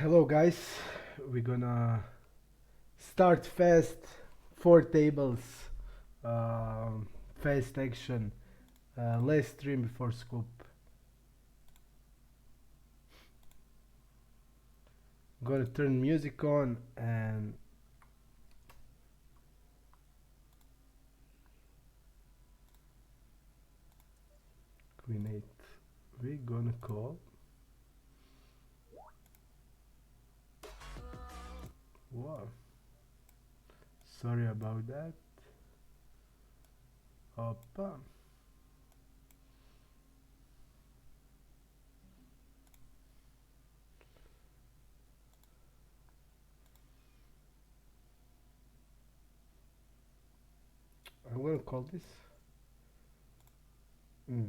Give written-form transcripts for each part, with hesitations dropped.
Hello guys, we're gonna start fast, 4 tables, fast action, last stream before scoop. Gonna turn music on and queen 8. We're gonna call. Wow, sorry about that. Oppa. I'm gonna call this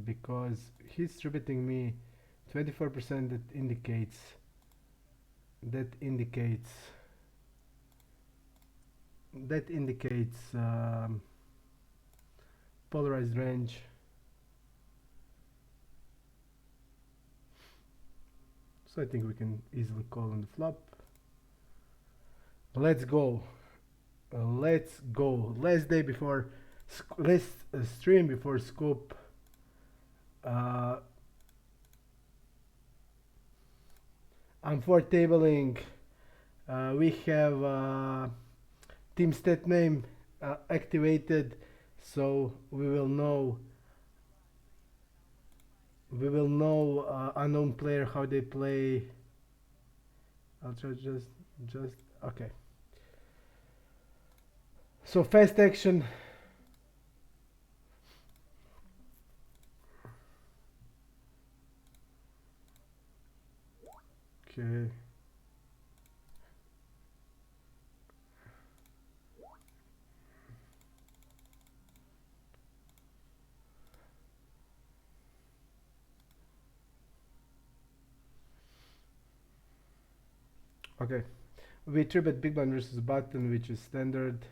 because he's tributing me 24%. That indicates that indicates polarized range. So I think we can easily call on the flop. Let's go. Let's go. Last day before, last stream before scoop. I'm for tabling. We have team stat name activated, so we will know unknown player how they play. I'll try just okay. So fast action. Okay. Okay. We tribute big blind versus button, which is standard.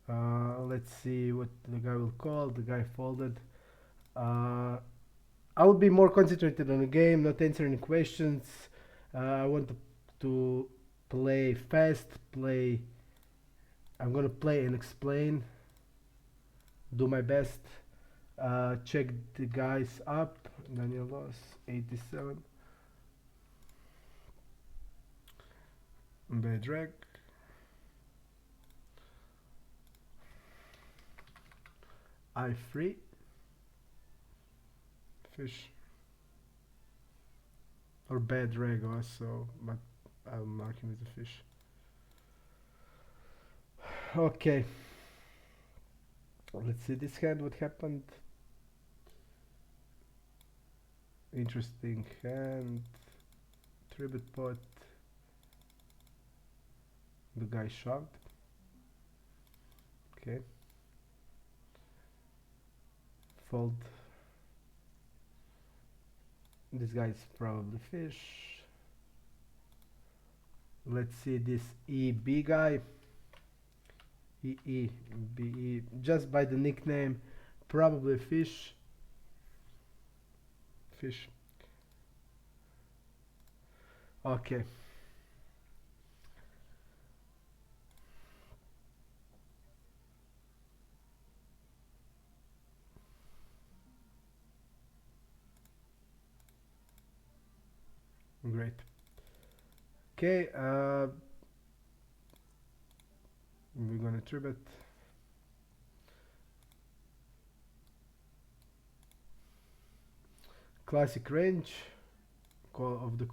Let's see what the guy will call. The guy folded. I will be more concentrated on the game, not answering questions. I want to play fast, play. I'm gonna play and explain. Do my best. Check the guys up. Daniel loss 87. Bad drag. I free. Fish. Or bad drag also, but I'll mark him as a fish. Okay. Let's see this hand, what happened. Interesting hand. Tribute pot. The guy shoved. Okay. Fold. This guy's probably fish. Let's see this EB guy. EE, just by the nickname, probably fish. Fish. Okay. Great. Okay, we're gonna tribute. Classic range. Call of the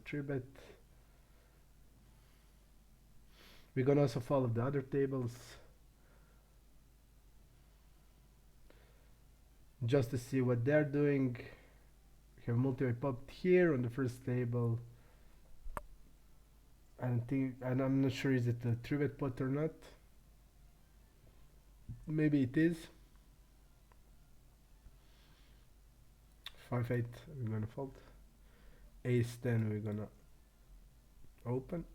tribute. We're gonna also follow the other tables just to see what they're doing. We have multi-way popped here on the first table. I don't think, and I'm not sure is it a tribute pot or not. Maybe it is. 5-8, we're gonna fold. Ace 10, we're gonna open.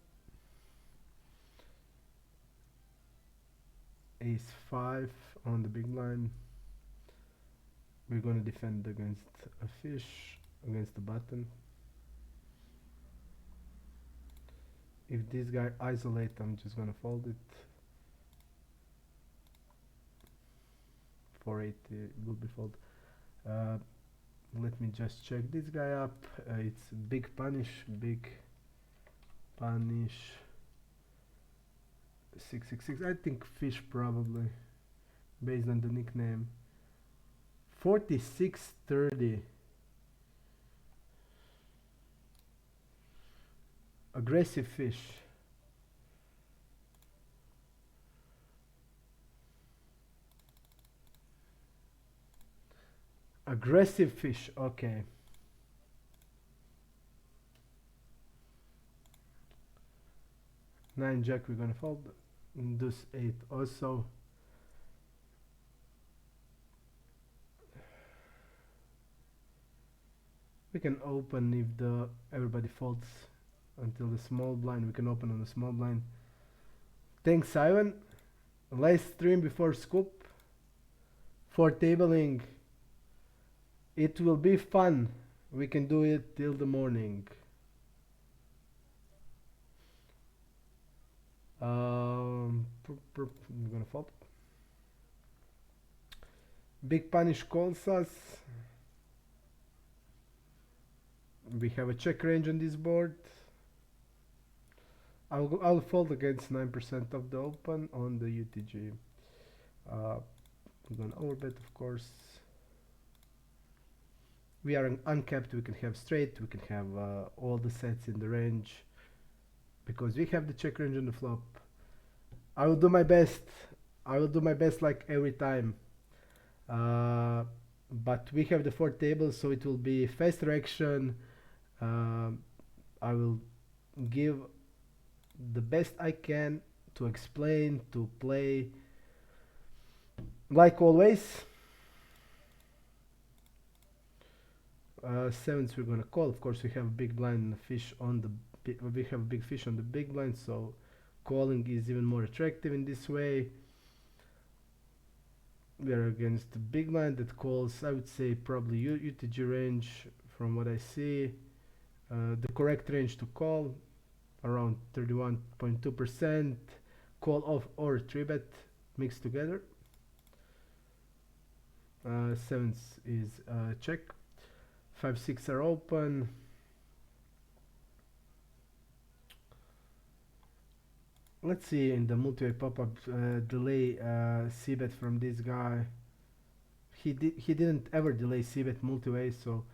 Ace 5 on the big line. We're gonna defend against a fish, against the button. If this guy isolate, I'm just gonna fold it. 480 will be fold. Uh, Let me just check this guy up. It's big punish, 666. I think fish probably, based on the nickname. 4630. Aggressive fish. Aggressive fish. Okay. 9 jack we're gonna fold. Deuce 8 also. We can open if the everybody folds until the small blind. We can open on the small blind. Thanks, Ivan. Last stream before scoop. For tabling. It will be fun. We can do it till the morning. I'm gonna fold. Big punish calls us. We have a check range on this board. I'll fold against 9% of the open on the UTG. We're gonna overbet, of course. We are uncapped. We can have straight. We can have all the sets in the range because we have the check range on the flop. I will do my best. I will do my best like every time. But we have the 4 tables, so it will be faster action. I will give the best I can to explain, to play. Like always. Sevens we're gonna call. Of course, we have big blind fish on the. We have big fish on the big blind, so calling is even more attractive in this way. We are against the big blind that calls. I would say probably UTG range from what I see. The correct range to call around 31.2%. Call off or 3-bet mixed together. Sevens is check. 5-6 are open. Let's see in the multi-way pop-up delay c-bet from this guy. He didn't ever delay c-bet multi-way, so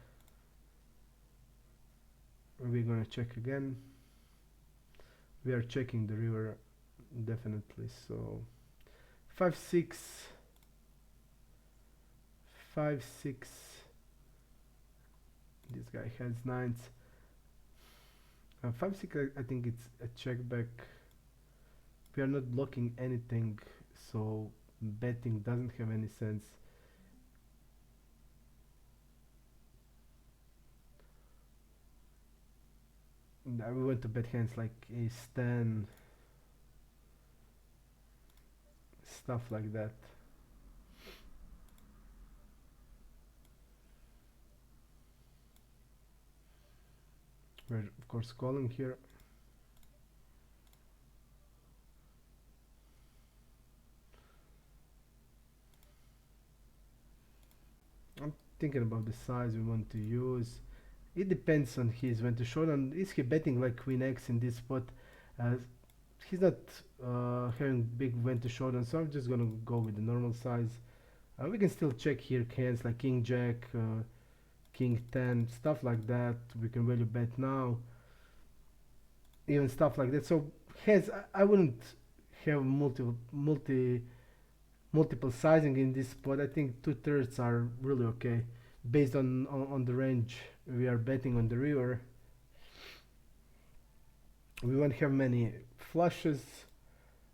we're gonna check again. We are checking the river definitely. So 5-6, 5-6. This guy has 9s. 5-6. I think it's a check back. We are not blocking anything, so betting doesn't have any sense. We want to bet hands like ace-10, stuff like that. We're of course calling here. I'm thinking about the size we want to use. It depends on his when to showdown. Is he betting like queen x in this spot? He's not having big when to showdown, so I'm just gonna go with the normal size. We can still check here hands like king jack, king 10, stuff like that. We can value bet now, even stuff like that. So hands, I wouldn't have multiple sizing in this spot. I think 2/3 are really okay based on the range we are betting on the river. We won't have many flushes.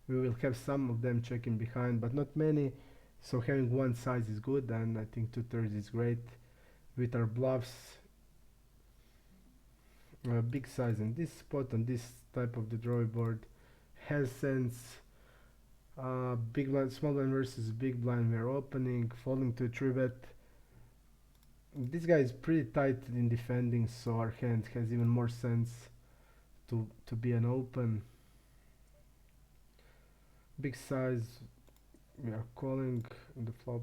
We will have some of them checking behind, but not many. So having one size is good, and I think 2/3 is great. With our bluffs, big size in this spot on this type of the drawing board has sense. Big blind, small blind versus big blind. We are opening, falling to a 3-bet. This guy is pretty tight in defending, so our hand has even more sense to be an open. Big size, we are calling in the flop.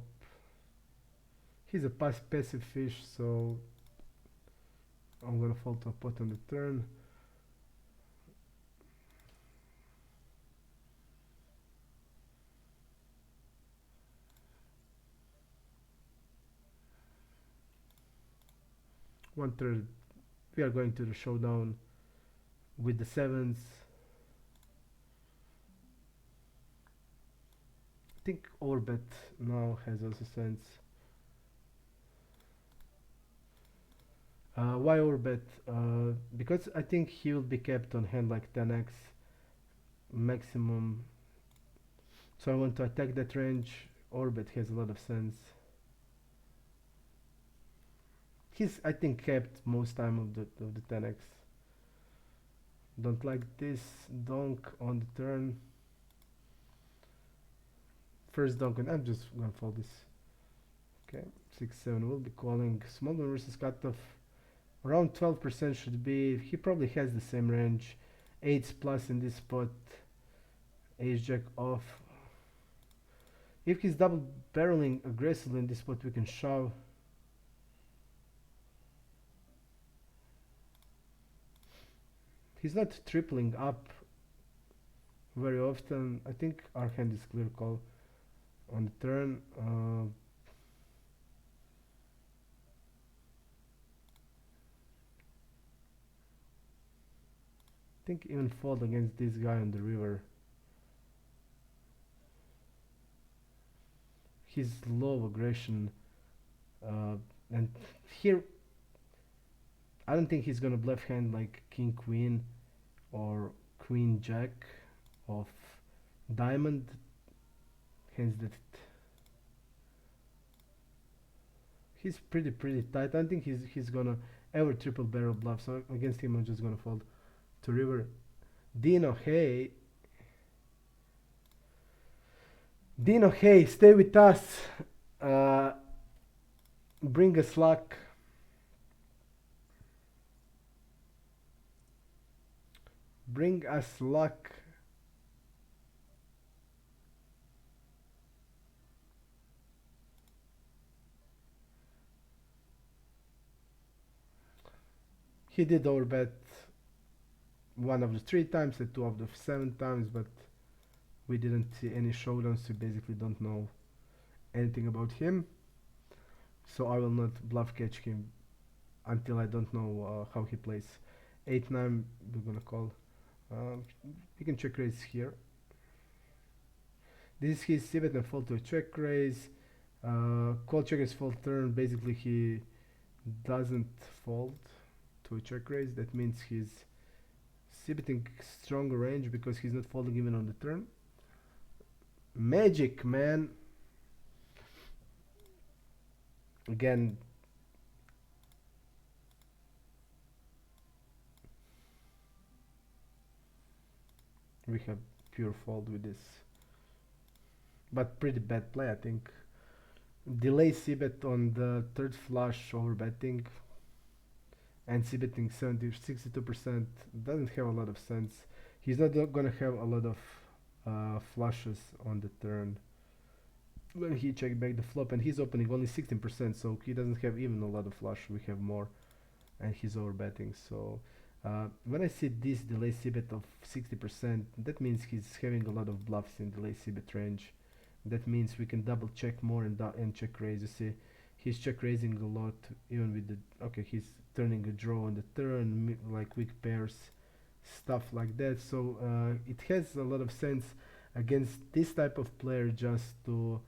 He's a passive fish, so I'm gonna fall to a pot on the turn. One third. We are going to the showdown with the sevens. I think overbet now has also sense. Why overbet? Because I think he will be kept on hand like 10x maximum. So I want to attack that range. Overbet has a lot of sense. He's I think kept most time of the 10x. Don't like this donk on the turn. First donk, and I'm just gonna fold this. Okay, 6-7 will be calling. Small one versus cutoff. Around 12% should be. He probably has the same range. 8s plus in this spot. Ace jack off. If he's double barreling aggressively in this spot, we can shove. He's not tripling up very often. I think our hand is clear call on the turn. I think even fold against this guy on the river. He's low aggression, and here I don't think he's gonna bluff hand like king queen or queen jack of diamond, hands that he's pretty tight. I don't think he's gonna ever triple barrel bluff, so against him I'm just gonna fold to river. Dino, hey Dino, hey, stay with us. Bring us luck. Bring us luck. He did overbet one of the 3 times and 2 of the 7 times, but we didn't see any showdowns, so basically don't know anything about him. So I will not bluff catch him until I don't know how he plays. 8-9, we're gonna call. We can check raise here. This is his c-bet and fold to a check raise. Call check raise fold turn. Basically, he doesn't fold to a check raise. That means he's c-betting stronger range because he's not folding even on the turn. Magic, man. Again, we have pure fold with this, but pretty bad play, I think. Delay c-bet on the third flush over betting, and c-betting 62% doesn't have a lot of sense. He's not gonna have a lot of flushes on the turn when he check back the flop, and he's opening only 16%, so he doesn't have even a lot of flush. We have more, and he's over betting. So when I see this delay c-bet of 60%, that means he's having a lot of bluffs in delay c-bet range. That means we can double check more and check raise. You see, he's check raising a lot, even with the he's turning a draw on the turn, like weak pairs, stuff like that. So it has a lot of sense against this type of player just to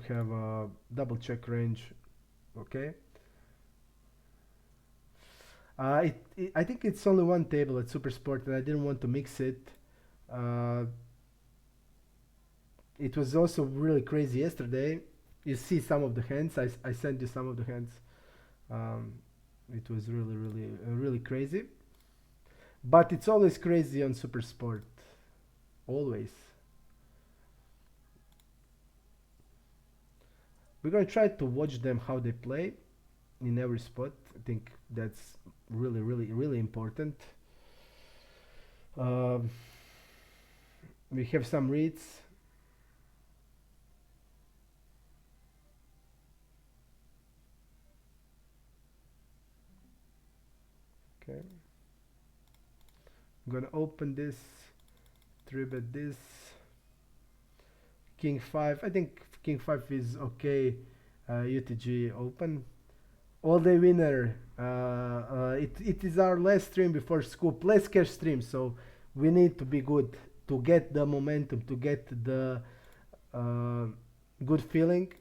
have a double check range. Okay. I think it's only one table at Super Sport, and I didn't want to mix it. It was also really crazy yesterday. You see some of the hands. I sent you some of the hands. It was really crazy. But it's always crazy on Super Sport. Always. We're gonna try to watch them how they play in every spot. I think that's really important. Um, we have some reads. Okay, I'm gonna open this, three bet this, king 5. I think king 5 is okay. UTG open. All day winner. It is our last stream before scoop, last cash stream, so we need to be good to get the momentum, to get the uh, good feeling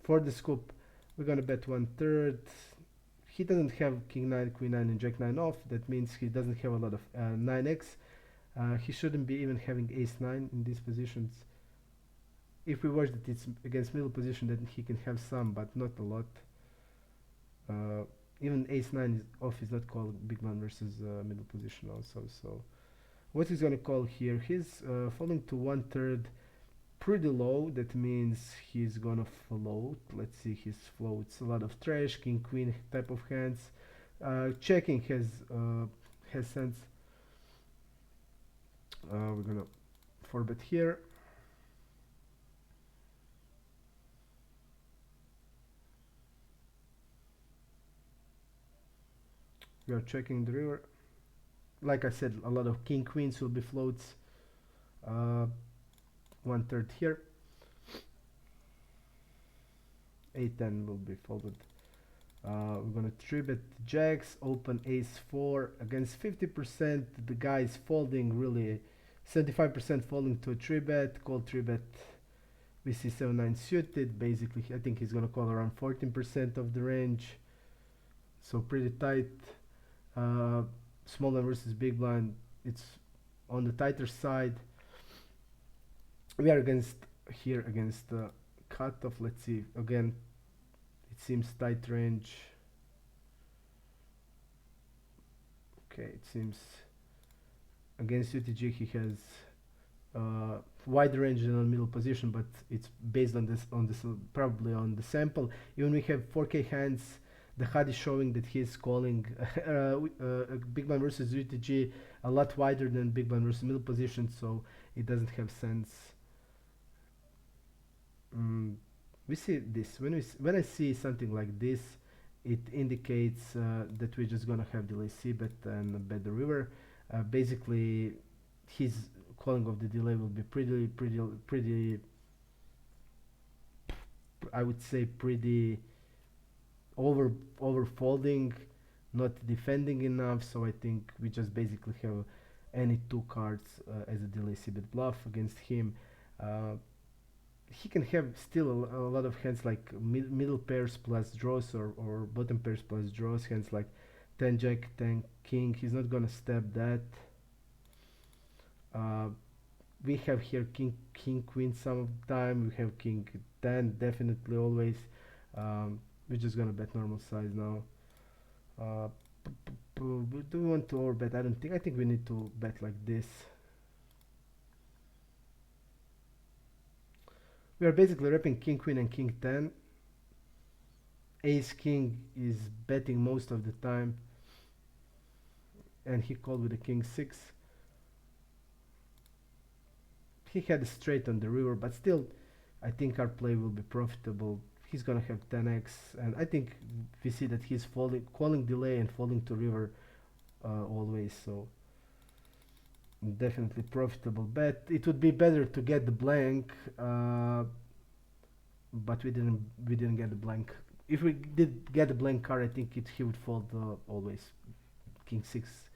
for the scoop. We're gonna bet 1/3. He doesn't have king 9, queen 9, and jack 9 off. That means he doesn't have a lot of 9x. He shouldn't be even having ace 9 in these positions. If we watch that it's against middle position, then he can have some, but not a lot. Even ace 9 is off is not called big blind versus middle position also. So what he's gonna call here, he's falling to 1/3 pretty low. That means he's gonna float. Let's see his floats. A lot of trash, king queen type of hands. Checking has sense. We're gonna 4-bet here. We are checking the river. Like I said, a lot of king queens will be floats. 1/3 here. 8-10 will be folded. We're gonna 3-bet jacks, open ace 4 against 50%. The guy is folding really 75% folding to a 3-bet, call 3-bet. We see 7-9 suited. Basically, I think he's gonna call around 14% of the range. So pretty tight. Small blind versus big blind, it's on the tighter side. We are against here against the cutoff. Let's see again. It seems tight range. Okay, it seems against UTG he has wide range in the middle position, but it's based on this probably on the sample. Even we have 4K hands. The HUD is showing that he's calling big blind versus UTG a lot wider than big blind versus middle position, so it doesn't have sense. We see this when I see something like this, it indicates that we're just gonna have delay c bet and bet the river. Basically, his calling of the delay will be pretty. I would say pretty over folding, not defending enough. So I think we just basically have any two cards as a delay c bet bluff against him. He can have still a lot of hands like middle pairs plus draws or bottom pairs plus draws, hands like 10 jack, 10 king. He's not gonna step that. We have here king queen some of the time. We have king 10 definitely always. We're just gonna bet normal size now. Do we want to overbet? I don't think. I think we need to bet like this. We are basically repping king queen and king 10. Ace king is betting most of the time, and he called with a king 6. He had a straight on the river, but still I think our play will be profitable. He's gonna have 10x, and I think we see that he's calling delay and falling to river always, so definitely profitable bet. It would be better to get the blank, but we didn't get the blank. If we did get the blank card, I think he would fold always, king 6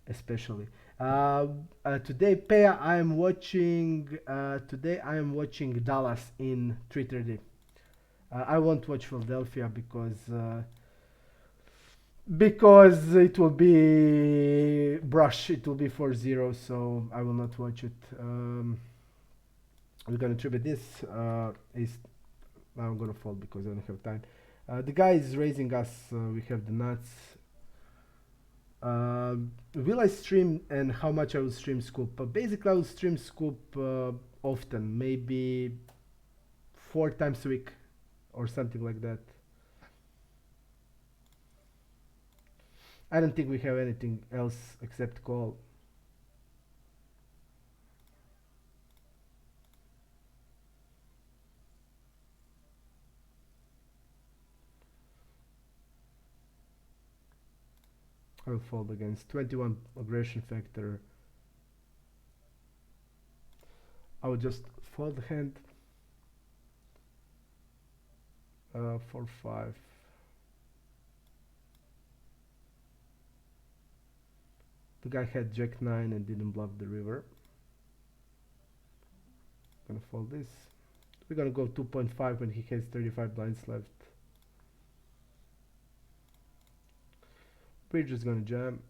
especially. Today Pea, I am watching Dallas in 3:30. I won't watch Philadelphia because it will be brush. It will be 4-0, so I will not watch it. We're gonna tribute this. I'm gonna fold because I don't have time. The guy is raising us. We have the nuts. Will I stream and how much I will stream scoop? Basically, I will stream scoop often, maybe 4 times a week or something like that. I don't think we have anything else except call. I will fold against 21 aggression factor. I will just fold the hand. 4-5. The guy had Jack 9 and didn't bluff the river. Gonna fold this. We're gonna go 2.5 when he has 35 blinds left. We're just gonna jam.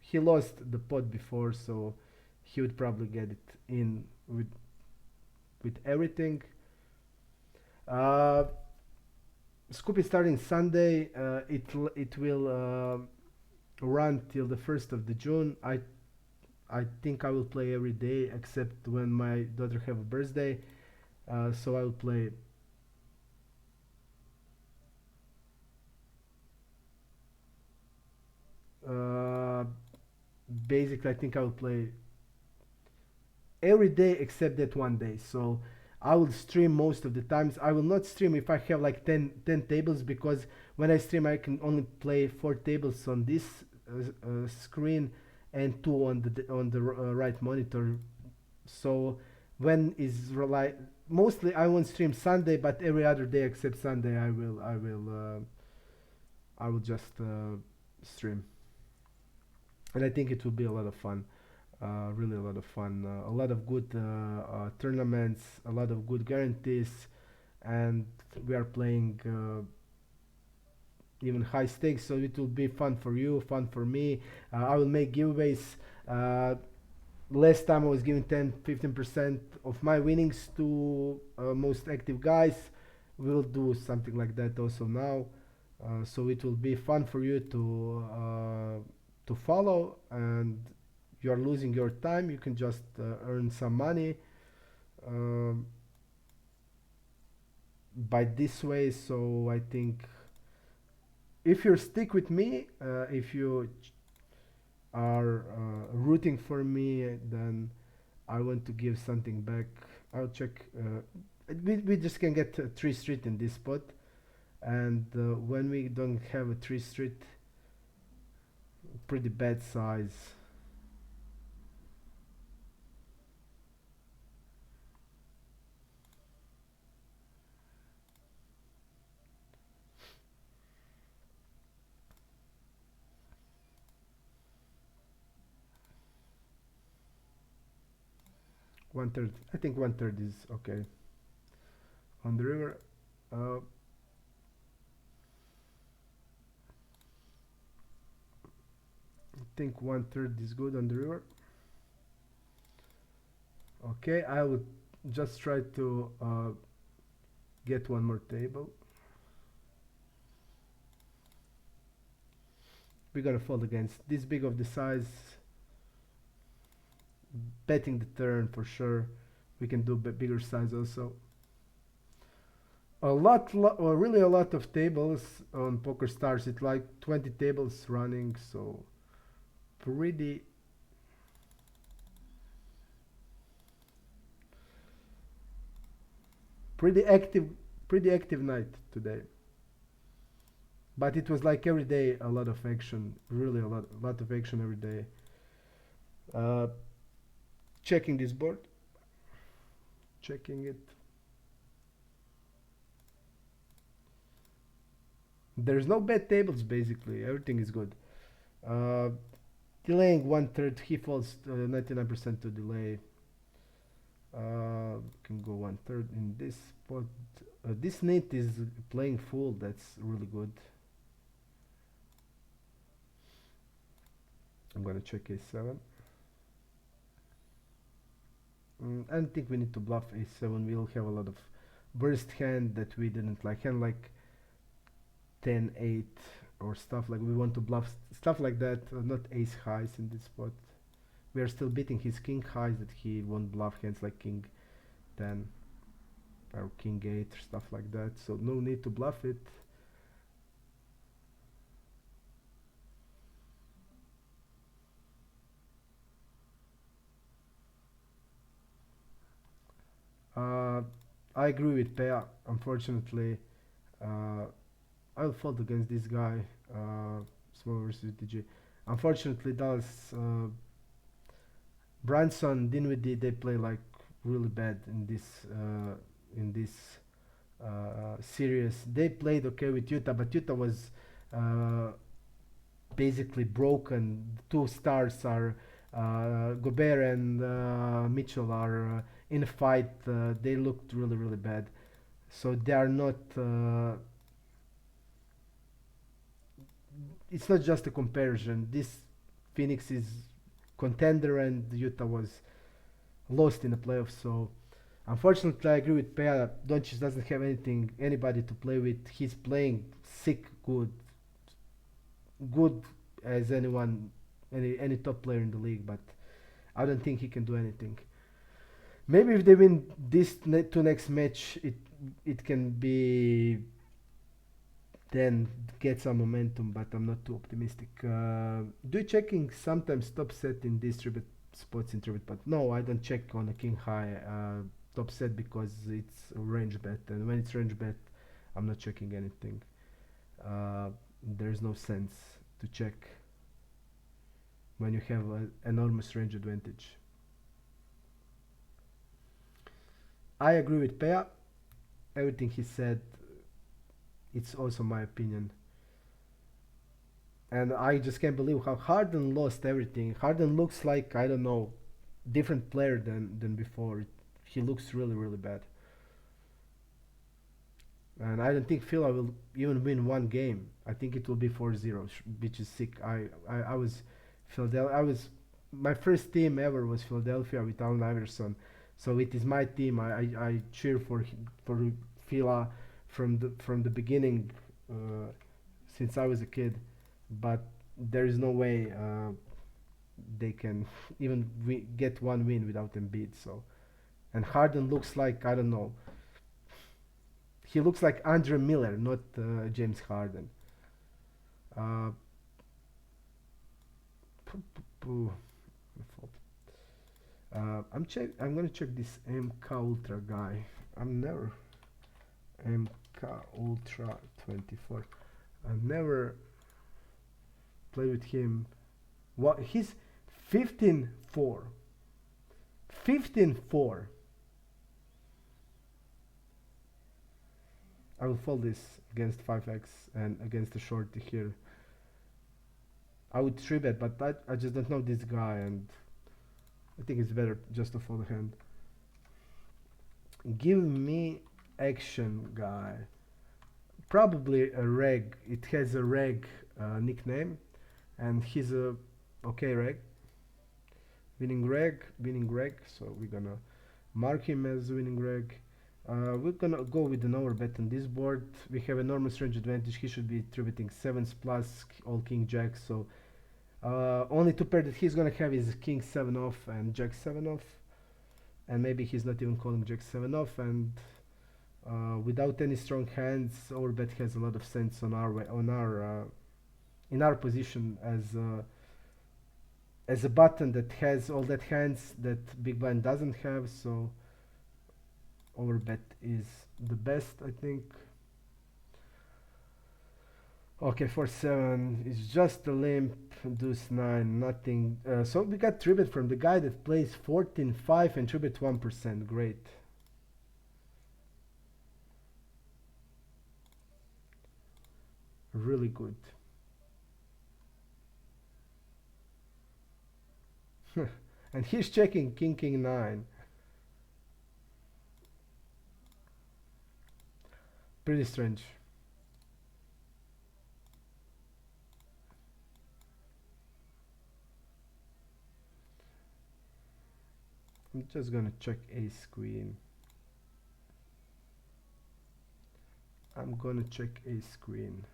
He lost the pot before, so he would probably get it in with everything. Scoop is starting Sunday. It will run till the 1st of the June. I think I will play every day except when my daughter have a birthday. So I will play. Basically, I think I will play every day except that one day. So I will stream most of the times. I will not stream if I have like 10 tables, because when I stream I can only play 4 tables on this screen and 2 on the right monitor. So when is mostly I won't stream Sunday, but every other day except Sunday I will just stream, and I think it will be a lot of fun. Really a lot of fun, a lot of good tournaments, a lot of good guarantees, and we are playing even high stakes, so it will be fun for you, fun for me. I will make giveaways. Last time I was giving 10-15% of my winnings to most active guys. We'll do something like that also now, so it will be fun for you to follow, and you're losing your time, you can just earn some money by this way. So I think if you stick with me, if you are rooting for me, then I want to give something back. I'll check. We just can get 3 street in this spot, and when we don't have a 3 street, pretty bad size. One third. I think 1/3 is okay. On the river, I think 1/3 is good on the river. Okay, I would just try to get one more table. We're gonna fold against this big of the size. Betting the turn for sure. We can do bigger size also. Really a lot of tables on Poker Stars. It's like 20 tables running, so pretty active, night today. But it was like every day a lot of action, really a lot of action every day. Checking this board, checking it. There's no bad tables, basically everything is good. Delaying 1/3, he falls 99% to delay. Can go 1/3 in this spot. This net is playing full, that's really good. I'm gonna check a7. I don't think we need to bluff a7. We'll have a lot of burst hand that we didn't like, hand like 10-8 or stuff like we want to bluff stuff like that, not ace highs in this spot. We are still beating his king highs that he won't bluff hands like king 10 or king 8 or stuff like that, so no need to bluff it. I agree with Pea. Unfortunately, uh, I'll fold against this guy. Small versus UTG. Unfortunately, Dallas, Branson, Dinwiddie, they play like really bad in this series. They played okay with Utah, but Utah was uh, basically broken. The two stars are Gobert and Mitchell are in a fight. They looked really really bad. So they are not. It's not just a comparison. This Phoenix is contender and Utah was lost in the playoffs. So unfortunately, I agree with Pea. Doncic doesn't have anybody to play with. He's playing sick good, good as anyone, any top player in the league. But I don't think he can do anything. Maybe if they win this two next match, it can be then get some momentum. But I'm not too optimistic. Do checking sometimes top set in distribute spots in tribute, but no, I don't check on a king high top set because it's a range bet, and when it's range bet, I'm not checking anything. Uh, there's no sense to check when you have an enormous range advantage. I agree with Pea. Everything he said, it's also my opinion. And I just can't believe how Harden lost everything. Harden looks like, I don't know, different player than before. He looks really, really bad. And I don't think Phila will even win one game. I think it will be 4-0, which is sick. I was Philadelphia. I was my first team ever was Philadelphia with Allen Iverson. So it is my team. I cheer for Phila from the beginning since I was a kid. But there is no way they can even get one win without Embiid. So and Harden looks like, I don't know. He looks like Andre Miller, not James Harden. Uh, I'm gonna check this MK Ultra guy. I'm never MK Ultra 24. I've never played with him. What he's 15-4. 15-4. I will fold this against 5x and against the shorty here. I would 3-bet, but I just don't know this guy, and I think it's better just to fold the hand. Give me action guy. Probably a reg. It has a reg nickname, and he's a okay reg. Winning reg. So we're gonna mark him as winning reg. We're gonna go with an overbet on this board. We have enormous range advantage. He should be tributing 7s plus all king jack. So only two pair that he's gonna have is king 7 off and jack 7 off, and maybe he's not even calling jack 7 off. And without any strong hands, overbet has a lot of sense on our way, on our in our position as a button that has all that hands that big blind doesn't have. So overbet is the best, I think. Okay, 4-7 is just a limp. Deuce 9, nothing. So we got tribute from the guy that plays 14-5 and tribute 1%. Great. Really good. And he's checking king 9. Pretty strange. I'm just gonna check ace queen. I'm gonna check ace queen.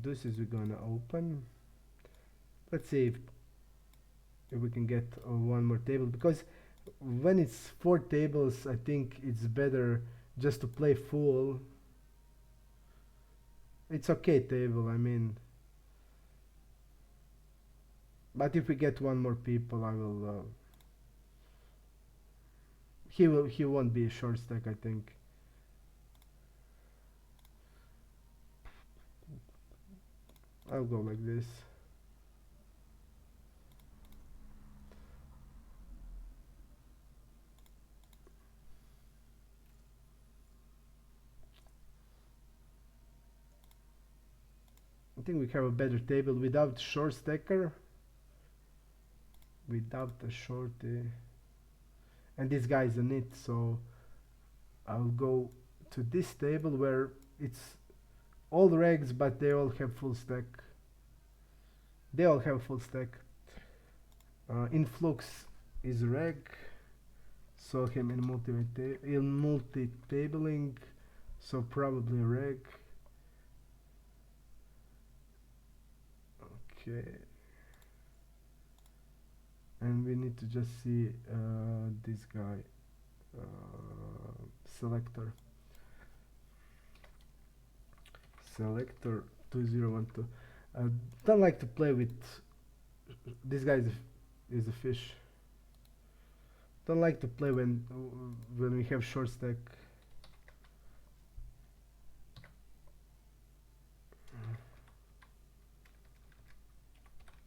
Deuces we're gonna open. Let's see if we can get one more table, because when it's 4 tables, I think it's better just to play full. It's okay table, I mean, but if we get one more people, I will He won't be a short stack, I think. I'll go like this. I think we have a better table without short stacker. Without a short, and this guy is on it, so I'll go to this table where it's all regs, but they all have full stack. They all have full stack. Influx is reg. Saw him in multi-tabling, so probably reg. Okay. And we need to just see this guy, selector 2012. Don't like to play with this guy. Is a fish. Don't like to play when we have short stack.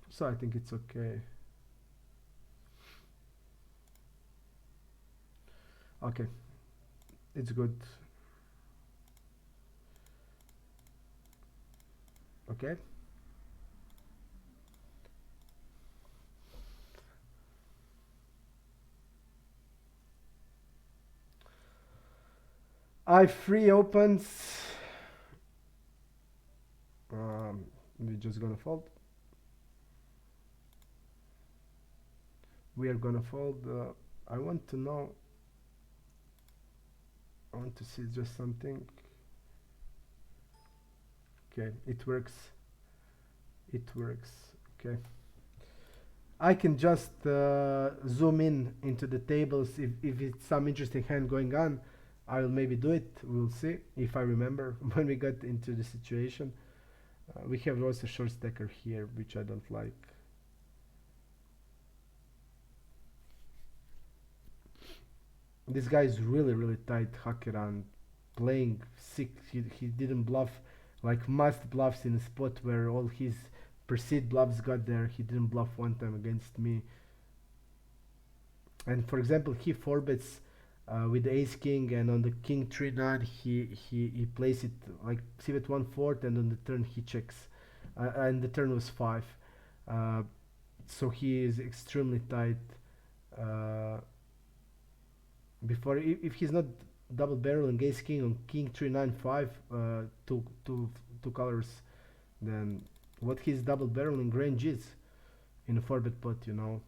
So I think it's okay. Okay, it's good. Okay. I3 opens. We're just gonna fold. We are gonna fold. I want to know. I want to see just something. Okay, it works. It works. Okay. I can just zoom in into the tables if it's some interesting hand going on. I'll maybe do it. We'll see if I remember when we got into the situation. We have also short stacker here, which I don't like. This guy is really tight hacker on playing sick. He didn't bluff like must bluffs in a spot where all his perceived bluffs got there. He didn't bluff one time against me. And for example, he four bets with the ace king, and on the king 3-9 he plays it like c-bet 1/4, and on the turn he checks, and the turn was 5. So he is extremely tight. Before, if he's not double barreling ace king on king 3-9-5, two colors, then what his double barreling range is in a 4-bet pot, you know.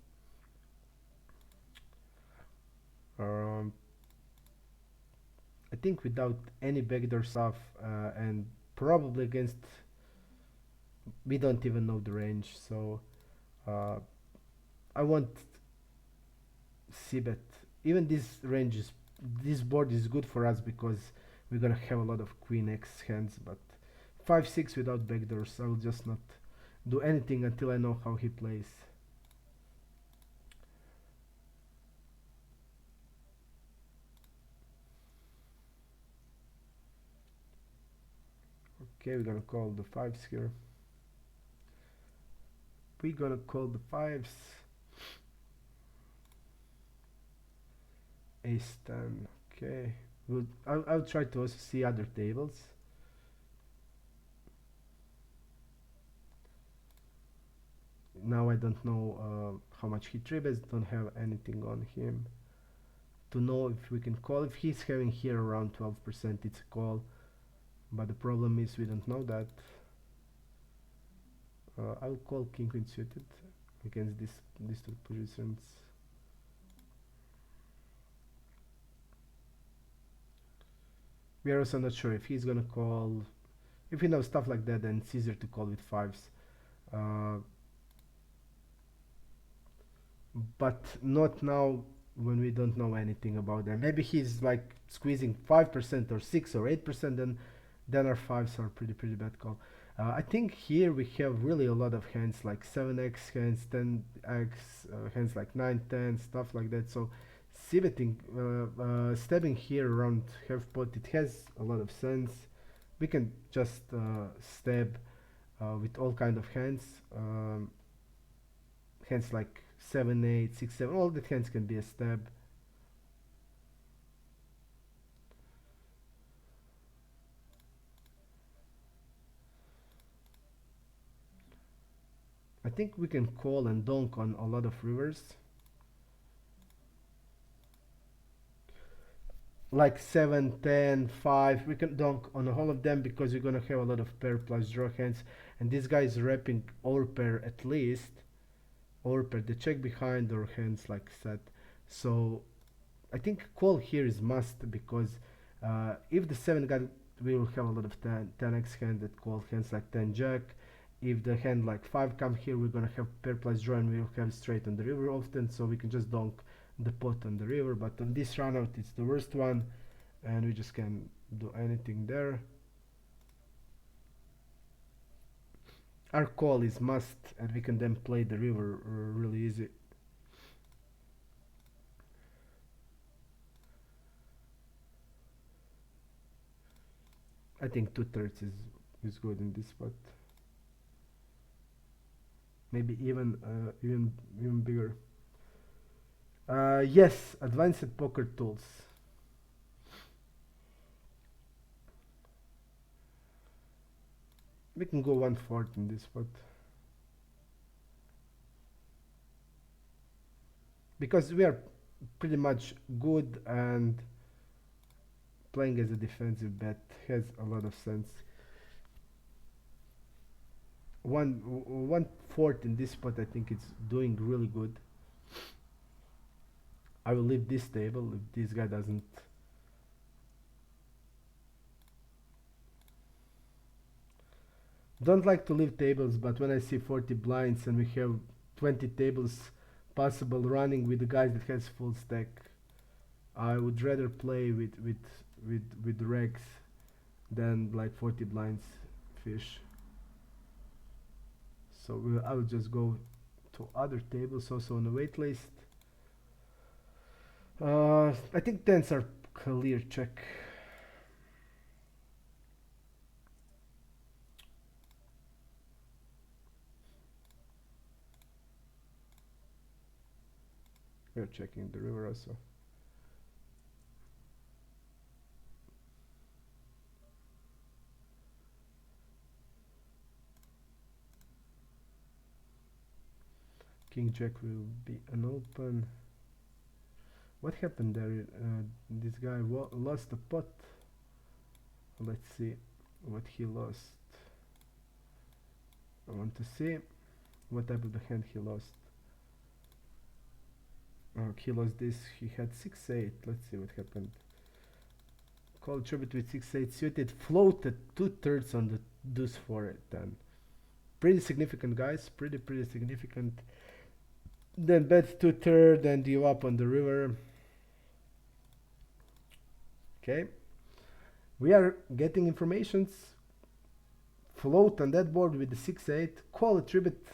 I think without any backdoor stuff, and probably against, we don't even know the range, so I want c-bet. Even this range is, this board is good for us because we're gonna have a lot of queen x hands, but 5-6 without backdoors, I will just not do anything until I know how he plays. Okay, we're gonna call the 5s here. We're gonna call the 5s. Ace 10. Okay, I'll try to also see other tables. Now I don't know how much he tribets, don't have anything on him to know if we can call. If he's having here around 12%, it's a call, but the problem is we don't know that. I'll call king queen suited against these two positions. We are also not sure if he's gonna call. If we know stuff like that, then it's easier to call with 5s. But not now when we don't know anything about them. Maybe he's like squeezing 5% or 6 or 8%, then our 5s are pretty bad call. I think here we have really a lot of hands like 7x hands, 10x hands like 9, 10, stuff like that. So civeting, stabbing here around half pot, it has a lot of sense. We can just stab with all kind of hands. Hands like 7, 8, 6, 7, all the hands can be a stab. I think we can call and donk on a lot of rivers. Like 7, 10, 5, we can donk on all of them because we're gonna have a lot of pair plus draw hands, and this guy is wrapping overpair at least. Overpair, the check behind or hands like set. So I think call here is must because if the 7 guy, we will have a lot of 10x hand that call hands like 10 jack. If the hand like 5 come here, we're gonna have pair plus draw and we'll have straight on the river often, so we can just donk the pot on the river. But on this runout it's the worst one and we just can't do anything there. Our call is must and we can then play the river really easy. I think 2/3 is good in this spot. Maybe even bigger. Yes, advanced poker tools. We can go 1/4 in this spot. Because we are pretty much good and playing as a defensive bet has a lot of sense. 1/4 in this spot I think it's doing really good. I will leave this table if this guy doesn't. Don't like to leave tables, but when I see 40 blinds and we have 20 tables possible running with the guys that has full stack, I would rather play with regs than like 40 blinds fish. So I will just go to other tables also on the wait list. I think tens are clear check. We're checking the river also. King Jack will be an open. What happened there? This guy lost a pot. Let's see what he lost. I want to see what type of the hand he lost. Oh, he lost this. He had 6-8. Let's see what happened. Call tribute with 6-8 suited. Floated 2/3 on the deuce 4-10. Pretty significant, guys. Pretty significant. Then bet 2/3 and you up on the river. Okay. We are getting informations. Float on that board with the 6-8. Call a tribute.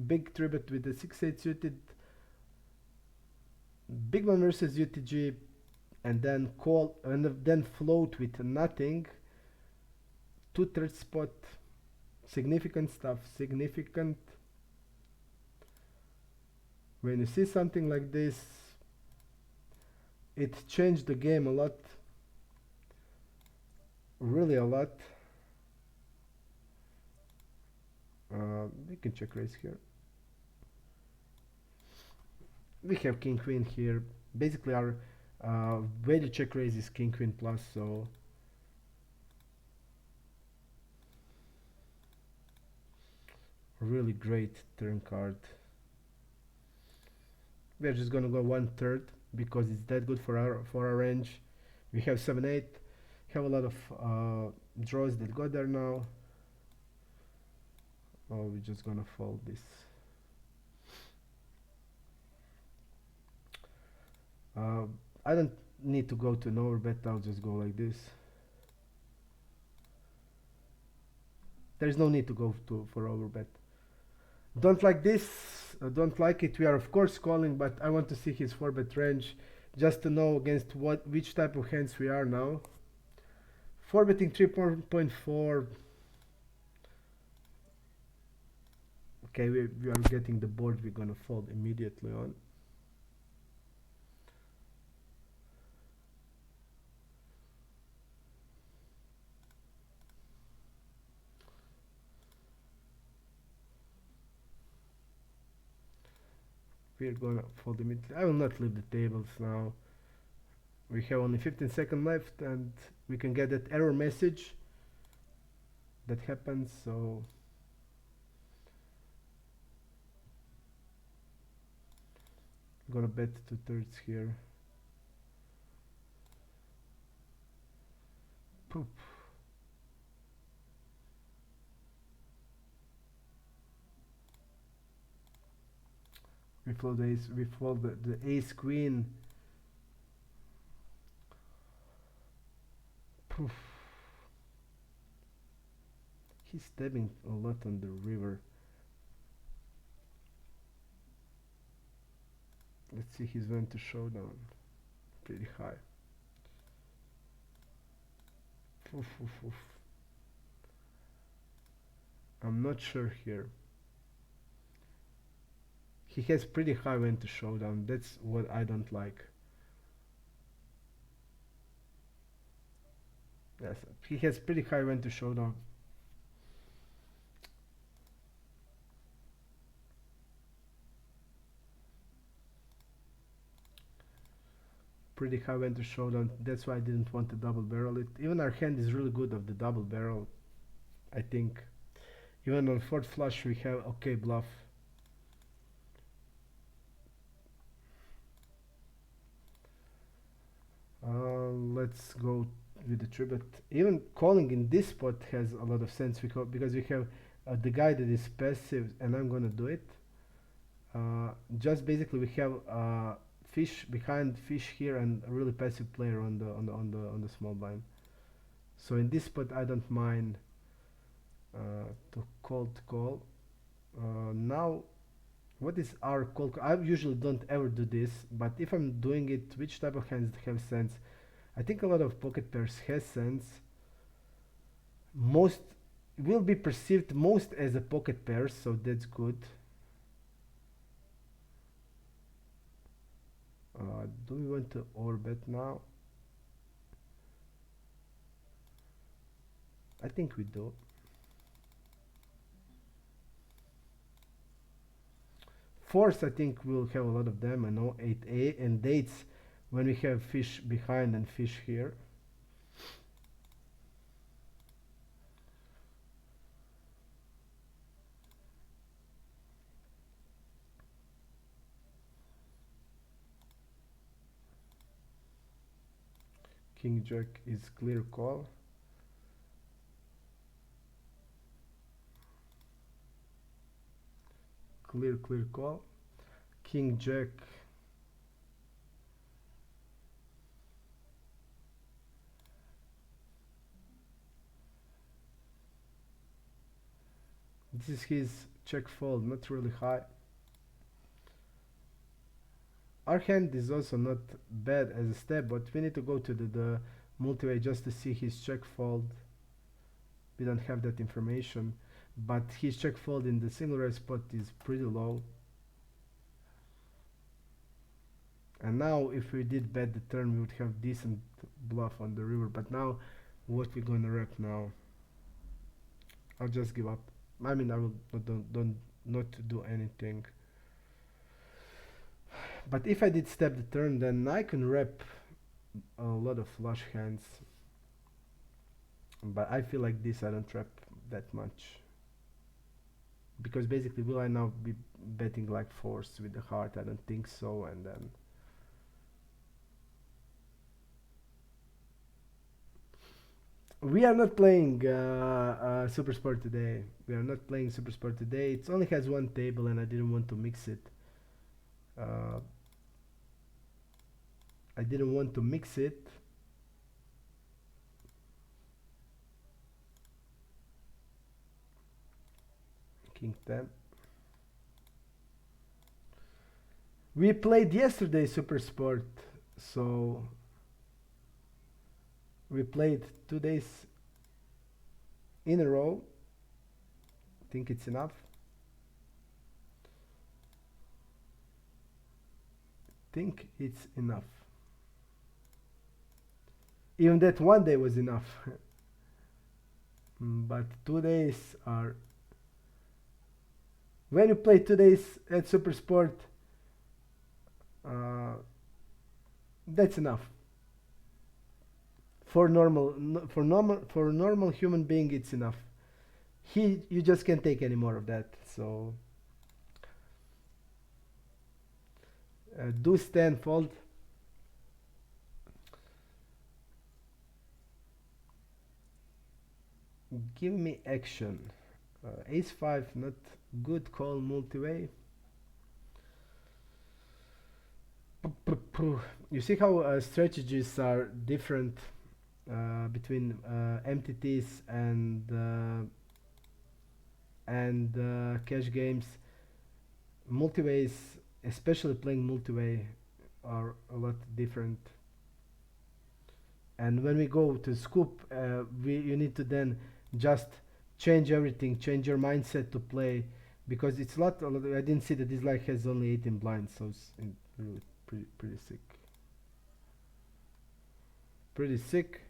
Big tribute with the 6-8 suited. Big one versus UTG. And then call and then float with nothing. 2/3 spot. Significant stuff. Significant. When you see something like this, it changed the game a lot. Really a lot. We can check raise here. We have king queen here. Basically our value check raise is king queen plus, so really great turn card. We're just gonna go 1/3 because it's that good for our range. We have 7-8. Have a lot of draws that go there now. Oh, we're just gonna fold this. I don't need to go to an overbet. I'll just go like this. There's no need to go for overbet. Don't like this. Don't like it. We are of course calling, but I want to see his 4-bet range just to know against which type of hands we are now. 4-betting 3.4. Okay, we are getting the board we're gonna fold immediately on. We're gonna fold immediately. I will not leave the tables now. We have only 15 seconds left and we can get that error message that happens, so I'm gonna bet 2/3 here. Poop. We fold the ace, we fold the ace queen. Poof. He's stabbing a lot on the river. Let's see, he's went to showdown. Pretty high. Oof, oof, oof. I'm not sure here. He has pretty high went to showdown. That's what I don't like. Yes, he has pretty high went to showdown. Pretty high went to showdown. That's why I didn't want to double barrel it. Even our hand is really good of the double barrel, I think. Even on fourth flush we have okay bluff. Let's go with the tribute. Even calling in this spot has a lot of sense because we have the guy that is passive, and I'm gonna do it. Just basically we have fish behind fish here and a really passive player on the small blind. So in this spot I don't mind to call. Now what is our call? I usually don't ever do this, but if I'm doing it, which type of hands have sense? I think a lot of pocket pairs has sense. Most will be perceived most as a pocket pair, so that's good. Do we want to overbet now? I think we do. Fours, I think we'll have a lot of them. I know 8A and dates when we have fish behind and fish here. King Jack is clear call. Clear call. King Jack. This is his check fold, not really high. Our hand is also not bad as a step, but we need to go to the multi-way just to see his check fold. We don't have that information, but his check fold in the single red spot is pretty low. And now if we did bet the turn, we would have decent bluff on the river, but now what we're gonna rep now? I'll just give up. I mean, I will don't not do anything. But if I did step the turn, then I can rep a lot of flush hands. But I feel like this I don't rep that much. Because basically, will I now be betting like fours with the heart? I don't think so, and then... We are not playing Super Sport today. We are not playing Super Sport today. It only has one table and I didn't want to mix it. I didn't want to mix it. King 10. We played yesterday Super Sport, so we played 2 days in a row. Think it's enough. Think it's enough. Even that one day was enough. But 2 days are. When you play 2 days at Super Sport, uh, that's enough. For normal human being, it's enough. You just can't take any more of that. So do stand fold. Give me action. Ace 5, not good call multi-way. You see how strategies are different between MTTs and cash games. Multi-ways, especially playing multi-way, are a lot different. And when we go to scoop, you need to then just change everything, change your mindset to play, because it's a lot. I didn't see that this like has only 18 blinds, so it's really pretty sick. Pretty sick.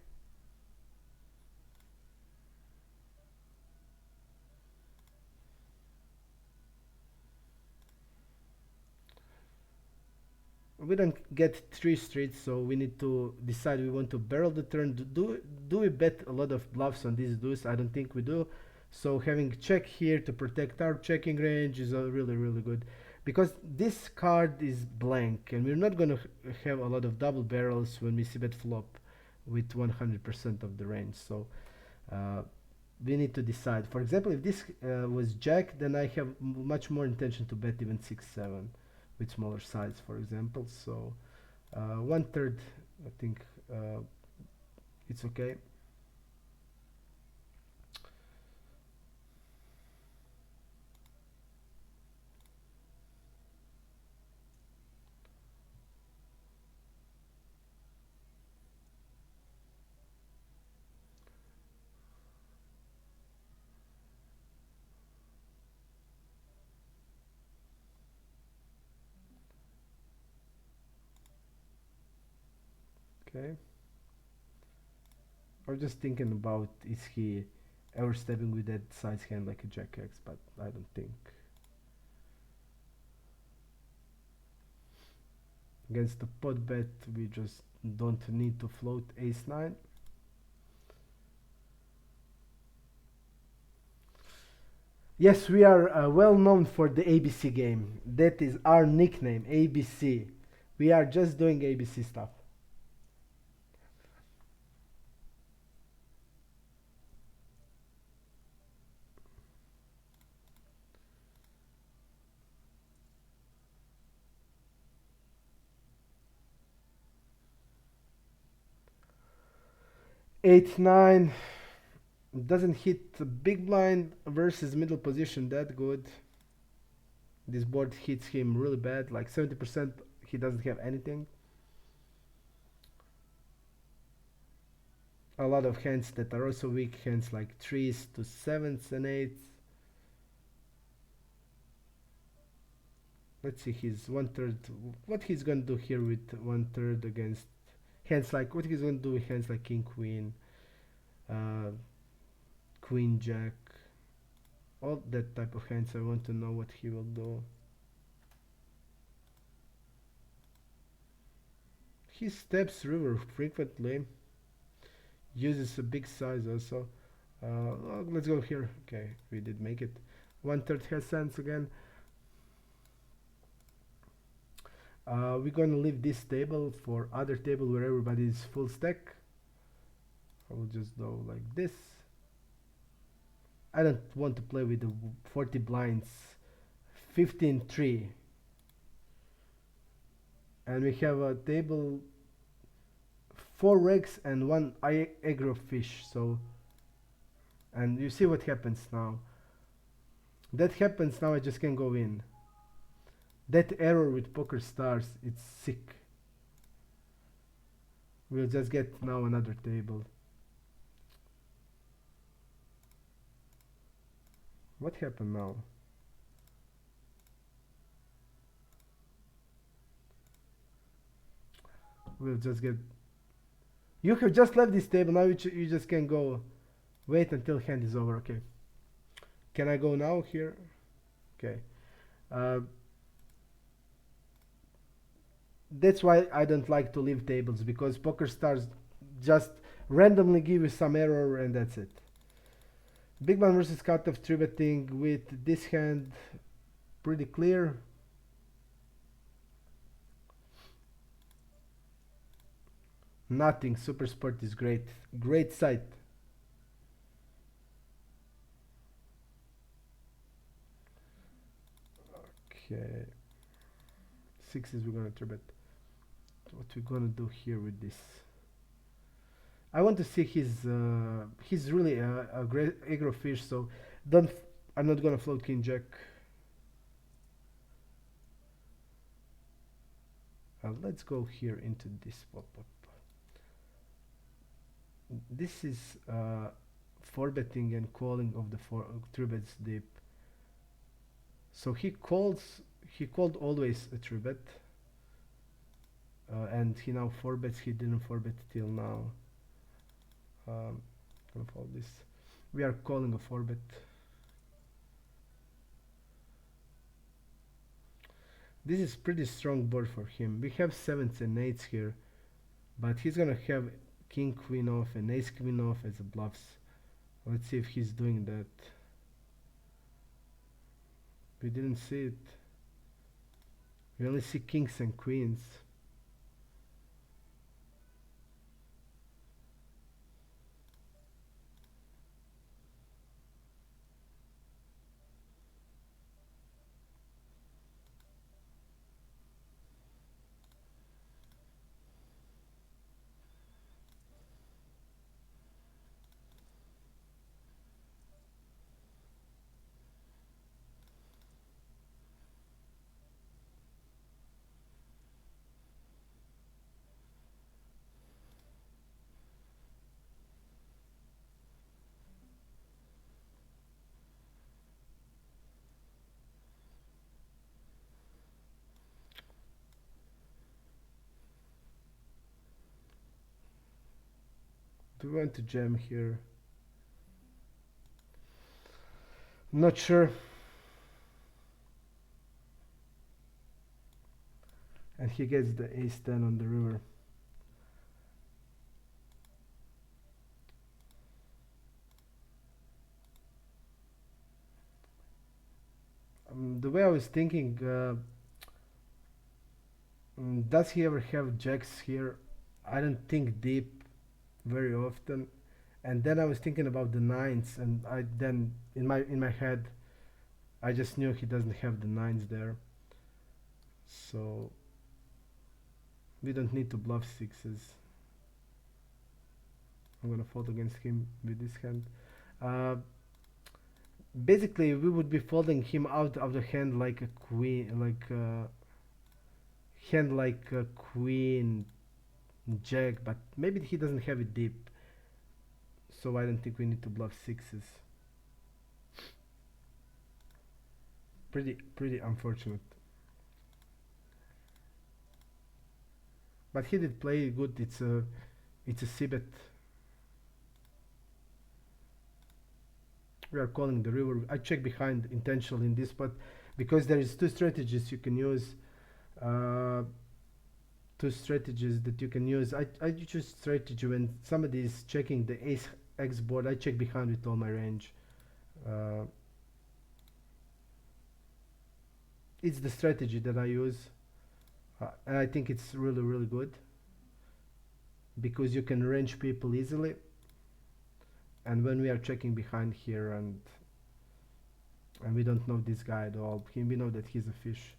We don't get 3 streets, so we need to decide we want to barrel the turn. Do we bet a lot of bluffs on these deuce? I don't think we do. So having check here to protect our checking range is really good, because this card is blank and we're not gonna have a lot of double barrels when we see bet flop with 100% of the range. So we need to decide. For example, if this was jack, then I have much more intention to bet even 6-7 with smaller size, for example. So 1/3, I think it's okay. Okay. I was just thinking about, is he ever stepping with that size hand like a jack X, but I don't think. Against the pot bet, we just don't need to float ace 9. Yes, we are well known for the ABC game. That is our nickname, ABC. We are just doing ABC stuff. Eight, 9 doesn't hit the big blind versus middle position that good. This board hits him really bad, like 70% he doesn't have anything. A lot of hands that are also weak hands, like 3s to 7s and 8s. Let's see his 1/3. What he's gonna do here with 1/3 against hands like, what he's gonna do with hands like king queen, queen jack, all that type of hands. I want to know what he will do. He steps river frequently, uses a big size also. Let's go here. Okay, we did make it. 1/3 has sense again. We're gonna leave this table for other table where everybody is full stack. I will just go like this. I don't want to play with the 40 blinds. 15-3. And we have a table 4 regs and 1 aggro fish. So, and you see what happens now. That happens now. I just can go in. That error with poker stars, it's sick. We'll just get now another table. What happened now? We'll just get... You have just left this table, now you just can go. Wait until hand is over, okay. Can I go now here? Okay. That's why I don't like to leave tables, because poker stars just randomly give you some error and that's it. Big blind versus cutoff 3-betting with this hand, pretty clear. Nothing, Super Sport is great. Great site. Okay. Sixes we're gonna 3-bet. What we're gonna do here with this? I want to see he's really a great aggro fish, so I'm not gonna float king jack. Let's go here into this pop-up. This is 4-betting and calling of the 3-bets deep. So he called always a 3-bet, and he now 4-bets. He didn't 4-bet till now. Gonna fold this. We are calling a 4-bet. This is pretty strong board for him. We have 7s and 8s here, but he's gonna have king queen off and ace queen off as a bluffs. Let's see if he's doing that. We didn't see it. We only see kings and queens. Do we want to jam here? Not sure. And he gets the ace 10 on the river. The way I was thinking, does he ever have jacks here? I don't think deep very often. And then I was thinking about the 9s, and I then in my head I just knew he doesn't have the 9s there, so we don't need to bluff 6s. I'm gonna fold against him with this hand. Basically we would be folding him out of the hand like a queen, like a hand like a queen jack, but maybe he doesn't have it deep, so I don't think we need to bluff 6s. Pretty unfortunate, but he did play good. It's a c-bet. We are calling the river. I check behind intentionally in this spot because there is two strategies you can use. Two strategies that you can use. I choose strategy when somebody is checking the ace x board. I check behind with all my range. It's the strategy that I use, and I think it's really good because you can range people easily. And when we are checking behind here and we don't know this guy at all, we know that he's a fish,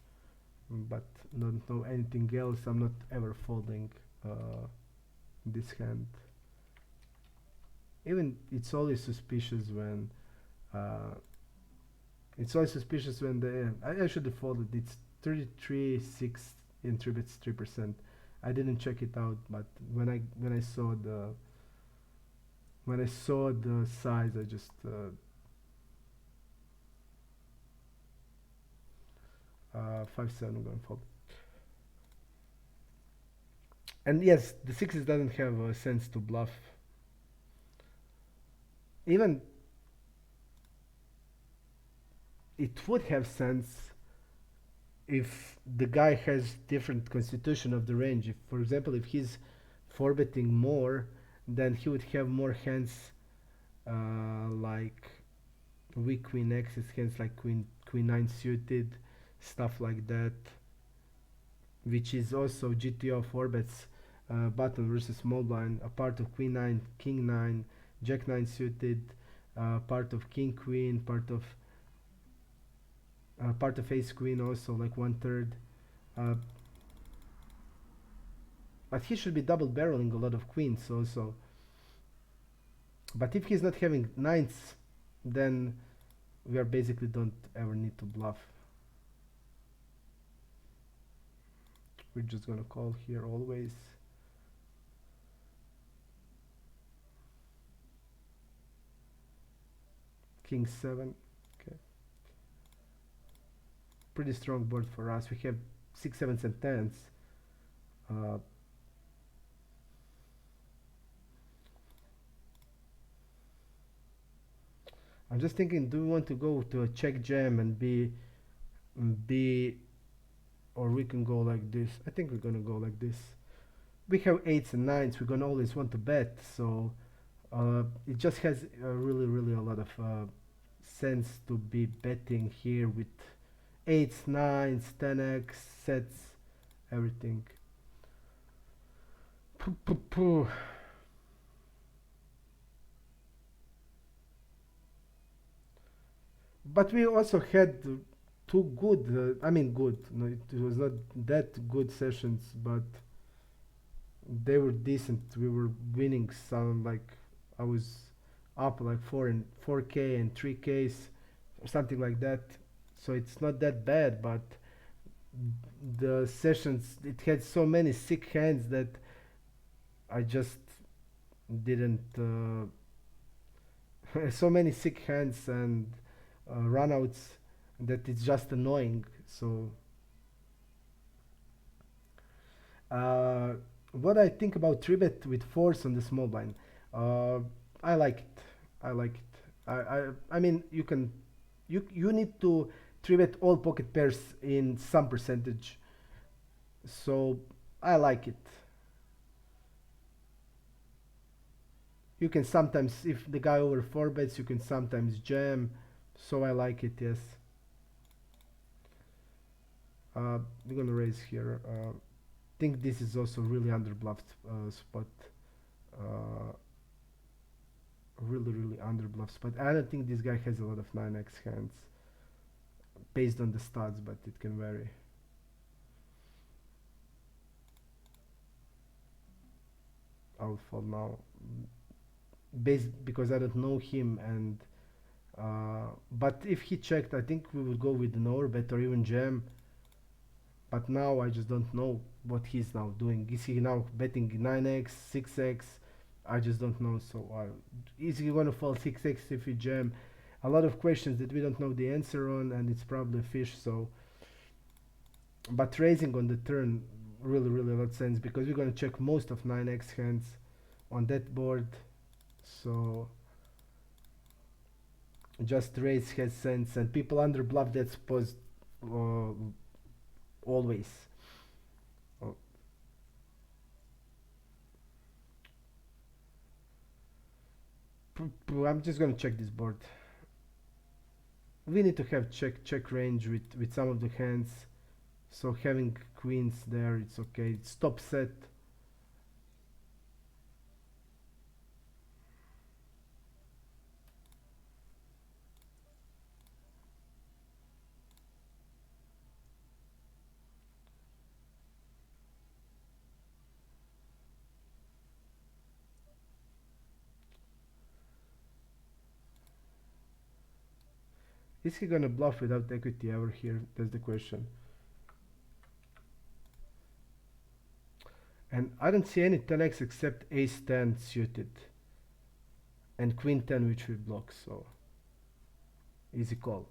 but don't know anything else. I'm not ever folding this hand. Even it's always suspicious when the I should have folded. It's 33 6 in 3 bits 3%. I didn't check it out, but when I saw the size, I just 5-7 going fold. And yes, the sixes doesn't have a sense to bluff. Even it would have sense if the guy has different constitution of the range. If, for example, if he's four betting more, then he would have more hands like weak queen X, hands like queen nine suited, stuff like that, which is also GTO four bets button versus small blind. A part of queen nine, king nine, jack nine suited, part of king queen, part of ace queen also like 1/3. Uh, but he should be double barreling a lot of queens also. But if he's not having nines, then we are basically don't ever need to bluff. We're just gonna call here always. King 7. Okay. Pretty strong board for us. We have 6, 7s, and 10s. I'm just thinking, do we want to go to a check jam and be, or we can go like this. I think we're gonna go like this. We have 8s and 9s. We're gonna always want to bet, so it just has really a lot of sense to be betting here with 8s, 9s, 10x, sets, everything. But we also had two good, I mean good, no, it was not that good sessions, but they were decent. We were winning some, like I was up like 4K and 3Ks or something like that. So it's not that bad, but the sessions, it had so many sick hands that I just didn't so many sick hands and runouts that it's just annoying. So what I think about 3-bet with fours on the small blind, I like it. I like it. I mean, you need to 3-bet all pocket pairs in some percentage. So I like it. You can sometimes, if the guy over 4 bets, you can sometimes jam. So I like it, yes. We're gonna raise here. Think this is also really underbluffed spot. Really underbluffed spot. I don't think this guy has a lot of 9x hands based on the stats, but it can vary. I'll fold now, because I don't know him, and but if he checked, I think we would go with an overbet or even jam. But now I just don't know what he's now doing. Is he now betting 9x, 6x? I just don't know. So is he gonna fall 6x if we jam? A lot of questions that we don't know the answer on, and it's probably a fish. So, but raising on the turn really a lot of sense, because we're gonna check most of 9x hands on that board. So just raise has sense, and people under bluff that supposed always. Oh. I'm just gonna check this board. We need to have check range with some of the hands. So having queens there, it's okay. It's top set. Is he gonna bluff without equity ever here? That's the question. And I don't see any 10x except ace 10 suited and queen 10, which we block, so easy call.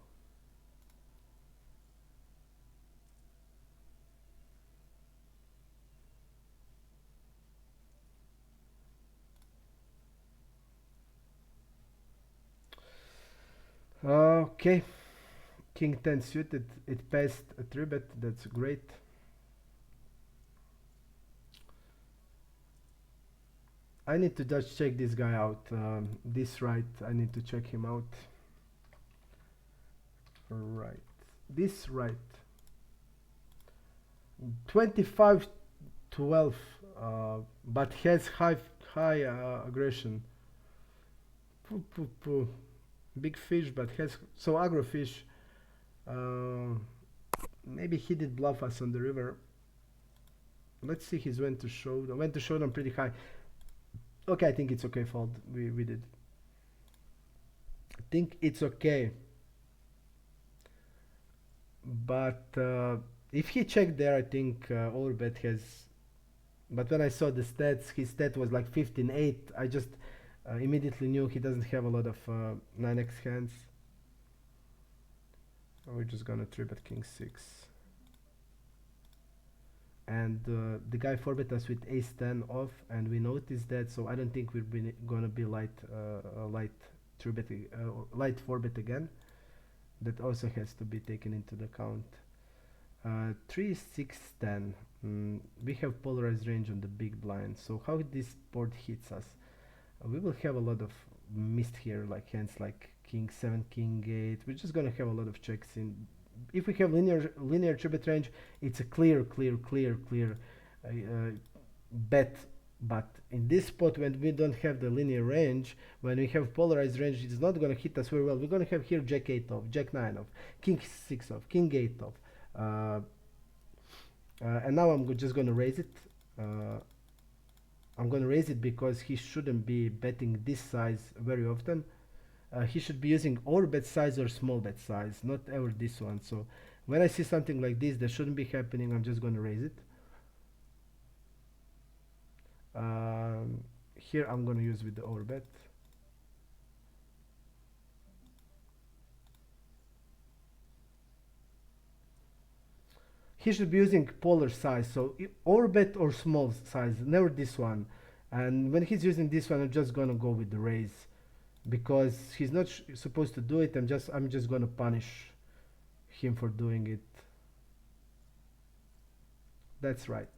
Okay, king 10 suited, it passed a 3-bet, that's great. I need to just check this guy out, this right, I need to check him out. Right, this right, 25-12, but has high aggression. Poo, poo, poo. Big fish, but has so aggro fish. Uh, maybe he did bluff us on the river. Let's see his went to show. Went to show them pretty high. Okay, I think it's okay. Fold. We did. I think it's okay. But if he checked there, I think overbet has. But when I saw the stats, his stat was like 15-8. I just immediately knew he doesn't have a lot of 9x hands. We're just gonna 3-bet king 6. And the guy 4-bet us with ace 10 off, and we noticed that, so I don't think we're gonna be light 3-bet light 4-bet again. That also has to be taken into the account. 3, 6, 10. We have polarized range on the big blind, so how this board hits us? We will have a lot of missed here, like hands like king 7, king 8. We're just gonna have a lot of checks in. If we have linear 3-bet range, it's a clear bet. But in this spot, when we don't have the linear range, when we have polarized range, it's not gonna hit us very well. We're gonna have here jack 8 off, jack 9 off, king 6 off, king 8 off, and now I'm just gonna raise it. I'm gonna raise it because he shouldn't be betting this size very often. He should be using or bet size or small bet size, not ever this one. So when I see something like this that shouldn't be happening, I'm just gonna raise it. Here I'm gonna use with the overbet. He should be using polar size, so overbet or small size, never this one. And when he's using this one, I'm just gonna go with the raise because he's not supposed to do it. I'm just gonna punish him for doing it. That's right.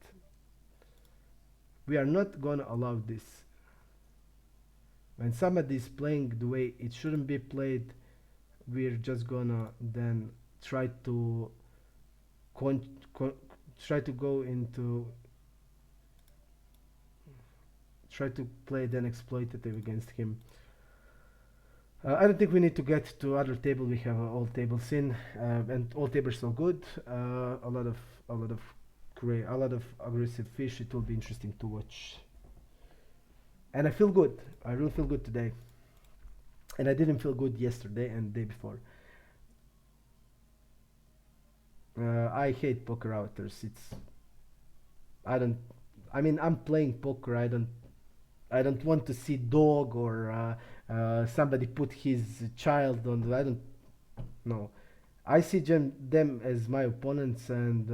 We are not gonna allow this. When somebody is playing the way it shouldn't be played, we're just gonna then try to try to play then exploitative against him. I don't think we need to get to other table. We have all tables in, and all tables are good. A lot of aggressive fish. It will be interesting to watch. And I feel good. I really feel good today. And I didn't feel good yesterday and the day before. I hate poker outers. I mean, I'm playing poker. I don't want to see dog or somebody put his child on. I don't know. I see them as my opponents, and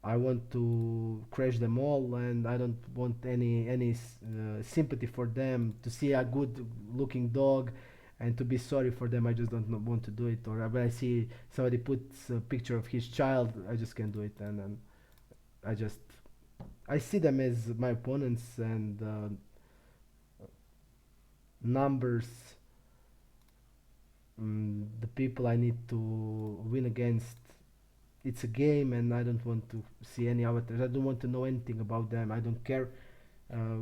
I want to crash them all, and I don't want any sympathy for them. To see a good looking dog and to be sorry for them, I just don't want to do it. Or when I see somebody puts a picture of his child, I just can't do it, and I just I see them as my opponents, and numbers, the people I need to win against. It's a game, and I don't want to see any avatars. I don't want to know anything about them. I don't care.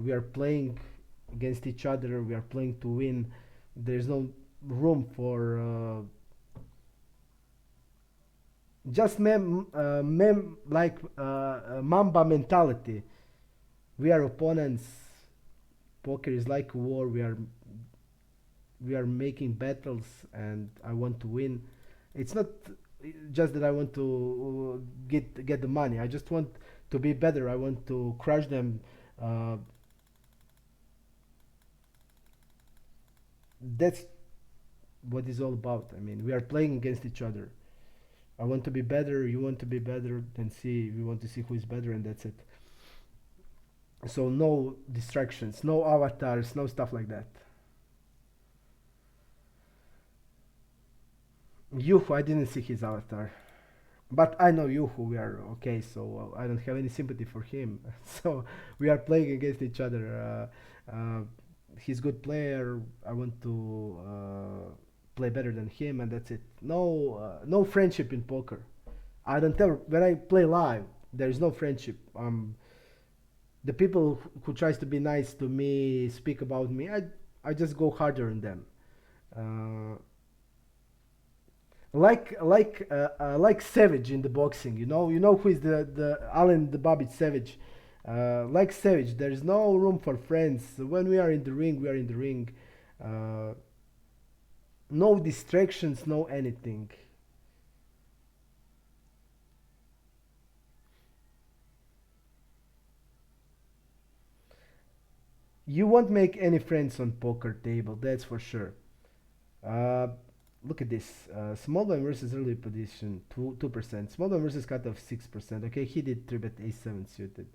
We are playing against each other. We are playing to win. There's no room for just Mamba mentality. We are opponents. Poker is like a war. We are making battles, and I want to win. It's not just that I want to get the money. I just want to be better. I want to crush them. Uh, that's what it's all about. I mean, we are playing against each other. I want to be better. You want to be better. Then see. We want to see who is better, and that's it. So no distractions, no avatars, no stuff like that. Yuhu, I didn't see his avatar. But I know Yuhu, we are okay, so I don't have any sympathy for him. So we are playing against each other. He's good player. I want to play better than him, and that's it. No friendship in poker. I don't tell when I play live. There is no friendship. The people who tries to be nice to me, speak about me, I just go harder on them. Uh, like Savage in the boxing. You know who is the Allen the Babbage Savage. Like Savage, there is no room for friends. When we are in the ring, we are in the ring. Uh, no distractions, no anything. You won't make any friends on poker table, that's for sure. Uh, Look at this. Small blind versus early position, 2%. Small blind versus cutoff, 6%. Okay, he did 3 bet a7 suited.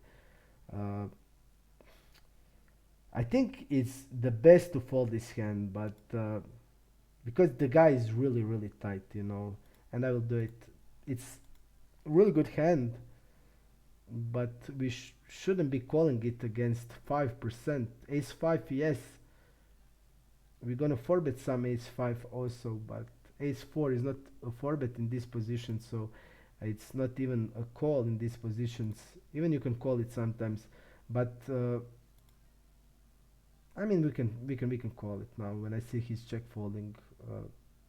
Uh, I think it's the best to fold this hand, but because the guy is really, really tight, and I will do it. It's a really good hand, but we shouldn't be calling it against 5%. Ace 5, yes. We're gonna 4-bet some ace 5 also, but ace 4 is not a 4-bet in this position, so it's not even a call in these positions. Even you can call it sometimes, but I mean we can call it now. When I see he's check folding,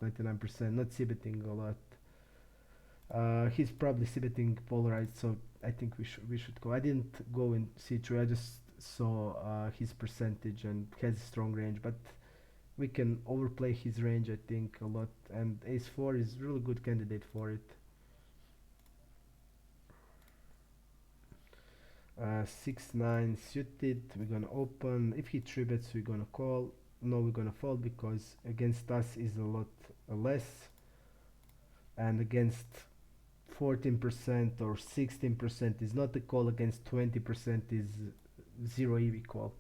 99%, not c-betting a lot. He's probably c-betting polarized, so I think we should go. I didn't go in c3. I just saw his percentage and has a strong range, but we can overplay his range, I think, a lot, and ace 4 is really good candidate for it. 6-9 suited, we're gonna open. If he 3-bets, we're gonna call. No, we're gonna fold because against us is a lot less, and against 14% or 16% is not a call. Against 20% is zero EV call.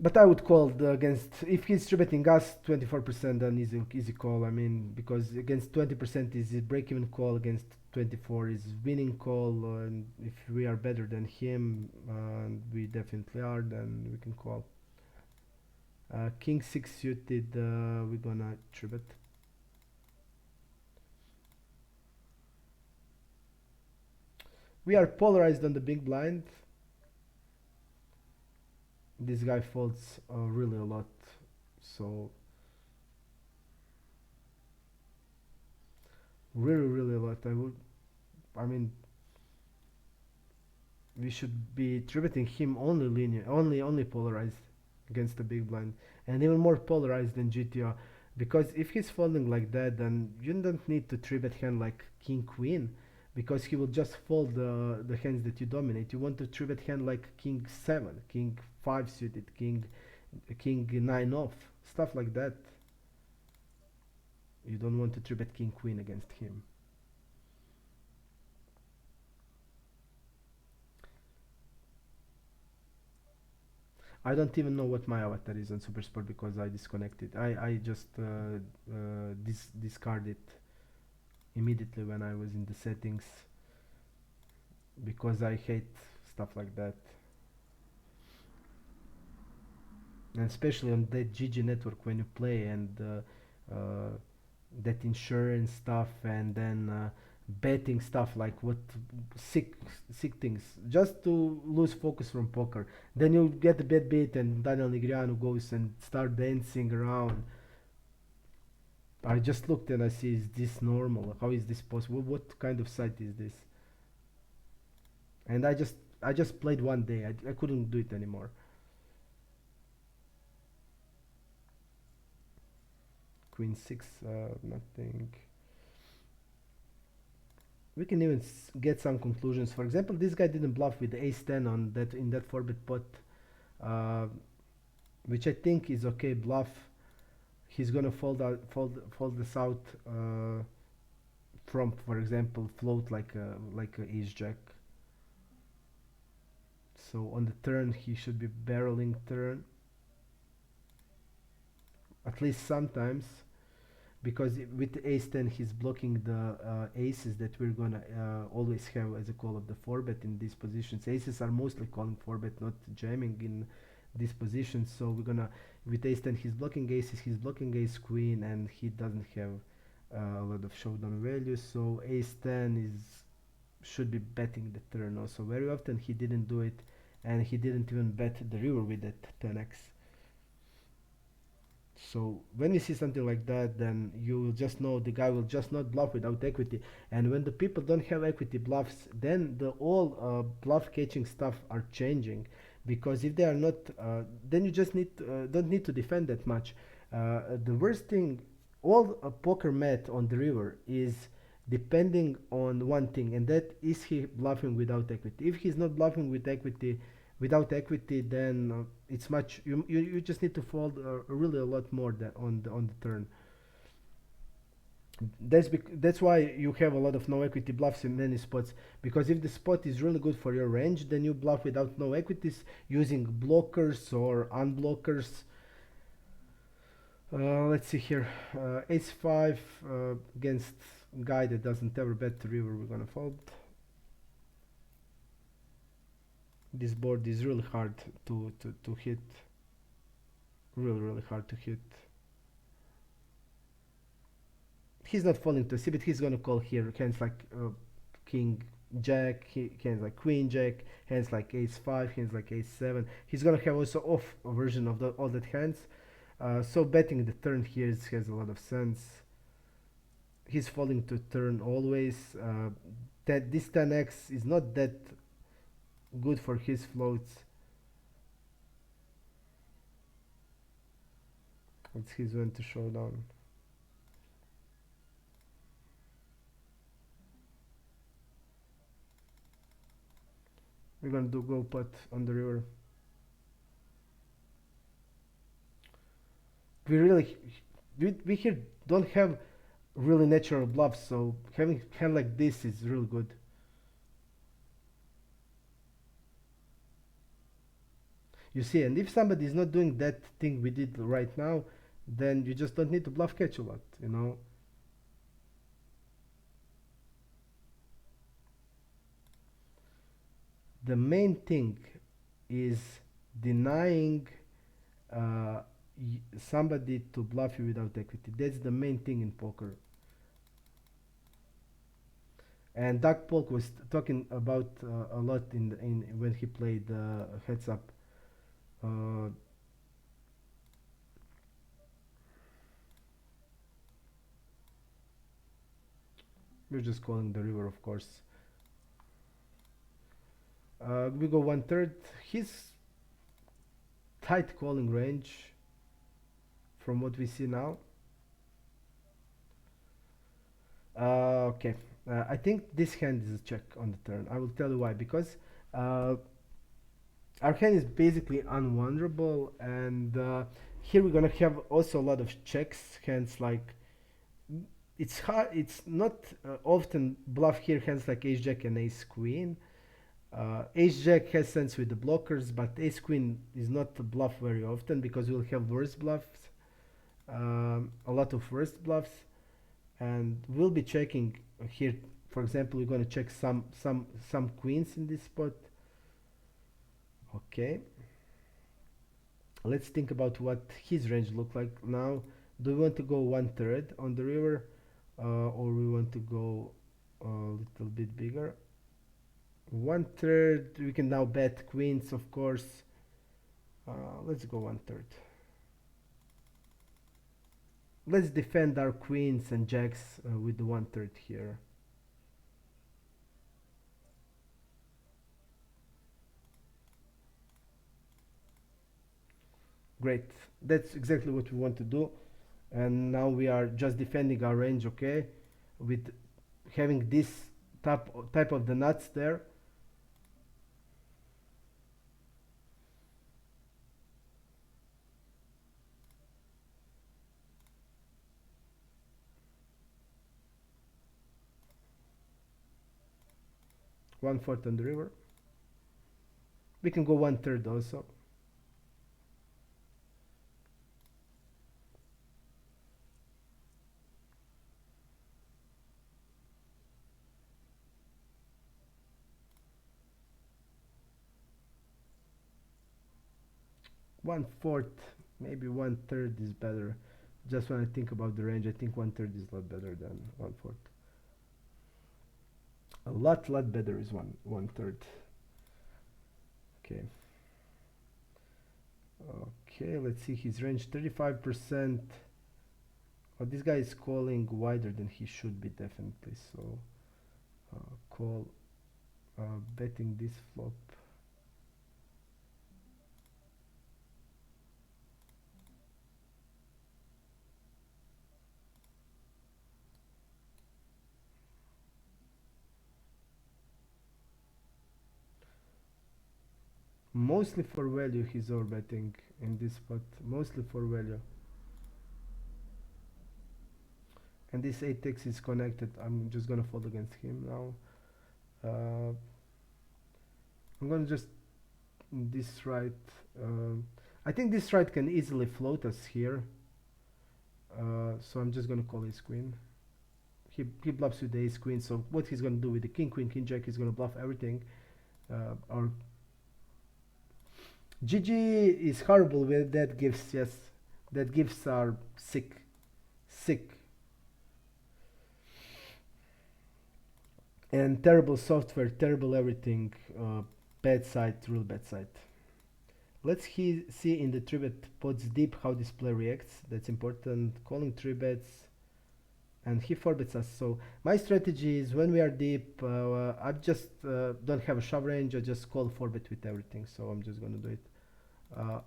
But I would call against, if he's 3-betting us 24%, then easy call. I mean, because against 20% is a break-even call, against 24 is winning call, and if we are better than him, and we definitely are, then we can call. King 6 suited, we're gonna 3-bet. We are polarized on the big blind. This guy folds really a lot, so really a lot. I mean, we should be tributing him only linear, only polarized against the big blind, and even more polarized than GTO. Because if he's folding like that, then you don't need to tribet hand like king queen, because he will just fold the hands that you dominate. You want to tribet hand like king 7, king 5 suited, king 9 off, stuff like that. You don't want to tribet king queen against him. I don't even know what my avatar is on Supersport because I disconnected. I just discarded immediately when I was in the settings, because I hate stuff like that, and especially on that GG network when you play, and that insurance stuff, and then betting stuff, like what sick things, just to lose focus from poker. Then you get a bad beat and Daniel Negreanu goes and start dancing around. I just looked and I see, is this normal? How is this possible? What kind of site is this? And I just played one day. I couldn't do it anymore. Queen 6, nothing. we can even get some conclusions. For example, this guy didn't bluff with ace 10 on that in that 4-bet pot, uh, which I think is okay bluff. He's gonna fold this out from, for example, float like a ace jack. So on the turn he should be barreling turn, at least sometimes, because with the ace 10 he's blocking the aces that we're gonna always have as a call of the 4-bet in these positions. Aces are mostly calling 4-bet, not jamming in these positions. So we're gonna, with ace 10 he's blocking aces, he's blocking ace queen, and he doesn't have a lot of showdown values. So ace 10 is should be betting the turn also. Very often he didn't do it, and he didn't even bet the river with that 10x. So when we see something like that, then you will just know the guy will just not bluff without equity. And when the people don't have equity bluffs, then the all bluff catching stuff are changing, because if they are not, then you just don't need to defend that much. The worst thing, all poker math on the river is depending on one thing, and that is he bluffing without equity. If he's not bluffing with equity, without equity, then it's much, you just need to fold really a lot more than on the turn. That's why you have a lot of no equity bluffs in many spots, because if the spot is really good for your range, then you bluff without no equities using blockers or unblockers. Let's see here, ace 5 against guy that doesn't ever bet the river, we're gonna fold. This board is really hard to hit, really hard to hit. He's not falling to c, but he's gonna call here hands like king jack, hands like queen jack, hands like ace 5, hands like ace 7. He's gonna have also off a version of all that hands. So betting the turn here has a lot of sense. He's falling to turn always. That this 10x is not that good for his floats. It's his one to show down. We're gonna do go pot on the river. We here don't have really natural bluffs, so having hand like this is really good. You see, and if somebody is not doing that thing we did right now, then you just don't need to bluff catch a lot, you know. The main thing is denying somebody to bluff you without equity. That's the main thing in poker. And Doug Polk was talking about a lot in when he played heads up. We're just calling the river, of course. We go 1/3. His tight calling range, from what we see now. Okay, I think this hand is a check on the turn. I will tell you why. Because our hand is basically unwonderable, and here we're gonna have also a lot of checks. Hands like, it's hard. It's not often bluff here. Hands like ace jack and ace queen. Ace jack has sense with the blockers, but ace queen is not a bluff very often, because we'll have worse bluffs, a lot of worse bluffs, and we'll be checking here. For example, we're going to check some queens in this spot. Okay, let's think about what his range look like now. Do we want to go 1/3 on the river, or we want to go a little bit bigger? 1/3. We can now bet queens, of course. Let's go 1/3. Let's defend our queens and jacks with the 1/3 here. Great, that's exactly what we want to do. And now we are just defending our range, okay, with having this type of the nuts there. One fourth on the river. We can go one third also. One fourth, maybe one third is better. Just when I think about the range, I think one third is a lot better than one fourth. A lot better is one third. Okay. Okay, let's see his range, 35%. Oh, this guy is calling wider than he should be, definitely. So call betting this flop. Mostly for value he's over betting in this spot, mostly for value. And this 8x is connected. I'm just gonna fold against him now. I'm gonna just this right. I think this right can easily float us here. So I'm just gonna call his queen. He bluffs with the ace queen. So what he's gonna do with the king queen king jack? He's gonna bluff everything. Our GG is horrible with that gifts. Yes, that gifts are sick. And terrible software, terrible everything. Bad side, real bad side. Let's see in the 3-bet pots deep how this player reacts. That's important. Calling 3-bets, and he 4-bets us. So my strategy is when we are deep, I just don't have a shove range. I just call 4-bet with everything. So I'm just gonna do it.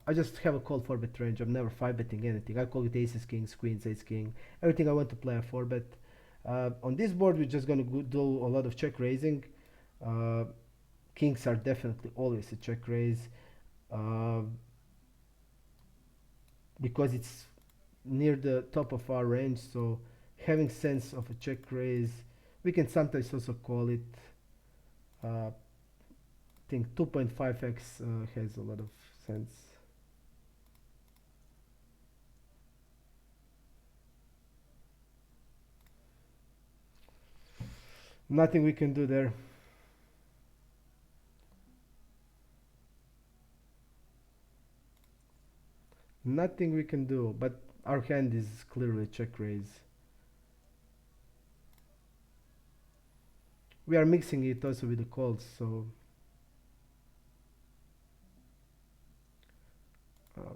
I just have a call 4-bet range. I'm never 5-betting anything. I call it aces, kings, queens, ace, king. Everything I want to play a 4-bet. On this board, we're just gonna do a lot of check raising. Kings are definitely always a check raise. Because it's near the top of our range, so having sense of a check raise, we can sometimes also call it. I think 2.5x has a lot of sense. Nothing we can do there. Nothing we can do, but our hand is clearly check raise. We are mixing it also with the calls, so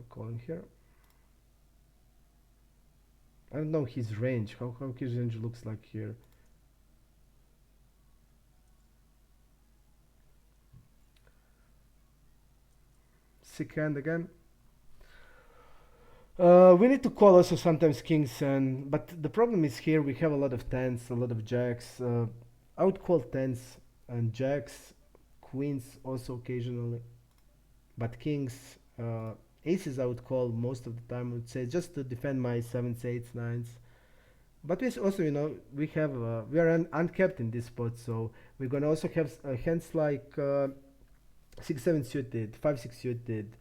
calling here. I don't know his range, how his range looks like here. Sick hand again. We need to call also sometimes kings, but the problem is here we have a lot of tens, a lot of jacks. I would call tens and jacks, queens also occasionally, but kings, aces I would call most of the time. I would say just to defend my sevens, eights, nines. But we also, we have we are uncapped in this spot, so we're gonna also have hands like 6-7 suited, 5-6 suited.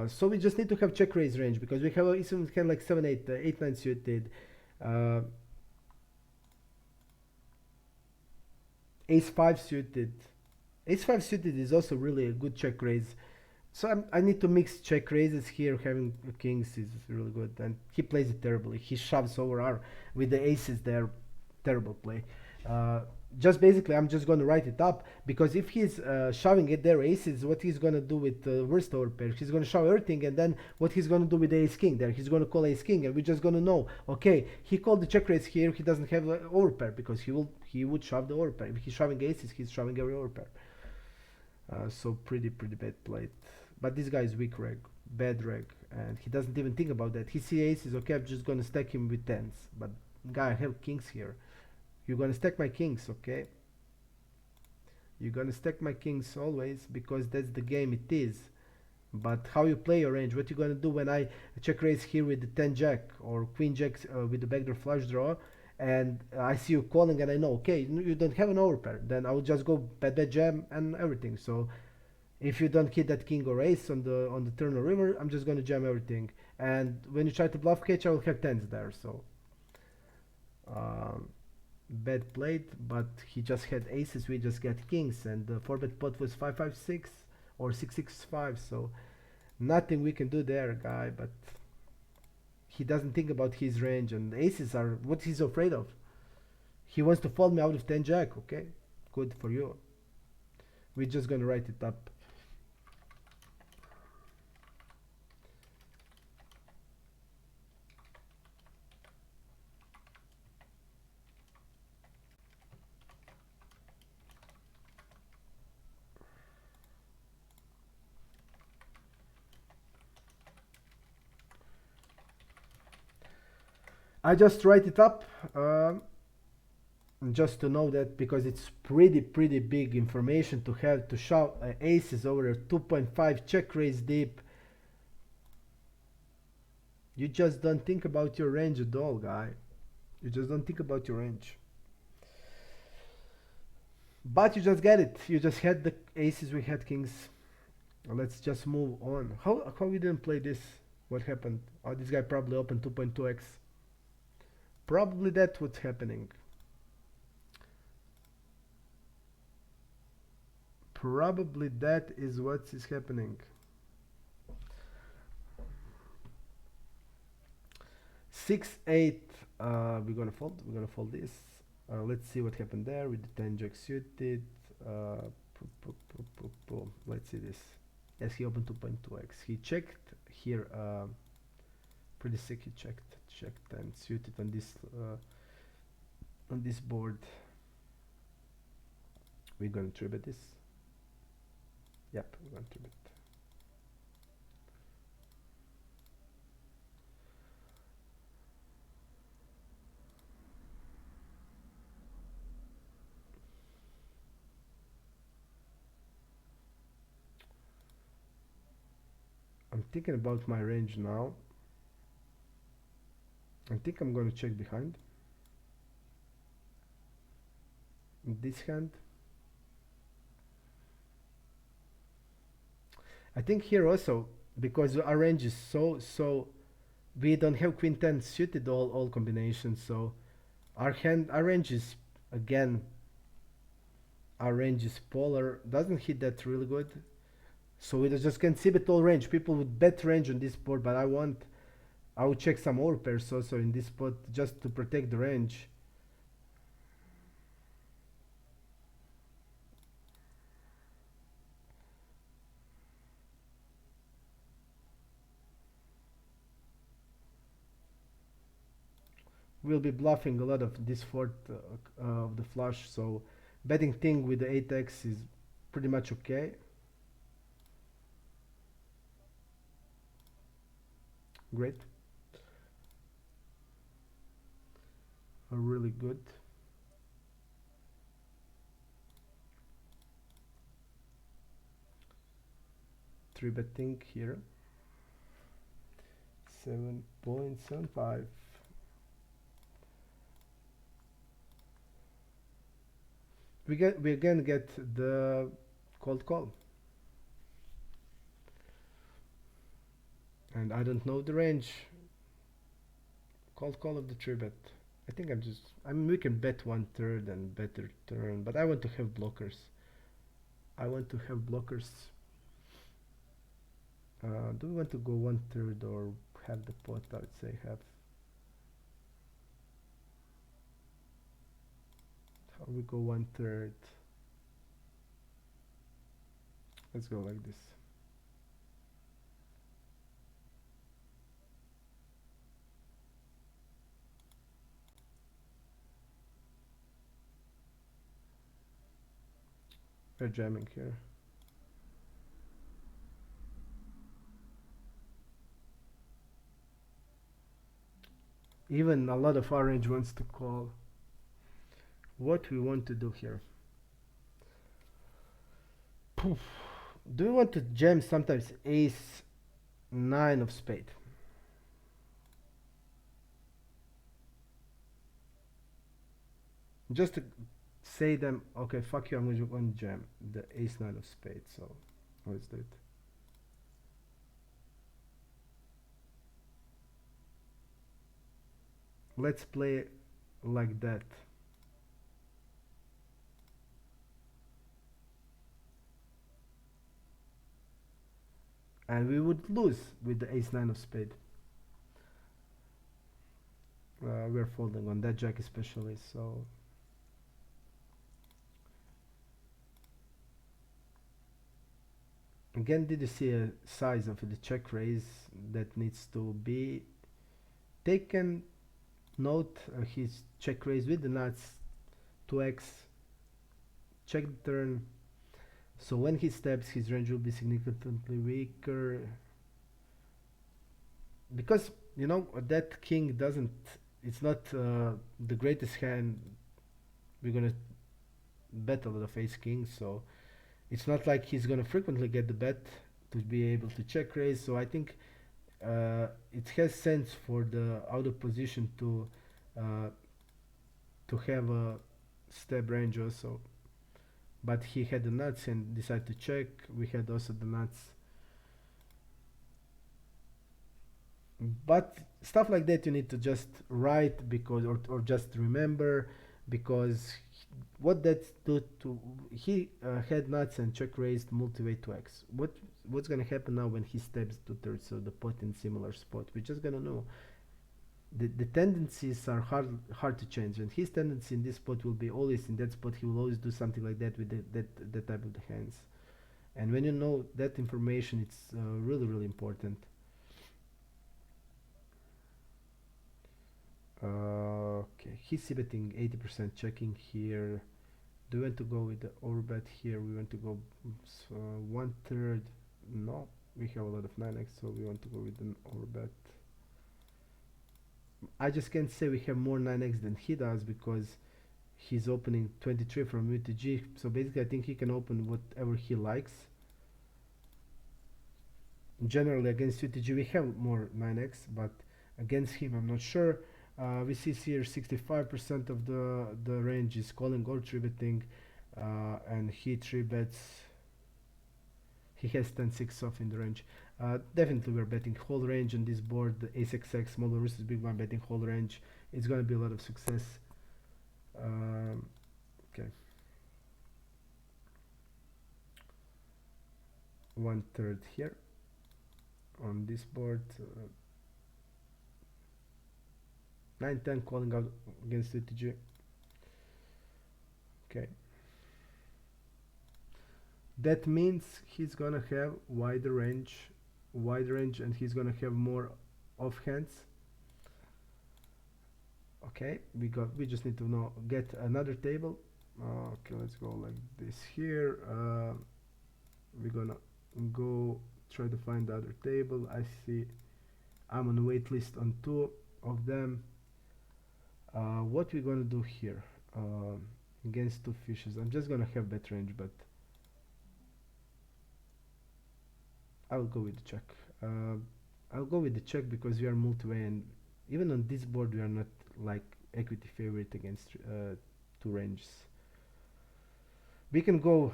So we just need to have check raise range because we have even hand like 7-8, 8-9 suited. Ace-5 suited. Ace-5 suited is also really a good check raise. So I need to mix check raises here. Having kings is really good, and he plays it terribly. He shoves over our with the aces there. Terrible play. Just basically, I'm just going to write it up because if he's shoving it there, aces, what he's going to do with the worst overpair? He's going to shove everything, and then what he's going to do with the ace king there? He's going to call ace king, and we're just going to know. Okay, he called the check raise here. He doesn't have an overpair because he would shove the overpair. If he's shoving aces, he's shoving every overpair. So pretty bad play. But this guy is weak reg, bad reg, and he doesn't even think about that. He sees aces. Okay, I'm just going to stack him with tens. But guy, I have kings here. You're gonna stack my kings, okay? You're gonna stack my kings always because that's the game it is. But how you play your range, what you gonna do when I check raise here with the 10 jack or queen jack with the backdoor flush draw, and I see you calling and I know, okay, you don't have an overpair, then I will just go bad jam and everything. So if you don't hit that king or ace on the turn or river, I'm just gonna jam everything. And when you try to bluff catch, I will have tens there. So um, bad played, but he just had aces. We just get kings, and the 4-bet pot was 5-5-6 or 6-6-5. So nothing we can do there, guy. But he doesn't think about his range, and the aces are what he's afraid of. He wants to fold me out of 10 jack. Okay, good for you. We're just gonna write it up. I just write it up just to know that, because it's pretty big information to have to shove aces over a 2.5 check raise deep. You just don't think about your range at all, guy. You just don't think about your range. But you just get it. You just had the aces, we had kings. Let's just move on. How we didn't play this? What happened? Oh, this guy probably opened 2.2x. Probably that's what's happening. Probably that is what is happening. 6-8. We're gonna fold. We're gonna fold this. Let's see what happened there with the 10 jack suited. Let's see this. Yes, he opened 2.2x. He checked here. Pretty sick. He checked and suited on this board. We're gonna tribet this. Yep, we're gonna tribet. I'm thinking about my range now. I think I'm going to check behind. In this hand. I think here also, because our range is so we don't have queen 10 suited all combinations, so our range is, again, our range is polar, doesn't hit that really good. So we just can see bet all range. People would bet range on this board, but I would check some overpairs also in this spot just to protect the range. We'll be bluffing a lot of this fourth of the flush, so betting thing with the 8x is pretty much okay. Great. Really good. Three betting here. 7.75. We again get the cold call. And I don't know the range. Cold call of the 3-bet. I mean, we can bet 1/3 and better turn, but I want to have blockers. Do we want to go 1/3 or have the pot? I would say have. How we go 1/3? Let's go like this. We're jamming here. Even a lot of our range wants to call. What we want to do here? Do you want to jam sometimes ace nine of spade? Just to say them, okay, fuck you, I'm going to jam the ace nine of spade. So let's do it. Let's play like that. And we would lose with the ace nine of spade. We're folding on that jack especially, so again, did you see a size of the check raise that needs to be taken note? His check raise with the nuts 2x, check the turn, so when he steps his range will be significantly weaker, because you know that king doesn't, it's not the greatest hand. We're gonna bet a lot of ace king, so it's not like he's gonna frequently get the bet to be able to check raise. So I think it has sense for the out of position uh, to have a step range also. But he had the nuts and decided to check. We had also the nuts. But stuff like that you need to just write, because or just remember, because what that do to, he had nuts and check raised multi-way to x. What's gonna happen now when he steps to third, so the pot in similar spot? We're just gonna know. The tendencies are hard to change, and his tendency in this spot will be always in that spot. He will always do something like that with that type of the hands. And when you know that information, it's really important. Okay, he's betting 80%, checking here. Do we want to go with the overbet here? We want to go one third. No, we have a lot of 9x, so we want to go with an overbet. I just can't say we have more 9x than he does, because he's opening 23 from UTG. So basically, I think he can open whatever he likes. Generally, against UTG, we have more 9x, but against him, I'm not sure. We see here 65% of the range is calling or 3 betting, and he 3 bets. He has 10-6 off in the range. Definitely we're betting whole range on this board. The ace xx small versus big blind betting whole range. It's going to be a lot of success. Okay. One third here on this board. 9-10 calling out against UTG. Okay. That means he's gonna have wider range, and he's gonna have more off hands. Okay, we just need to know, get another table. Okay, let's go like this here. We're gonna go try to find the other table. I see I'm on wait list on 2 of them. What we're gonna do here, against 2 fishes, I'm just gonna have bet range, but I'll go with the check. I'll go with the check because we are multi-way, and even on this board we are not like equity favorite against 2 ranges. We can go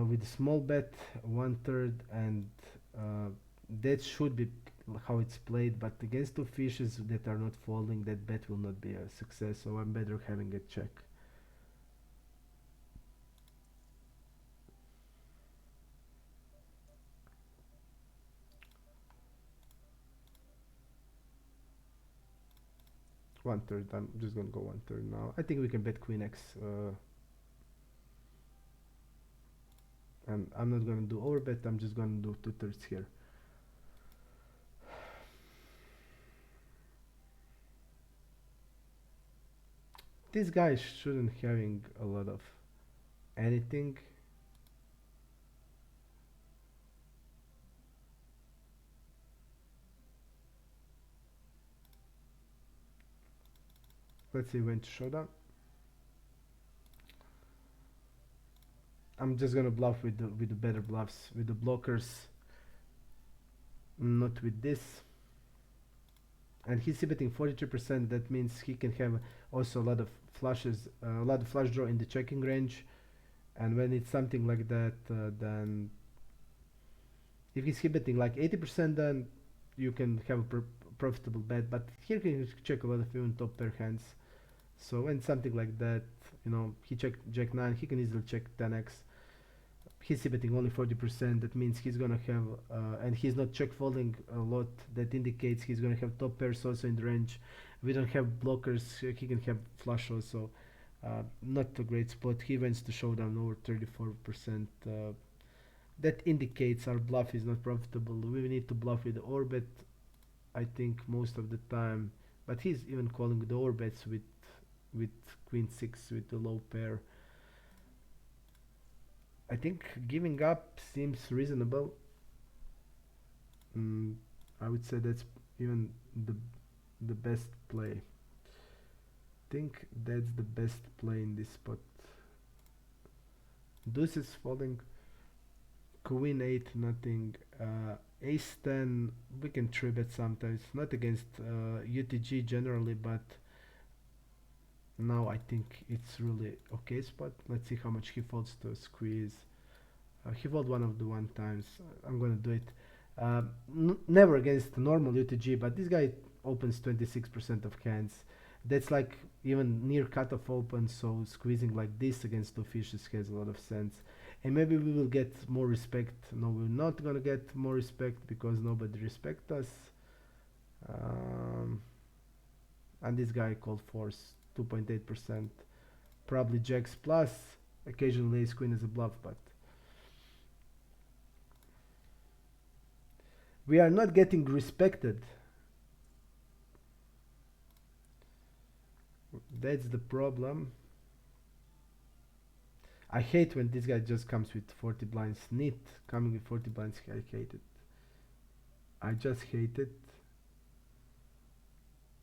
with a small bet, one third, and that should be how it's played. But against 2 fishes that are not folding, that bet will not be a success. So I'm better having a check. One third. I'm just gonna go one third now. I think we can bet queen x. And I'm not gonna do overbet. I'm just gonna do 2/3 here. This guy shouldn't having a lot of anything. Let's see when to showdown. I'm just gonna bluff with the better bluffs, with the blockers, not with this. And he's betting 43%. That means he can have also a lot of flushes, a lot of flush draw in the checking range. And when it's something like that, then if he's betting like 80%, then you can have a profitable bet. But here he can check a lot of even top pair hands. So when something like that, you know, he checked Jack 9, he can easily check 10x. He's betting only 40%. That means he's gonna have, and he's not check folding a lot. That indicates he's gonna have top pairs also in the range. We don't have blockers. He can have flush also. Not a great spot. He wants to showdown over 34%. That indicates our bluff is not profitable. We need to bluff with the orbit, I think, most of the time. But he's even calling the orbits with queen 6 with the low pair. I think giving up seems reasonable. I would say that's even the best play. I think that's the best play in this spot. Deuce is falling. Queen 8 nothing. Ace 10 we can 3-bet sometimes, not against UTG generally, but now I think it's really okay spot. Let's see how much he folds to squeeze. He fold one of the one times. I'm gonna do it. Never against normal UTG, but this guy opens 26% of hands. That's like even near cutoff open, so squeezing like this against two fishes has a lot of sense. And maybe we will get more respect. No, we're not gonna get more respect because nobody respects us. And this guy called force 2.8%. Probably jacks plus. Occasionally ace queen as a bluff, but we are not getting respected. That's the problem. I hate when this guy just comes with 40 blinds. Neat coming with 40 blinds. I hate it. I just hate it.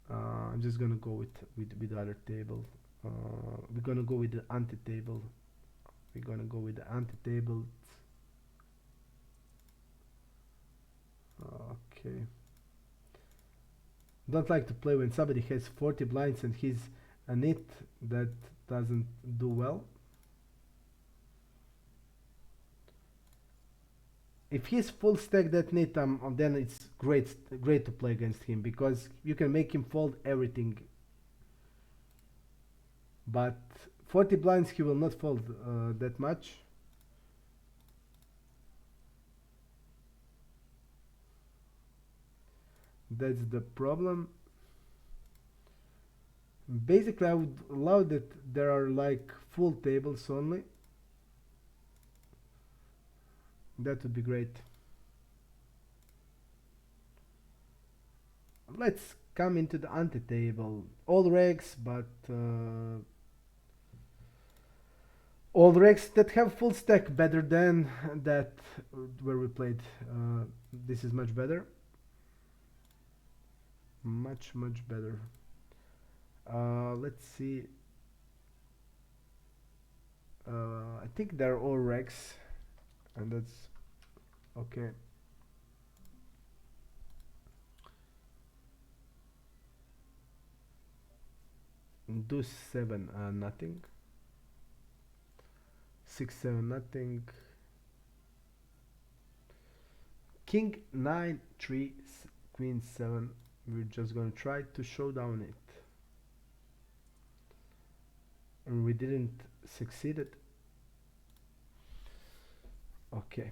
I'm just gonna go with the other table. We're gonna go with the anti-table. We're gonna go with the anti-table. Okay. Don't like to play when somebody has 40 blinds and he's a nit. That doesn't do well. If he's full stack that nit, then it's great to play against him because you can make him fold everything. But 40 blinds he will not fold that much. That's the problem. Basically I would allow that there are like full tables only. That would be great. Let's come into the anti-table. All regs, but all regs that have full stack better than that where we played. This is much better. Much better. Let's see. I think they're all regs, and that's okay. Deuce 7 nothing. 6-7 nothing. King 9 3 queen 7. We're just gonna try to show down it, and we didn't succeed it. Okay.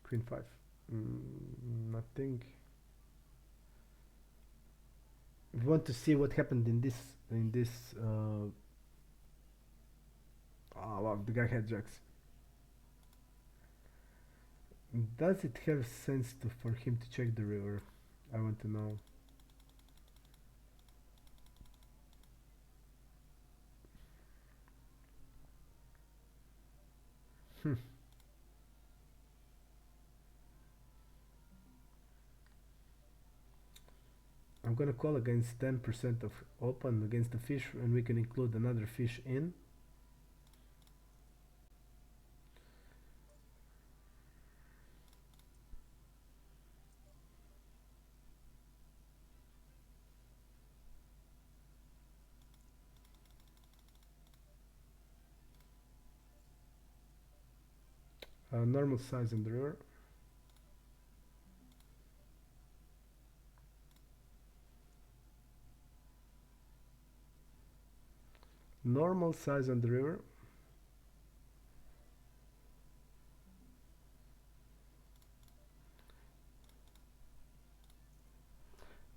Queen 5. Nothing. We want to see what happened in this oh wow, the guy had jacks. Does it have sense for him to check the river? I want to know. I'm gonna call against 10% of open against the fish, and we can include another fish in. Normal size on the river. Normal size on the river.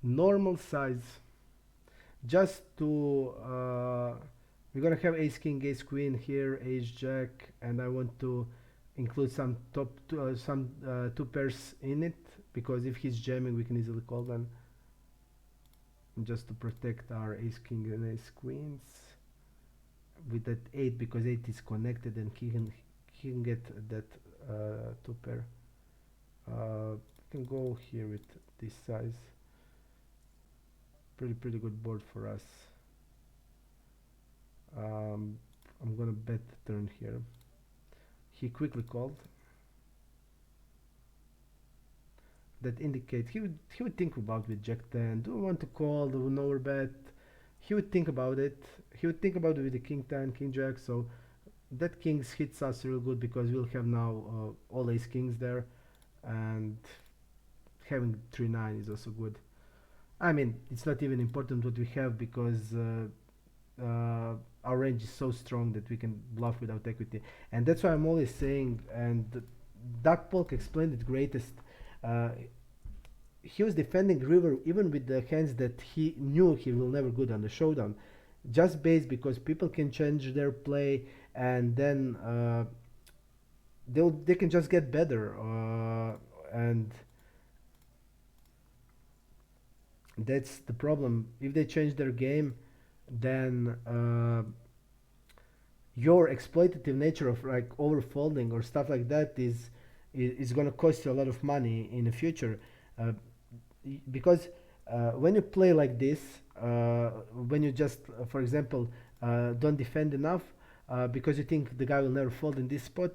Normal size. Just to we're gonna have ace king, ace queen here, ace jack, and I want to include some top two pairs in it, because if he's jamming we can easily call them, just to protect our ace king and ace queens with that 8, because 8 is connected and he can get that two pair. Can go here with this size. Pretty good board for us. I'm gonna bet the turn here. He quickly called. That indicate he would think about with jack 10. Do I want to call? Do no or bet? He would think about it. He would think about it with the king 10, king jack. So that kings hits us real good, because we'll have now all ace kings there, and having 3-9 is also good. I mean, it's not even important what we have, because our range is so strong that we can bluff without equity, and that's why I'm always saying. And Doug Polk explained it greatest. Uh, he was defending river even with the hands that he knew he will never good on the showdown, just based because people can change their play, and then they can just get better, and that's the problem. If they change their game, then your exploitative nature of like overfolding or stuff like that is going to cost you a lot of money in the future, uh, because when you play like this, when you just for example don't defend enough, because you think the guy will never fold in this spot,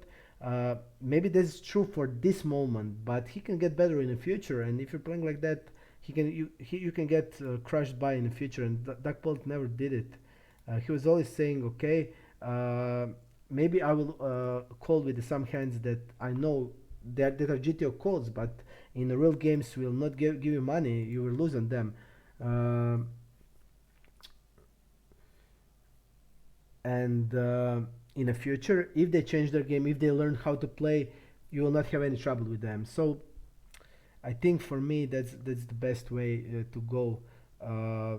maybe that's true for this moment, but he can get better in the future, and if you're playing like that, you can get crushed by in the future, and Doug Polk never did it. He was always saying, okay, uh, maybe I will call with some hands that I know that are GTO calls, but in the real games will not give you money. You will lose on them. Um and in the future, if they change their game, if they learn how to play, you will not have any trouble with them. So I think for me that's the best way to go. Uh,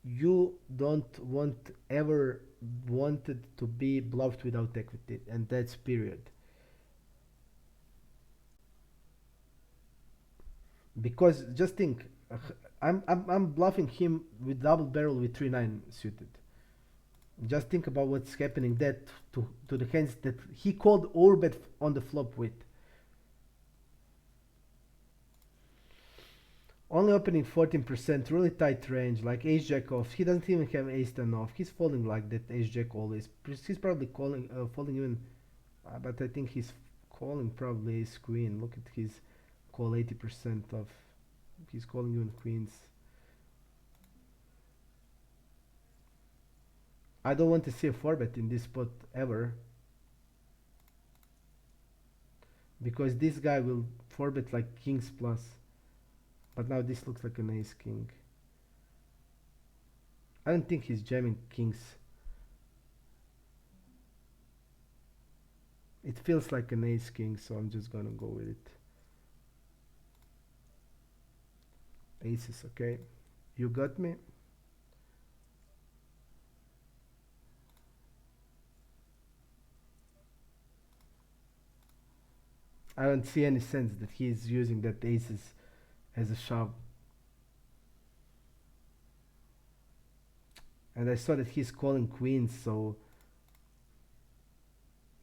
you don't want ever wanted to be bluffed without equity, and that's period. Because just think, I'm bluffing him with double barrel with 3-9 suited. Just think about what's happening that to the hands that he called overbet on the flop with. Only opening 14%, really tight range, like ace jack off. He doesn't even have ace 10 off. He's folding like that ace jack always. He's probably calling, folding even, but I think he's calling probably ace queen. Look at his call, 80% of. He's calling even queens. I don't want to see a 4-bet in this spot ever, because this guy will 4-bet like kings plus. But now this looks like an ace king. I don't think he's jamming kings. It feels like an ace king, so I'm just gonna go with it. Aces, okay. You got me? I don't see any sense that he's using that aces as a shove. And I saw that he's calling queens, so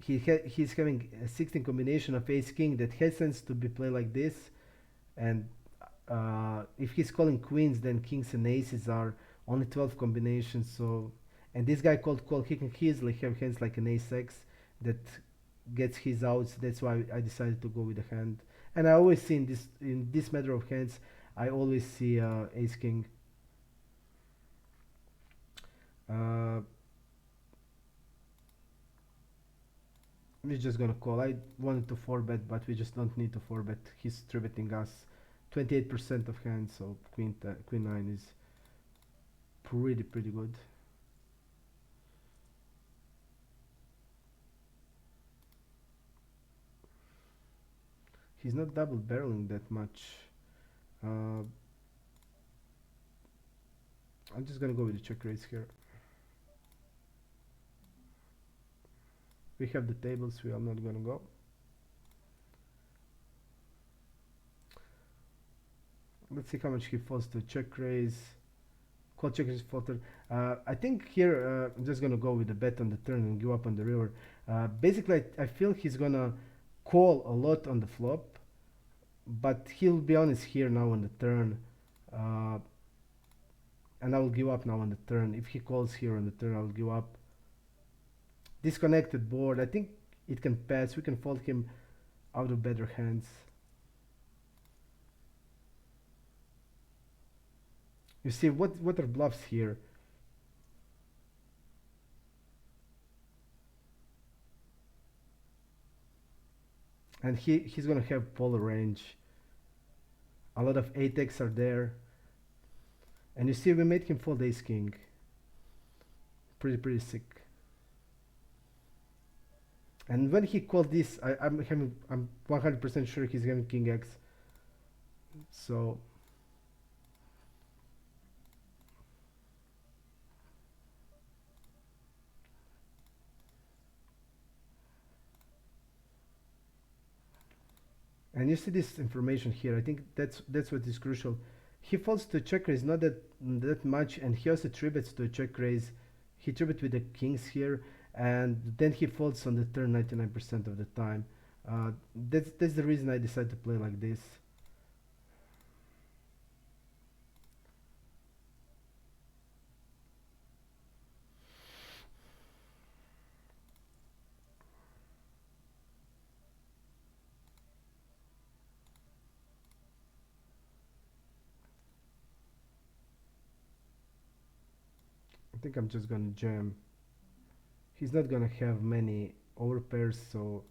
he's having a 16 combination of ace king that has sense to be played like this, and if he's calling queens, then kings and aces are only 12 combinations. So, and this guy called call, he can easily have hands like an ace x that gets his outs. That's why I decided to go with the hand. And I always see in this matter of hands, I always see ace king. Uh, we're just gonna call. I wanted to 4-bet, but we just don't need to 4-bet. He's 3-betting us 28% of hands, so queen 9 is pretty good. He's not double barreling that much. Uh, I'm just gonna go with the check raise here. We have the tables, we are not gonna go. Let's see how much he falls to check raise. Call check raise flutter. I think here I'm just gonna go with the bet on the turn and give up on the river. Basically, I feel he's gonna call a lot on the flop, but he'll be honest here now on the turn. And I will give up now on the turn. If he calls here on the turn, I'll give up. Disconnected board. I think it can pass. We can fold him out of better hands. You see, what are bluffs here? And he's gonna have polar range. A lot of 8x are there. And you see, we made him fold ace king. Pretty sick. And when he called this, I'm 100% sure he's having king x. So and you see this information here. I think that's what is crucial. He folds to check raise not that much, and he also 3-bets to a check raise. He 3-bet with the kings here, and then he folds on the turn 99% of the time. That's the reason I decided to play like this. I think I'm just gonna jam. He's not gonna have many overpairs, so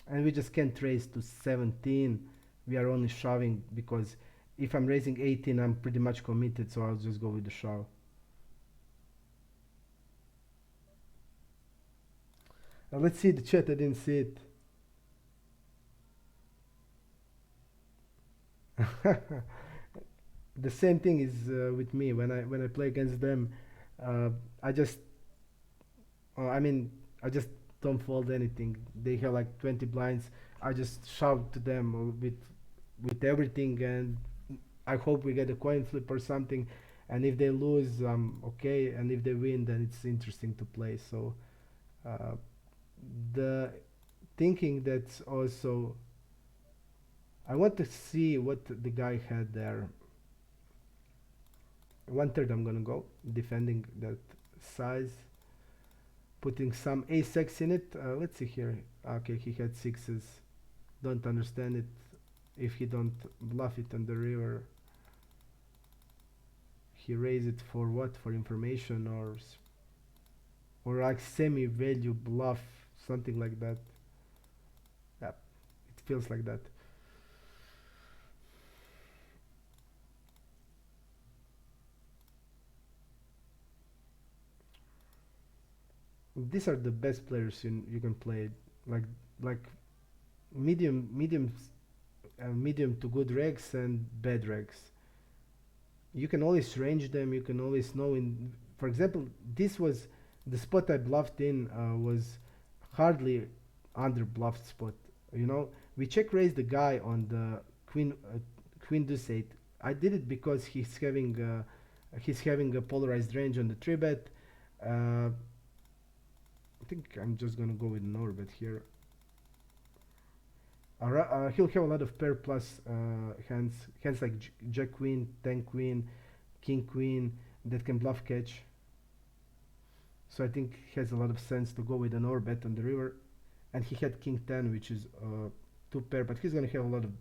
and we just can't raise to 17. We are only shoving because if I'm raising 18, I'm pretty much committed, so I'll just go with the shove. Now let's see the chat. I didn't see it. The same thing is with me when I play against them. I just I mean I just don't fold anything. They have like 20 blinds. I just shove to them with everything, and I hope we get a coin flip or something. And if they lose, okay. And if they win, then it's interesting to play. So uh, the thinking that's also I want to see what the guy had there. 1/3 I'm gonna go defending that size, putting some ace x in it. Let's see here. Okay, he had sixes. Don't understand it if he don't bluff it on the river. He raised it for what? For information or like semi-value bluff, something like that. Yeah, it feels like that. These are the best players you can play, like medium to good regs and bad regs. You can always range them. You can always know. For example, this was the spot I bluffed in was hardly under bluffed spot. You know, we check raised the guy on the queen deuce 8. I did it because he's having a polarized range on the 3-bet. I think I'm just gonna go with an overbet here. He'll have a lot of pair plus hands like Jack Queen, 10 Queen, King Queen that can bluff catch. So I think it has a lot of sense to go with an overbet on the river. And he had King 10, which is 2 pair, but he's gonna have a lot of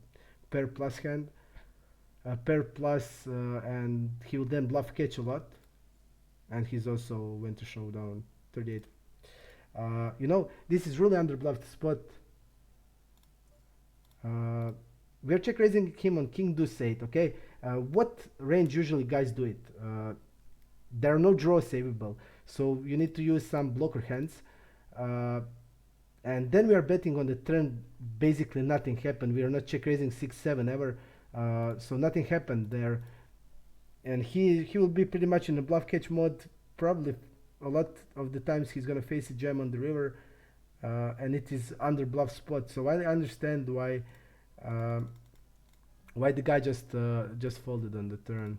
pair plus hand, pair plus, and he will then bluff catch a lot. And he's also went to showdown 38. You know, this is really under bluffed spot. We're check raising him on King Deuce 8, okay? What range usually guys do it? There are no draws savable, so you need to use some blocker hands. And then we are betting on the turn, basically nothing happened. We are not check raising 6-7 ever, so nothing happened there. And he will be pretty much in the bluff catch mode. Probably a lot of the times he's gonna face a jam on the river, and it is under bluff spot. So I understand why the guy just folded on the turn.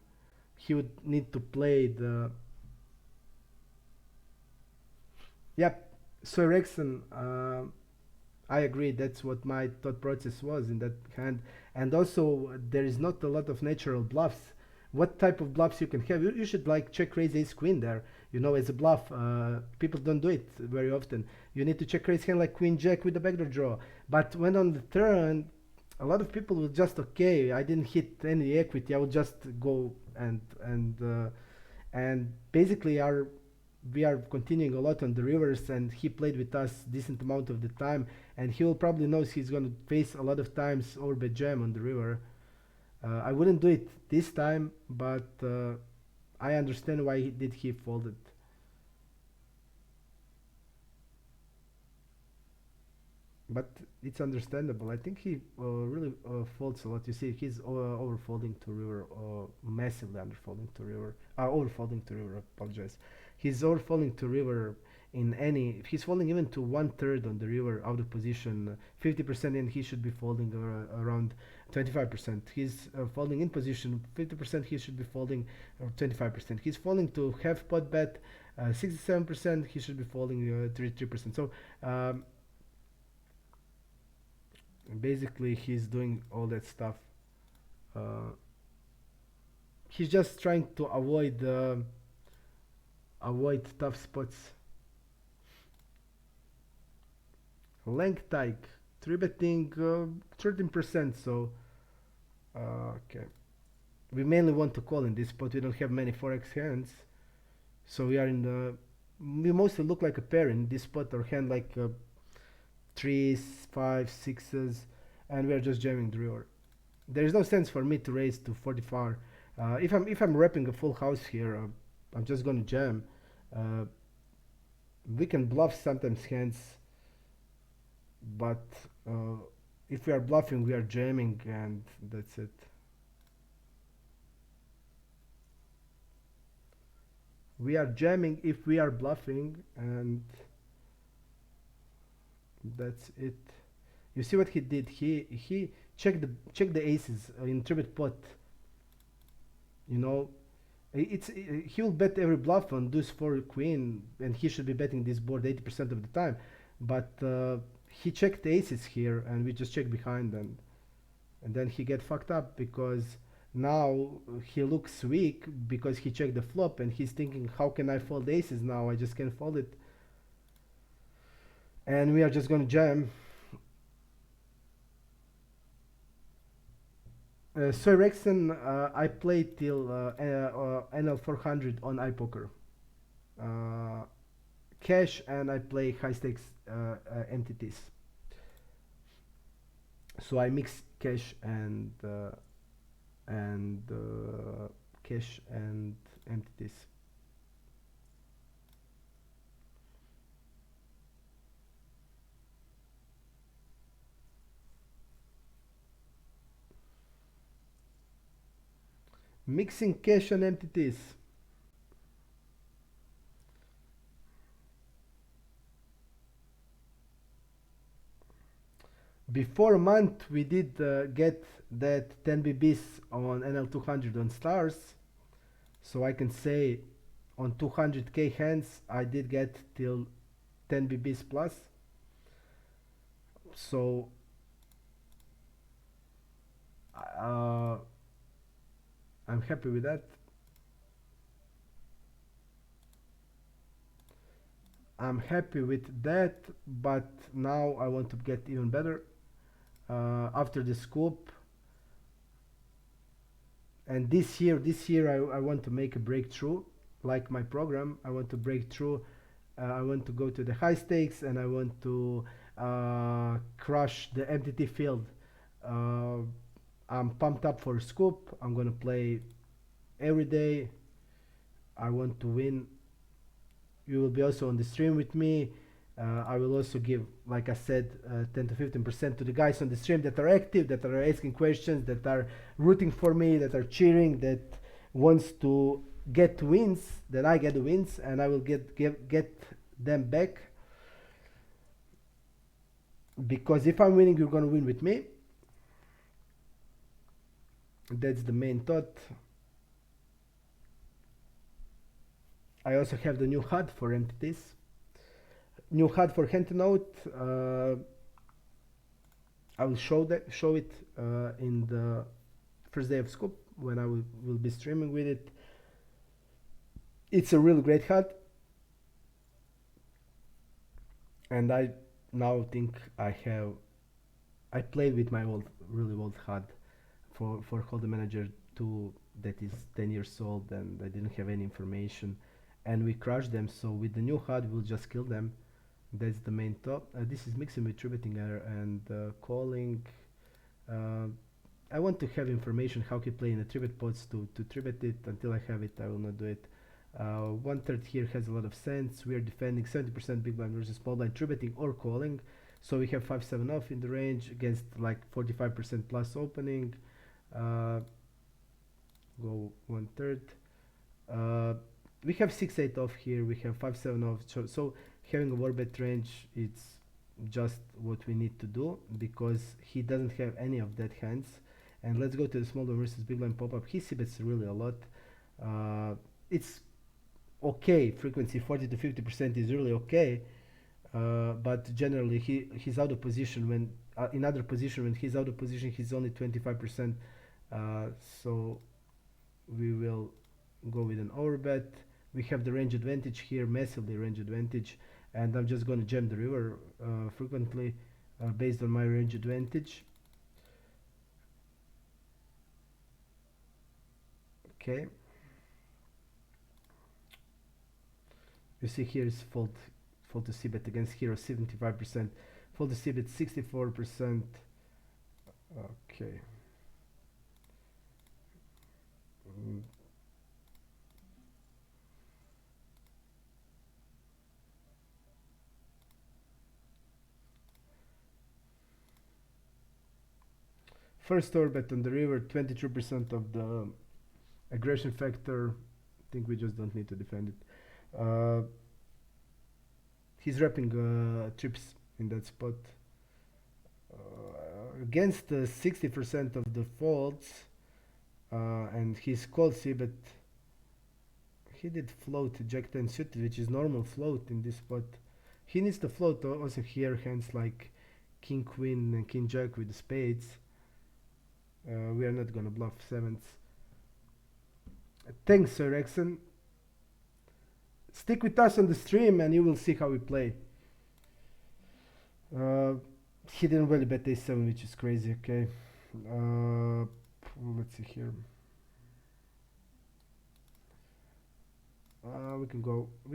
He would need to play the. Yep. So Rexon, I agree. That's what my thought process was in that hand. And also, there is not a lot of natural bluffs. What type of bluffs you can have? You should like check raise ace queen there. You know, as a bluff, people don't do it very often. You need to check raise hand like queen jack with the backdoor draw. But when on the turn, a lot of people will just okay. I didn't hit any equity. I will just go and basically we are continuing a lot on the rivers, and he played with us decent amount of the time, and he will probably knows he's going to face a lot of times overbet jam on the river. I wouldn't do it this time, but I understand why he folded. But it's understandable. I think he really folds a lot. You see, he's over folding to river, massively under folding to river. Over folding to river. Apologize. He's over folding to river in any. If he's folding even to 1/3 on the river out of position, 50%, and he should be folding around 25%. He's folding in position 50%. He should be folding 25%. He's folding to half pot bet 67%. He should be folding 33%. So. Basically he's doing all that stuff. He's just trying to avoid tough spots. Length tyke 3-betting 13%. So okay, we mainly want to call in this spot. We don't have many forex hands, so we are in the. We mostly look like a pair in this spot, or hand like 3s, 5s, 6s, and we are just jamming the river. There is no sense for me to raise to 44. If I'm repping a full house here, I'm just gonna jam. We can bluff sometimes hands, but if we are bluffing, we are jamming, and that's it. We are jamming if we are bluffing, and that's it. You see what he did? He checked the aces in 3-bet pot. You know, he will bet every bluff on deuce 4 queen, and he should be betting this board 80% of the time. But he checked the aces here, and we just check behind, and then he get fucked up because now he looks weak because he checked the flop, and he's thinking, how can I fold aces now? I just can't fold it. And we are just gonna jam. So Rexon, I played till NL 400 on iPoker. Cash, and I play high stakes entities. So I mix cash and cash and entities. Mixing cash and entities. Before a month we did get that 10 BBs on NL200 on stars, so I can say on 200k hands I did get till 10 BBs plus. So uh, I'm happy with that. I'm happy with that, but now I want to get even better. After the scoop, and this year I want to make a breakthrough. Like my program, I want to break through. I want to go to the high stakes, and I want to crush the MTT field. Uh, I'm pumped up for scoop. I'm gonna play every day. I want to win. You will be also on the stream with me. I will also give, like I said, 10 to 15% to the guys on the stream that are active, that are asking questions, that are rooting for me, that are cheering, that wants to get wins, that I get the wins, and I will get them back. Because if I'm winning, you're gonna win with me. That's the main thought. I also have the new HUD for entities. New HUD for Hand2Note. I will show it in the first day of scoop when I will be streaming with it. It's a really great HUD, and I now think I played with my really old HUD for Hold the Manager 2 that is 10 years old, and I didn't have any information, and we crushed them. So with the new HUD, we'll just kill them. That's the main top. This is mixing with tributing and calling. Uh, I want to have information how to play in the tribute pods to tribute it. Until I have it, I will not do it. 1/3 here has a lot of sense. We are defending 70% big blind versus small blind, tributing or calling. So we have 5-7 off in the range against like 45% plus opening. Go 1/3. We have 6-8 off here. We have 5-7 off. So having a warbet range, it's just what we need to do because he doesn't have any of that hands. And let's go to the small blind versus big blind pop-up. He c-bets really a lot. It's okay. Frequency 40 to 50% is really okay. But generally he's out of position when in other position when he's out of position he's only 25%. So we will go with an overbet. We have the range advantage here, massively range advantage, and I'm just going to jam the river frequently based on my range advantage. Okay. You see here is fold to c-bet against hero 75%, fold to c-bet 64%. Okay. First orbit on the river, 23% of the aggression factor. I think we just don't need to defend it. He's wrapping trips in that spot. Against 60% of the folds, and he's called C, but he did float Jack 10 suited, which is normal float in this spot. He needs to float also here hands like King Queen and King Jack with the spades. We are not gonna bluff sevens. Thanks, Sir Exxon. Stick with us on the stream and you will see how we play. He didn't really bet a7, which is crazy. Okay. Let's see here. We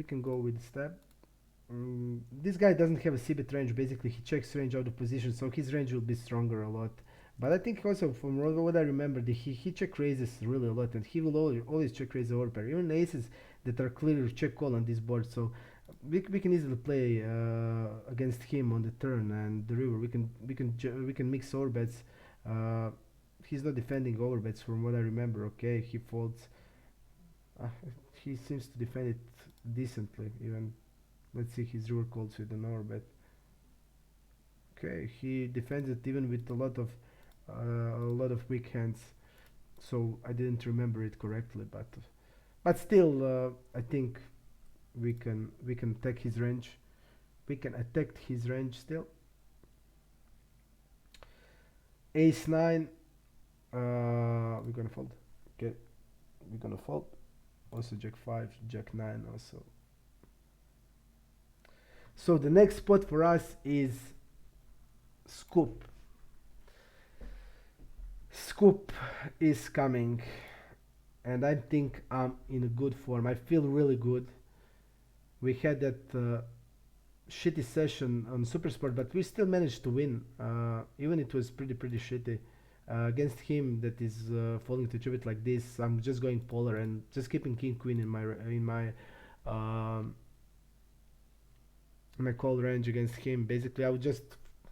can go with step. This guy doesn't have a c-bet range. Basically, he checks range out of position, so his range will be stronger a lot. But I think also from what I remember, he check raises really a lot, and he will always check raise the overpair. Even aces that are clearly check call on this board, so we can easily play against him on the turn and the river. We can mix overbets. He's not defending overbets from what I remember. Okay, he folds. He seems to defend it decently. Even let's see his river calls with an overbet. Okay, he defends it even with a lot of weak hands, so I didn't remember it correctly, but still I think we can attack his range. We can attack his range still. Ace 9. We're gonna fold. Okay, we're gonna fold. Also Jack 5, Jack 9 also. So the next spot for us is scoop. Scoop is coming, and I think I'm in a good form. I feel really good. We had that shitty session on Supersport, but we still managed to win. Even it was pretty shitty. Against him that is falling to tribute like this, I'm just going polar and just keeping king queen um, in my call range against him. Basically, I would just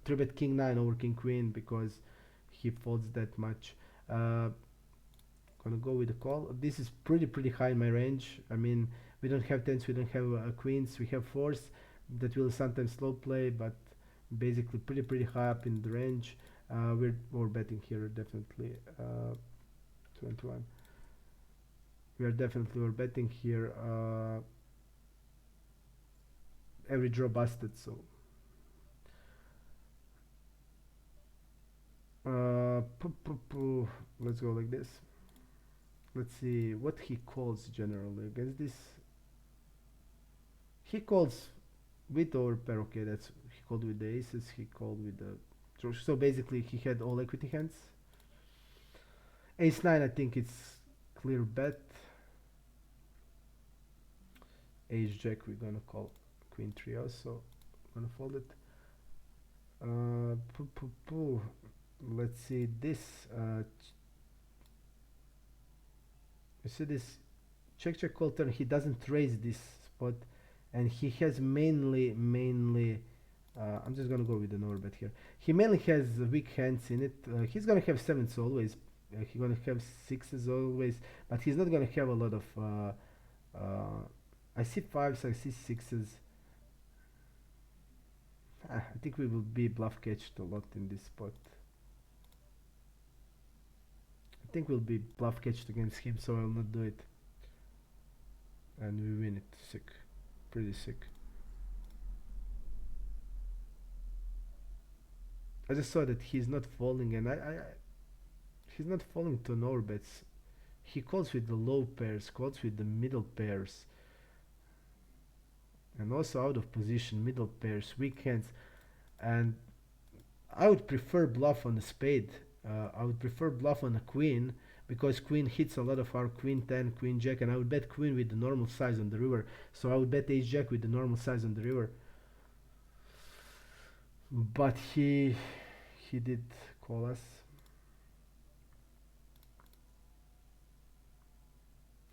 tribute king 9 over king queen because he folds that much. Gonna go with the call. This is pretty high in my range. I mean, we don't have tens, we don't have queens, we have fours that will sometimes slow play, but basically pretty high up in the range. We're betting here definitely. 21. We are definitely we're betting here. Every draw busted, so let's go like this. Let's see what he calls generally against this. He calls with or pair. Okay, that's he called with the aces. He called with the so basically he had all equity hands. Ace 9, I think it's clear bet. Ace Jack, we're gonna call Queen 3 also. Gonna fold it. Let's see this. You see this check call turn. He doesn't raise this spot, and he has mainly. I'm just gonna go with the no bet here. He mainly has weak hands in it. He's gonna have sevens always. He's gonna have sixes always, but he's not gonna have a lot of. I see fives. I see sixes. I think we will be bluff catched a lot in this spot. I think we'll be bluff catched against him, so I'll not do it. And we win it. Sick. Pretty sick. I just saw that he's not falling, and he's not falling to no bets. He calls with the low pairs, calls with the middle pairs, and also out of position, middle pairs, weak hands, and I would prefer bluff on a spade. I would prefer bluff on a queen because queen hits a lot of our queen 10, queen jack, and I would bet queen with the normal size on the river. So I would bet ace jack with the normal size on the river. But he did call us.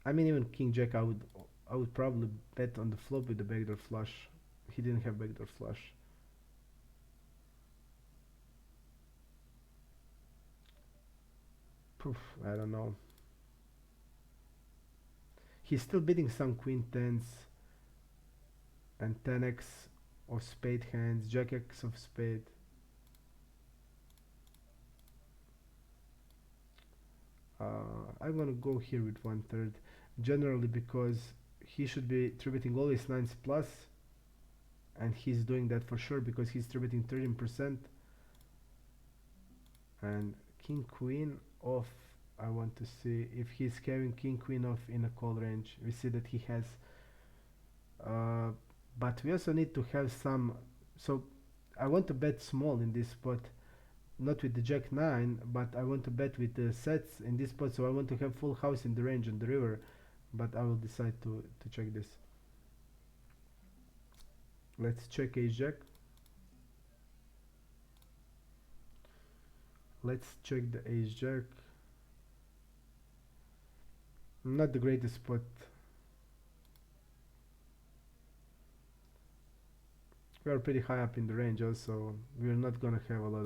I mean, even king jack, I would probably bet on the flop with the backdoor flush. He didn't have backdoor flush. Poof, I don't know. He's still beating some queen tens and 10x of spade hands, jack x of spade. I'm gonna go here with 1/3, generally because he should be tributing always nines plus, and he's doing that for sure because he's tributing 13%. And king queen off. I want to see if he's carrying king queen off in a call range. We see that he has, but we also need to have some. So I want to bet small in this spot, not with the jack 9, but I want to bet with the sets in this spot. So I want to have full house in the range on the river, but I will decide to check this. Let's check ace jack. Let's check the ace jack. Not the greatest spot. We are pretty high up in the range also. We are not gonna have a lot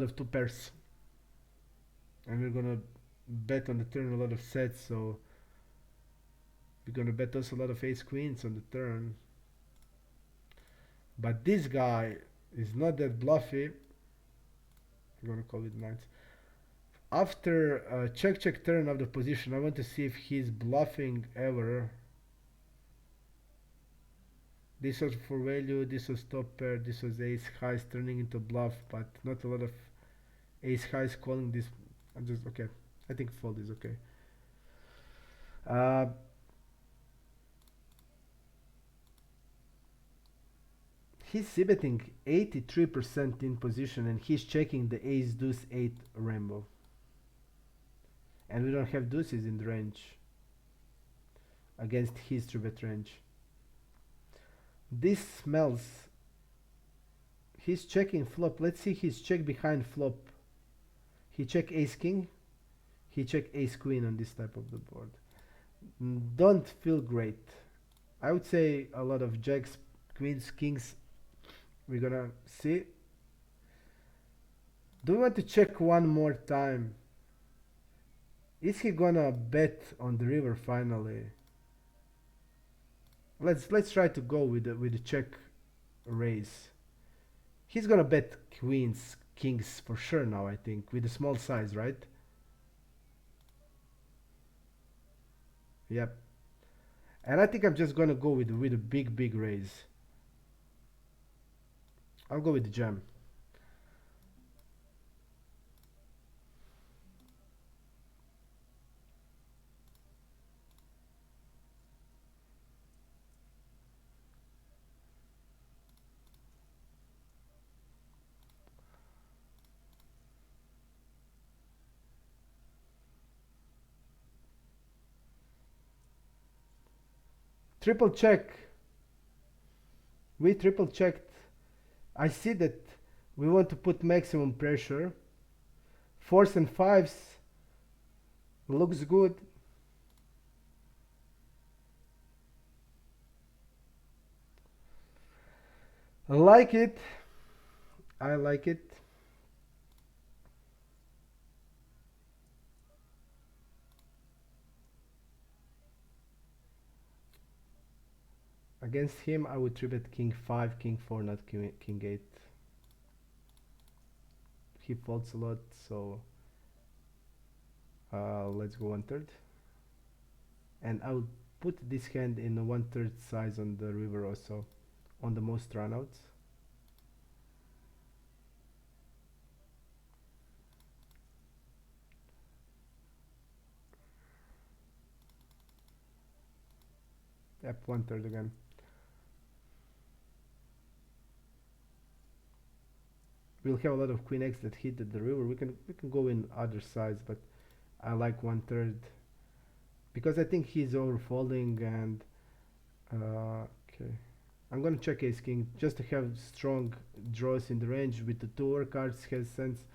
of two pairs, and we're gonna bet on the turn a lot of sets, so we're gonna bet also a lot of ace queens on the turn. But this guy is not that bluffy. I'm gonna call it nines. After check turn of the position, I want to see if he's bluffing ever. This was for value, this was top pair, this was ace highs turning into bluff, but not a lot of Ace high is calling this. I'm just okay. I think fold is okay. Uh, he's c-betting 83% in position, and he's checking the ace deuce 8 rainbow. And we don't have deuces in the range against his 3-bet range. This smells. He's checking flop. Let's see his check behind flop. He check ace king. He check ace queen on this type of the board. Don't feel great. I would say a lot of jacks, queens, kings. We're gonna see. Do we want to check one more time? Is he gonna bet on the river finally? Let's try to go with the check raise. He's gonna bet queens, kings for sure now, I think, with a small size, right? Yep. And I think I'm just gonna go with a big raise. I'll go with the jam. Triple check. We triple checked. I see that we want to put maximum pressure. Fours and fives looks good. I like it. I like it. Against him, I would 3-bet king 5, king 4, not king 8. He folds a lot, so let's go 1/3. And I will put this hand in a 1/3 size on the river also, on the most runouts. Yep, 1/3 again. We'll have a lot of queen x that hit at the river. We can go in other sides, but I like 1/3 because I think he's overfolding. And okay, I'm gonna check ace king just to have strong draws in the range with the 2 cards. Has sense.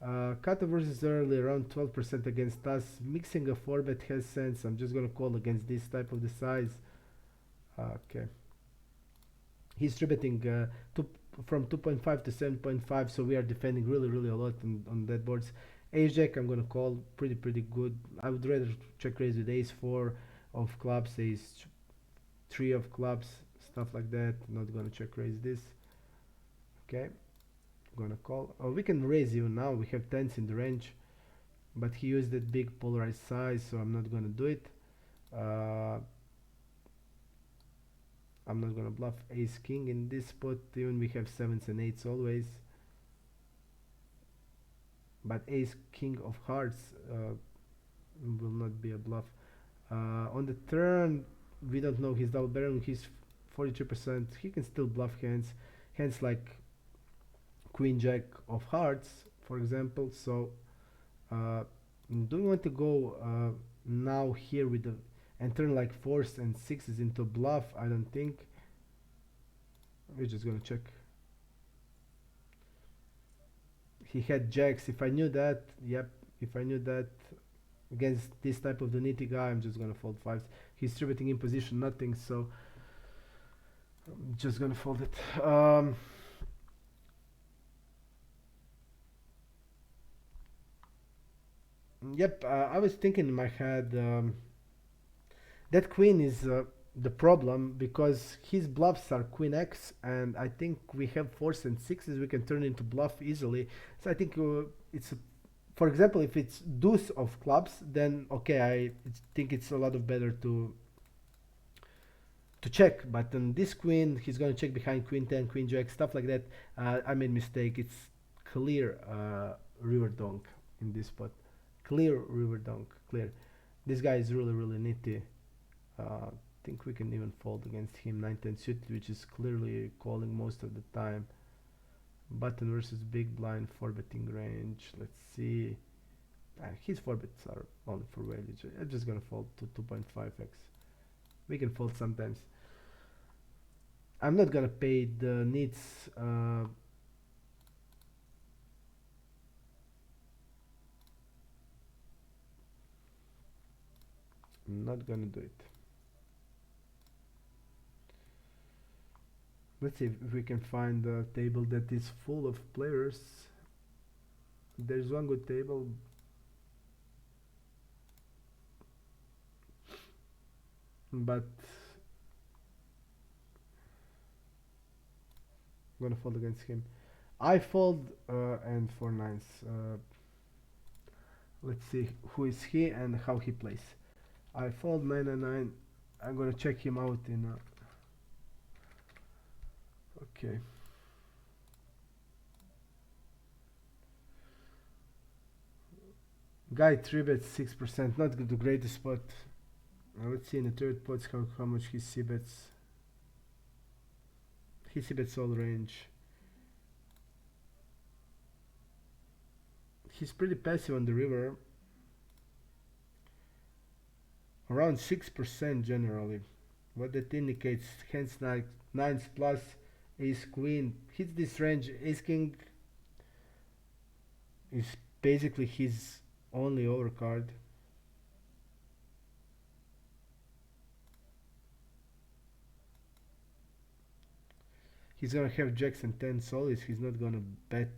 Cutter versus early around 12% against us. Mixing a 4-bet has sense. I'm just gonna call against this type of the size. Okay. He's 3-betting from 2.5 to 7.5, so we are defending really a lot on that boards. Ace jack I'm gonna call pretty good. I would rather check raise with ace 4 of clubs, ace 3 of clubs, stuff like that. Not gonna check raise this. Okay, gonna call. Oh, we can raise even now. We have tens in the range, but he used that big polarized size, so I'm not gonna do it. I'm not gonna bluff ace king in this spot, even we have 7s and 8s always. But ace king of hearts will not be a bluff. On the turn, we don't know his double barrel. He's 43%. He can still bluff hands like queen jack of hearts, for example. So do we want to go now here with the and turn like 4s and 6s into bluff? I don't think. We're just gonna check. He had jacks. If I knew that, yep, if I knew that against this type of the nitty guy, I'm just gonna fold 5s. He's 3-betting in position, nothing, so I'm just gonna fold it. Yep, I was thinking in my head that queen is the problem because his bluffs are queen x, and I think we have 4s and 6s we can turn into bluff easily. So I think it's for example, if it's deuce of clubs, then okay, I think it's a lot of better to check. But on this queen, he's gonna check behind queen 10, queen jack, stuff like that. I made mistake. It's clear river donk in this spot. Clear river donk, clear. This guy is really nitty. Think we can even fold against him 9-10 suited, which is clearly calling most of the time. Button versus big blind 4-betting range. Let's see. His 4-bets are only for value. I'm just gonna fold to 2.5x. We can fold sometimes. I'm not gonna pay the needs. I'm not gonna do it. Let's see if we can find a table that is full of players. There's one good table. But I'm gonna fold against him. I fold and 4 9s. Let's see who is he and how he plays. I fold 9-9. I'm gonna check him out in okay. Guy 3-bets 6%, not the greatest spot. Let's see in the third pot how much he c-bets. He c-bets all range. He's pretty passive on the river. Around 6% generally. What that indicates, hands nines plus ace queen. Hits this range, ace king is basically his only overcard. He's gonna have jacks and tens always. He's not gonna bet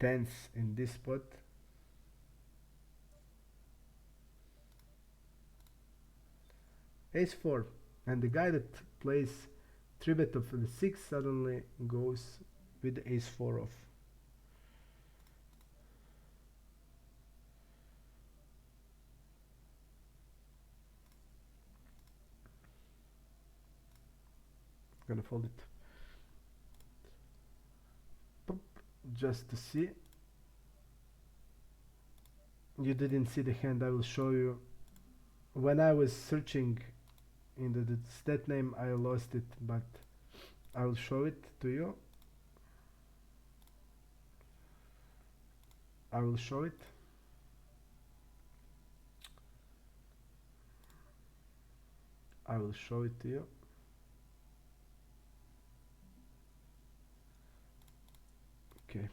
tens in this spot. Ace 4, and the guy that plays 3-bet of the 6 suddenly goes with the ace 4 off. Gonna fold it. Pop, just to see. You didn't see the hand, I will show you. When I was searching in the stat name, I lost it, but I will show it to you. I will show it. I will show it to you. Okay.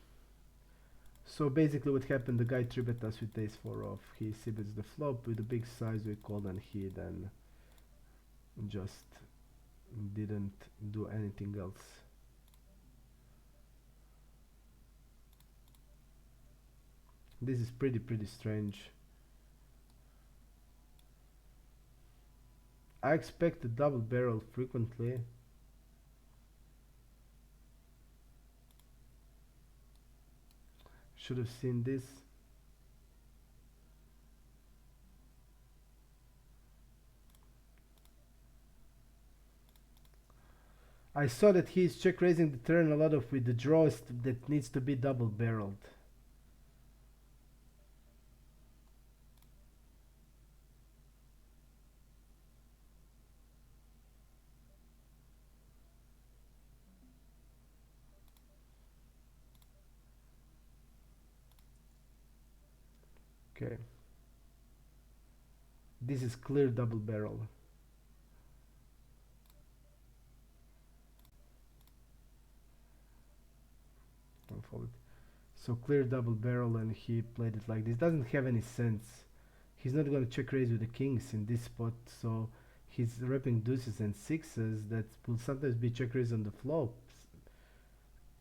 So basically what happened, the guy 3-bet us with ace 4 off. He c-bets the flop with a big size, we called, and he then just didn't do anything else. This is pretty strange. I expect a double barrel frequently. Should have seen this. I saw that he's check raising the turn a lot of with the draws that needs to be double barreled. Okay. This is clear double barrel. Don't fold it. So clear double barrel, and he played it like this. Doesn't have any sense. He's not going to check raise with the kings in this spot, so he's repping deuces and sixes that will sometimes be check raise on the flop.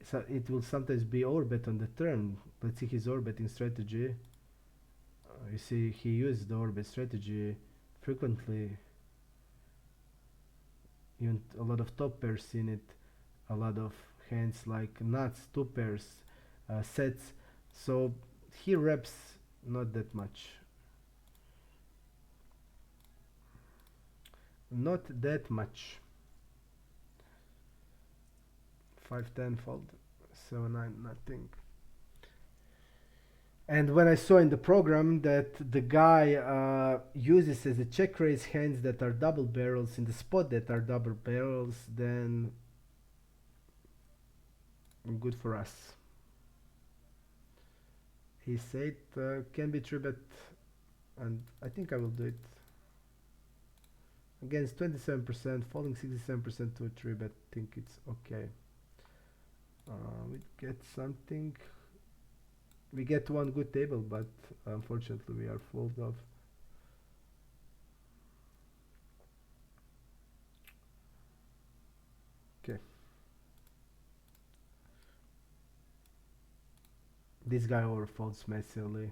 So it will sometimes be overbet on the turn. Let's see his overbetting strategy. You see he used the overbet strategy frequently. Even a lot of top pairs in it. A lot of hands like nuts, 2 pairs, sets. So he reps not that much. Not that much. 5-10 fold, 7-9 nothing. And when I saw in the program that the guy uses as a check raise hands that are double barrels in the spot that are double barrels, then good for us. He said can be true bet, and I think I will do it. Against 27%, falling 67% to a 3 bet, think it's okay. We get something. We get one good table, but unfortunately we are full of. Okay. This guy overfolds massively.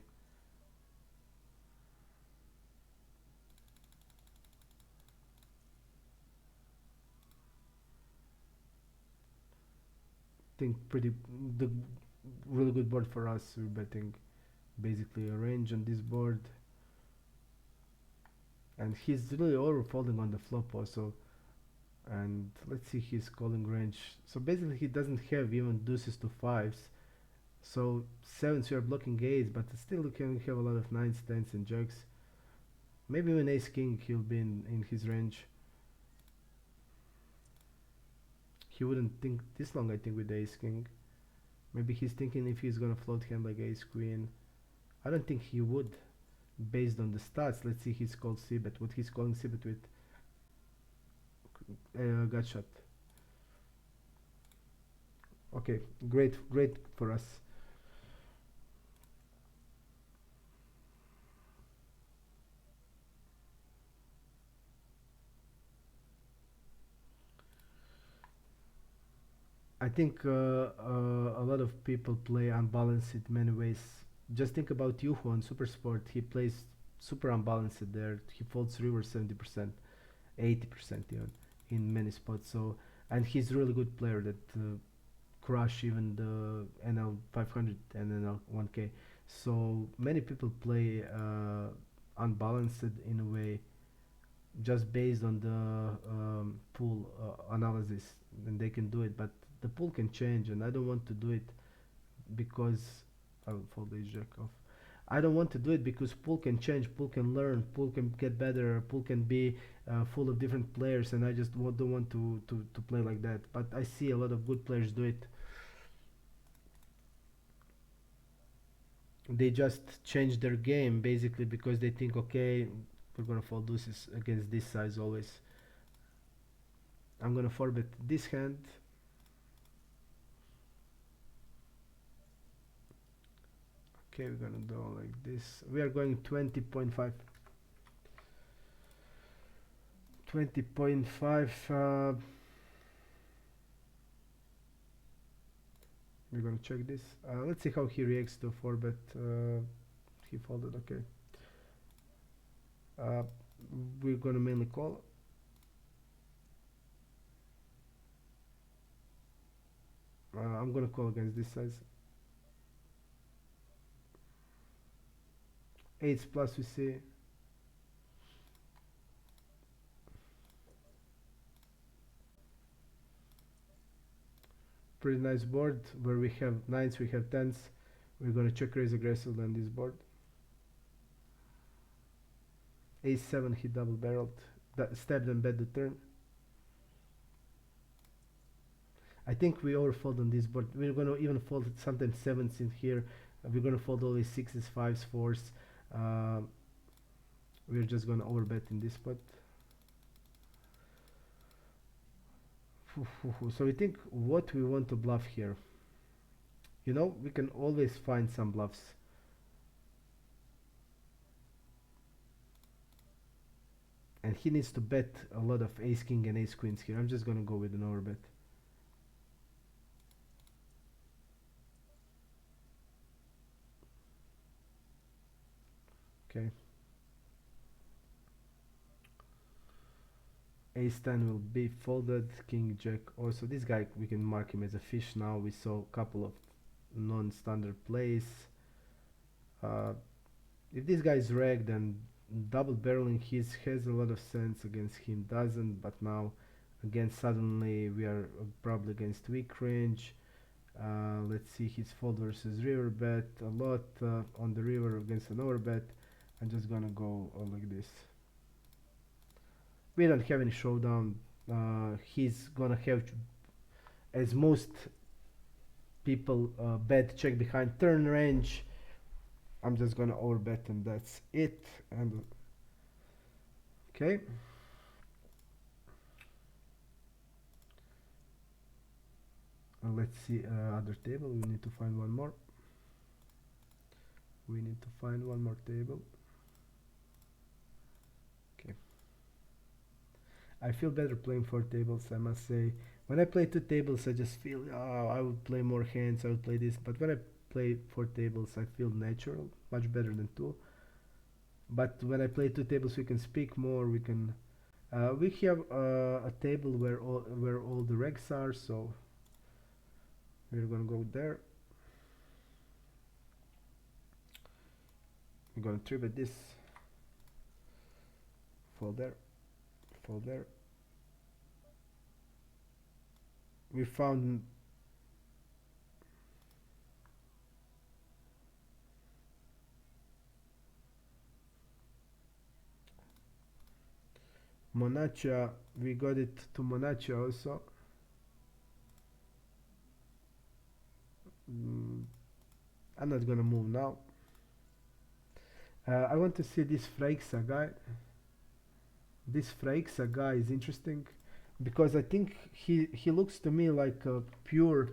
Think pretty the really good board for us. We're betting basically a range on this board, and he's really overfolding on the flop also. And let's see his calling range. So basically he doesn't have even deuces to fives. So sevens we are blocking eights, but still we can have a lot of nines, tens, and jacks. Maybe even ace king he'll be in his range. He wouldn't think this long, I think, with ace king. Maybe he's thinking if he's gonna float hand like ace queen. I don't think he would, based on the stats. Let's see his call c-bet. What he's calling c-bet with. Gut shot. Okay, great for us. I think a lot of people play unbalanced in many ways. Just think about Yuhu on Super Sport. He plays super unbalanced there. He folds river 70%, 80% even in many spots. So, and he's a really good player that crush even the NL 500 and NL 1K. So many people play unbalanced in a way, just based on the pool analysis, and they can do it. But the pool can change, and I don't want to do it because I will fold this jack off. I don't want to do it because pool can change, pool can learn, pool can get better, pool can be full of different players, and I just don't want to play like that. But I see a lot of good players do it. They just change their game basically because they think, okay, we're gonna fold deuces against this size always. I'm gonna forbet this hand. Okay, we're gonna do like this. We are going 20.5. 20.5. We're gonna check this. Let's see how he reacts to 4-bet. He folded, okay. Uh, we're gonna mainly call. I'm gonna call against this size. 8s plus we see. Pretty nice board where we have 9s, we have 10s. We're gonna check raise aggressively on this board. Ace 7 he double barreled. Stabbed and bet the turn. I think we overfold on this board. We're gonna even fold sometimes 7s in here. We're gonna fold always 6s, 5s, 4s. We're just gonna overbet in this spot. So we think what we want to bluff here. You know, we can always find some bluffs. And he needs to bet a lot of ace king and ace queens here. I'm just gonna go with an overbet. Okay. Ace 10 will be folded. King jack also. This guy, we can mark him as a fish now. We saw a couple of non-standard plays. If this guy is ragged and double barreling, he has a lot of sense. Against him doesn't, but now against suddenly we are probably against weak range. Let's see his fold versus river bet. A lot on the river against an overbet. I'm just gonna go like this. We don't have any showdown. He's gonna have, as most people bet check behind turn range. I'm just gonna overbet and that's it. And okay. Let's see other table. We need to find one more. We need to find one more table. Okay. I feel better playing 4 tables, I must say. When I play 2 tables, I just feel, oh, I would play more hands, I would play this. But when I play 4 tables, I feel natural, much better than 2. But when I play 2 tables, we can speak more. We can. We have a table where all the regs are, so we're gonna go there. We're gonna tribute this. Fold there. Fold there. We found Monacha. We got it to Monacha also. I'm not gonna move now. I want to see this Freixa guy. This Freixa guy is interesting because I think he looks to me like a pure.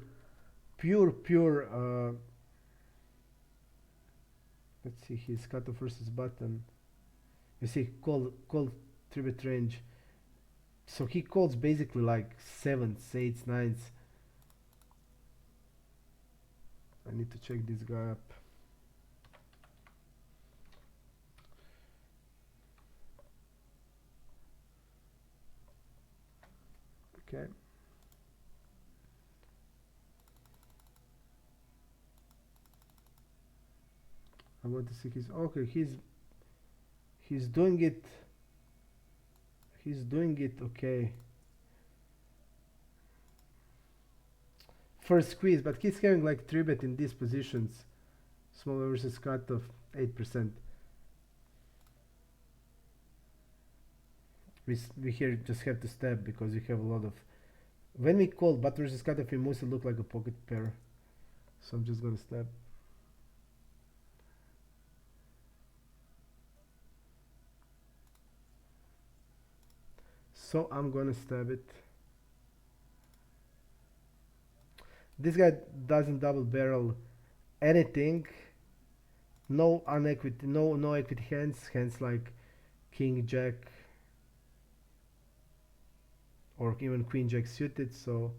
Let's see his cutoff versus button. You see, call tribute range. So he calls basically like 7s, 8s, 9s. I need to check this guy up. Okay. I want to see his. Okay, he's doing it. He's doing it okay. First squeeze, but he's having like 3-bet in these positions. Small versus cut of 8%. We here just have to stab because we have a lot of. When we call but versus cut off, we mostly look like a pocket pair. So I'm just gonna stab. So I'm gonna stab it. This guy doesn't double barrel anything. No unequity, no equity hands like king jack or even queen jack suited. So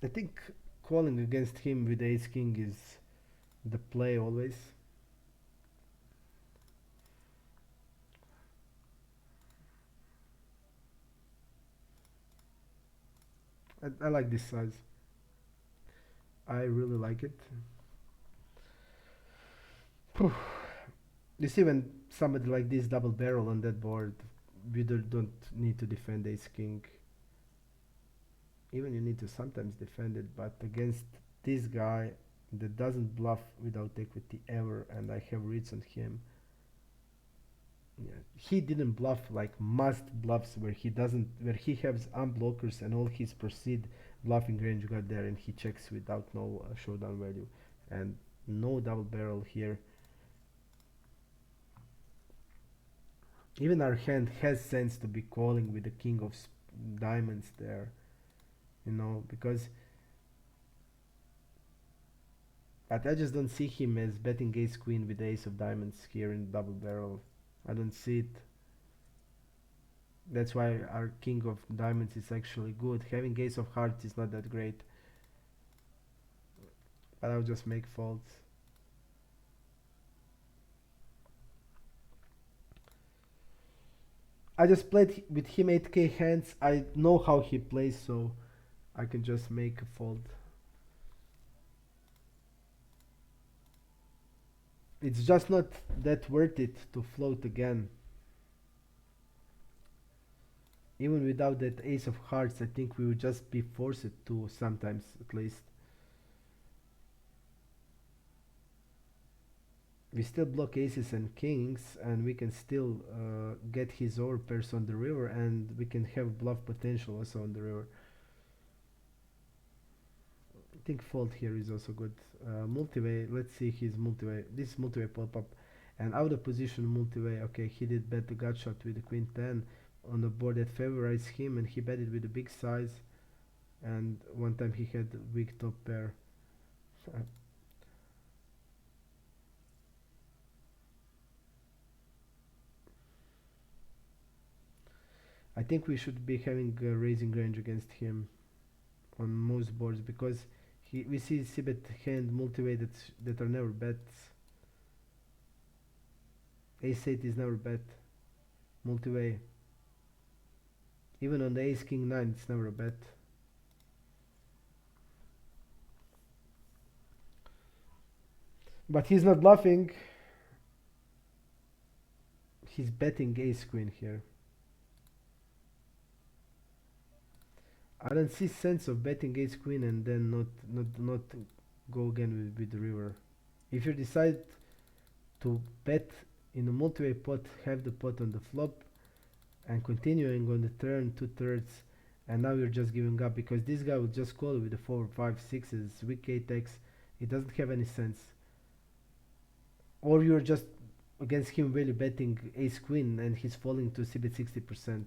I think calling against him with ace king is the play always. I like this size. I really like it. You see, when somebody like this double barrel on that board, you don't need to defend ace king. Even you need to sometimes defend it, but against this guy that doesn't bluff without equity ever, and I have reads on him. Yeah, he didn't bluff like must bluffs where he has unblockers and all his proceed bluffing range got there, and he checks without no showdown value and no double barrel here. Even our hand has sense to be calling with the king of diamonds there, you know, because. But I just don't see him as betting ace queen with ace of diamonds here in double barrel. I don't see it. That's why our king of diamonds is actually good. Having ace of hearts is not that great. But I'll just make folds. I just played with him 8k hands. I know how he plays, so I can just make a fold. It's just not that worth it to float again. Even without that ace of hearts, I think we would just be forced to sometimes, at least. We still block aces and kings, and we can still get his overpairs on the river, and we can have bluff potential also on the river. I think fold here is also good. Multi-way, let's see his multi-way. This multi-way pop-up. And out of position multi-way, okay, he did bet the gut shot with the queen 10 on the board that favorized him, and he betted with a big size. And one time he had a weak top pair. I think we should be having a raising range against him on most boards, because we see Cbet hand multi-way that are never bets. Ace 8 is never bet multi-way. Even on the ace king 9 it's never a bet. But he's not bluffing. He's betting ace queen here. I don't see sense of betting ace queen and then not go again with the river. If you decide to bet in a multi-way pot, have the pot on the flop and continuing on the turn 2/3, and now you're just giving up because this guy will just call with the 4, 5, 6s, weak 8x. It doesn't have any sense. Or you're just against him value betting ace queen and he's falling to CBet 60%.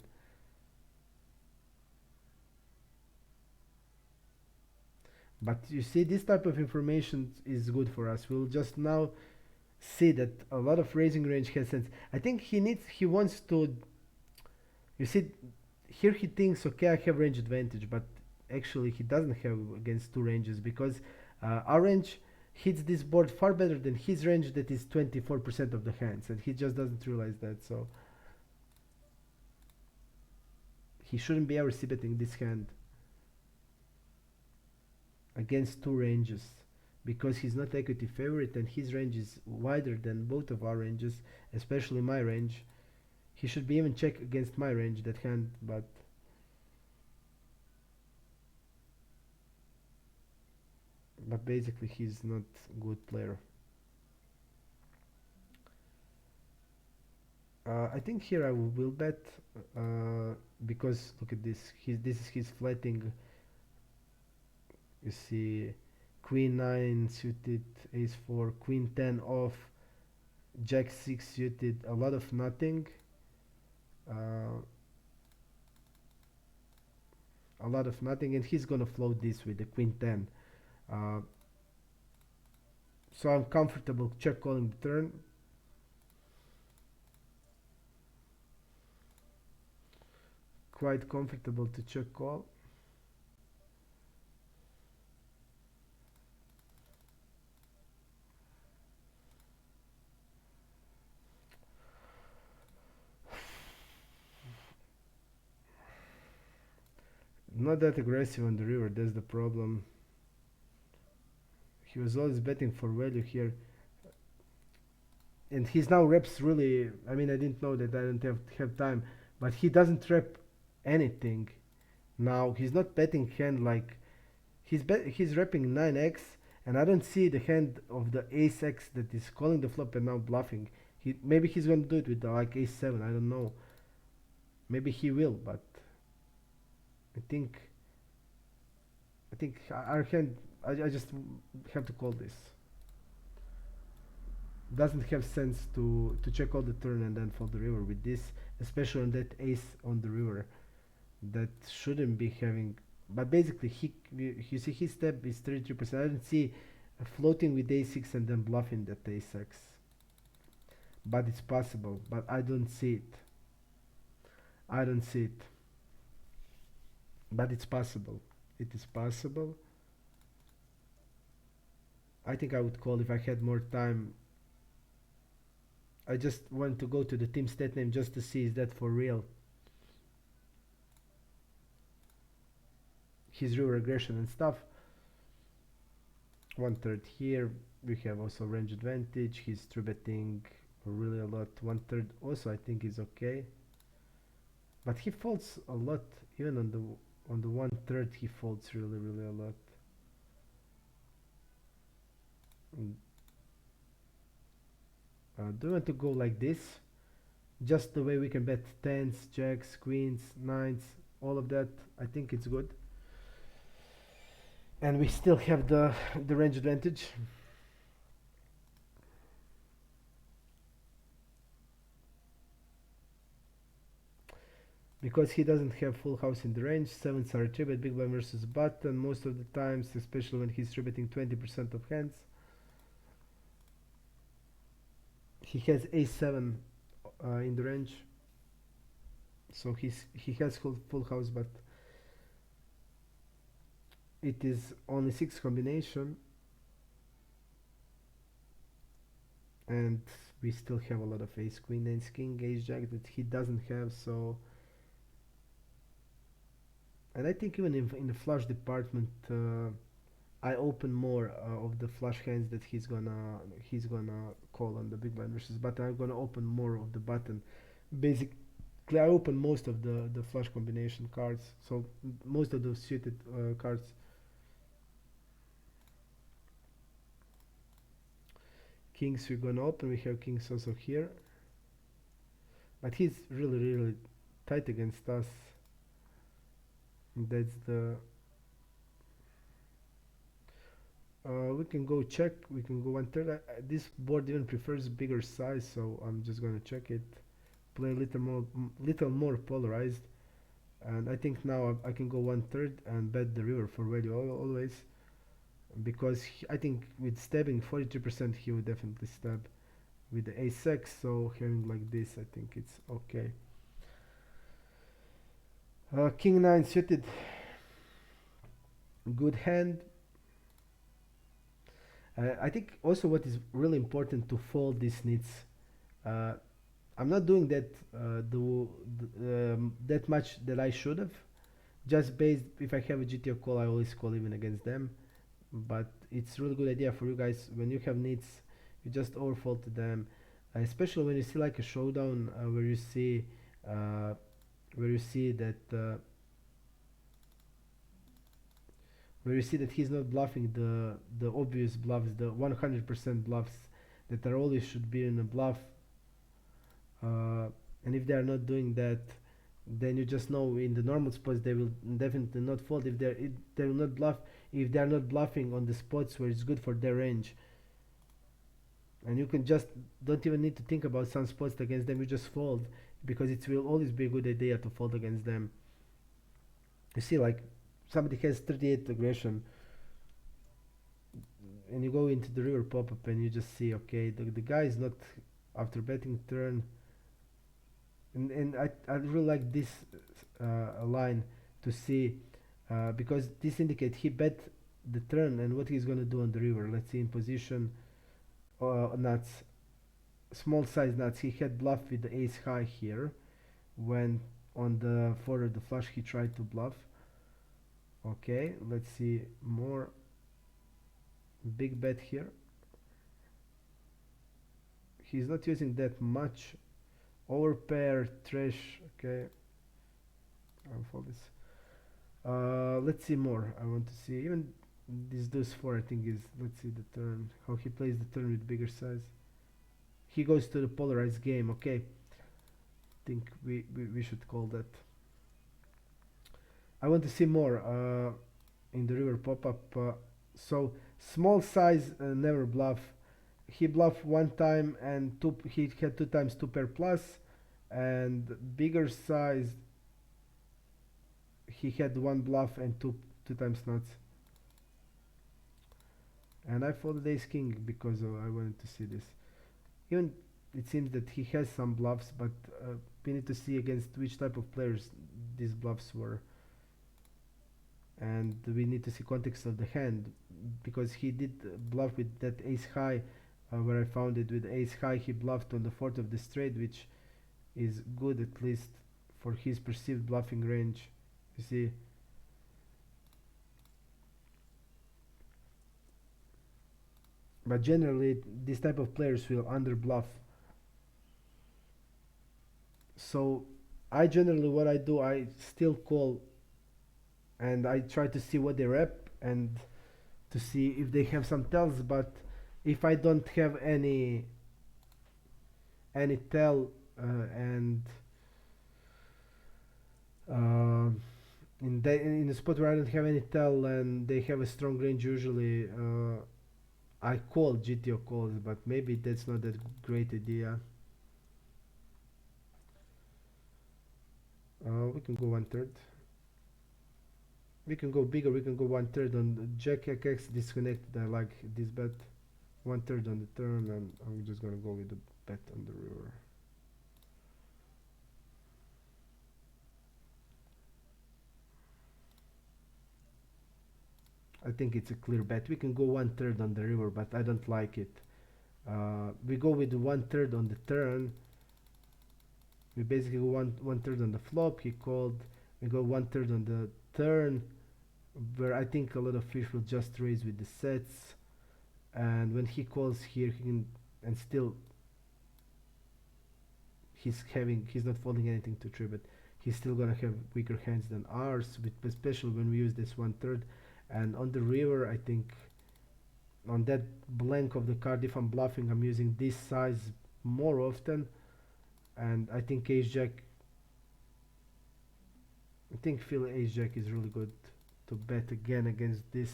But you see, this type of information is good for us. We'll just now see that a lot of raising range has sense. I think he wants to, you see, here he thinks, okay, I have range advantage, but actually he doesn't have against two ranges, because our range hits this board far better than his range that is 24% of the hands, and he just doesn't realize that. So he shouldn't be ever c-betting this hand against two ranges, because he's not equity favorite and his range is wider than both of our ranges, especially my range. He should be even check against my range that hand, but basically he's not a good player. I think here I will bet because look at this. This is his flatting. You see, queen 9 suited, ace 4, queen 10 off, jack 6 suited, a lot of nothing. A lot of nothing, and he's gonna float this with the queen 10. So I'm comfortable check calling the turn. Quite comfortable to check call. Not that aggressive on the river, that's the problem. He was always betting for value here. And he's now reps really, I mean, I didn't know that, I don't have time, but he doesn't rep anything. Now, he's not betting hand like, he's repping 9x, and I don't see the hand of the ace x that is calling the flop and now bluffing. Maybe he's gonna do it with like ace 7, I don't know. Maybe he will, but I think our hand, I just have to call this. Doesn't have sense to check all the turn and then fold the river with this, especially on that ace on the river. That shouldn't be having, but basically you see his step is 33%. I don't see floating with a6 and then bluffing that a6, but it's possible, but I don't see it. I don't see it, but it's possible. It is possible. I think I would call if I had more time. I just want to go to the team stat name just to see is that for real. His river aggression and stuff. one third here. We have also range advantage. He's three betting really a lot. One third also I think is okay, but he folds a lot. Even on the one third he folds really a lot. Mm, do you want to go like this? Just the way we can bet tens, jacks, queens, nines, all of that. I think it's good, and we still have the range advantage. Because he doesn't have full house in the range, sevens are a three bet big blind versus button most of the times, especially when he's three betting 20% of hands. He has a7 in the range, so he has full house, but it is only six combination, and we still have a lot of ace queen, ace king, ace jack that he doesn't have. So, and I think even in the flush department, I open more of the flush hands that he's gonna call on the big blind versus button. I'm gonna open more of the button. Basically, I open most of the flush combination cards, so most of the suited cards. Kings we're gonna open. We have kings also here, but he's really tight against us. That's the. We can go check. We can go one third. This board even prefers bigger size, so I'm just gonna check it. Play a little more polarized, and I think now I can go one third and bet the river for value always, because I think with stabbing 43% he would definitely stab with the ace x. So having like this, I think it's okay. King 9 suited, good hand. I think also what is really important to fold these nits. Uh, I'm not doing that much that I should have. Just based, if I have a GTO call, I always call even against them. But it's really good idea for you guys when you have nits, you just overfold to them, especially when you see like a showdown uh, where you see that he's not bluffing the obvious bluffs, the 100% bluffs that are always should be in a bluff. And if they are not doing that, then you just know in the normal spots they will definitely not fold. If they will not bluff, if they are not bluffing on the spots where it's good for their range, and you can just don't even need to think about some spots against them. You just fold, because it will always be a good idea to fold against them. You see, like somebody has 38 aggression, and you go into the river pop-up and you just see, okay, the guy is not after betting turn. And I really like this line to see, because this indicates he bet the turn and what he's gonna do on the river. Let's see in position, nuts, small size nuts. He had bluff with the ace high here, when on the forward the flush he tried to bluff. Okay, let's see more. Big bet here. He's not using that much. Overpair, trash. Okay, I'll fold this. Let's see more. I want to see even this deuce 4. I think is, let's see the turn, how he plays the turn with bigger size. He goes to the polarized game. Okay, think we should call that. I want to see more in the river pop-up. So small size, never bluff. He bluffed one time and he had two times 2 pair plus, and bigger size he had one bluff and two times nuts. And I folded ace king because I wanted to see this. Even it seems that he has some bluffs, but we need to see against which type of players these bluffs were, and we need to see context of the hand, because he did bluff with that ace high, where I found it with ace high. He bluffed on the fourth of the straight, which is good at least for his perceived bluffing range. You see, but generally this type of players will under bluff. So I generally, what I do, I still call and I try to see what they rep and to see if they have some tells. But if I don't have any tell and uh, in the spot where I don't have any tell and they have a strong range, usually I call GTO calls, but maybe that's not that great idea. We can go one third. We can go bigger. We can go one third on Jack X disconnected. I like this bet. One third on the turn, and I'm just gonna go with the bet on the river. I think it's a clear bet. We can go one third on the river, but I don't like it. We go with one third on the turn. We basically go one third on the flop. He called. We go one third on the turn, where I think a lot of fish will just raise with the sets. And when he calls here, he can, and still he's not folding anything to three, but he's still gonna have weaker hands than ours, especially when we use this one third. And on the river, I think on that blank of the card, if I'm bluffing, I'm using this size more often. And I think ace jack, I think Phil ace jack is really good to bet again against this.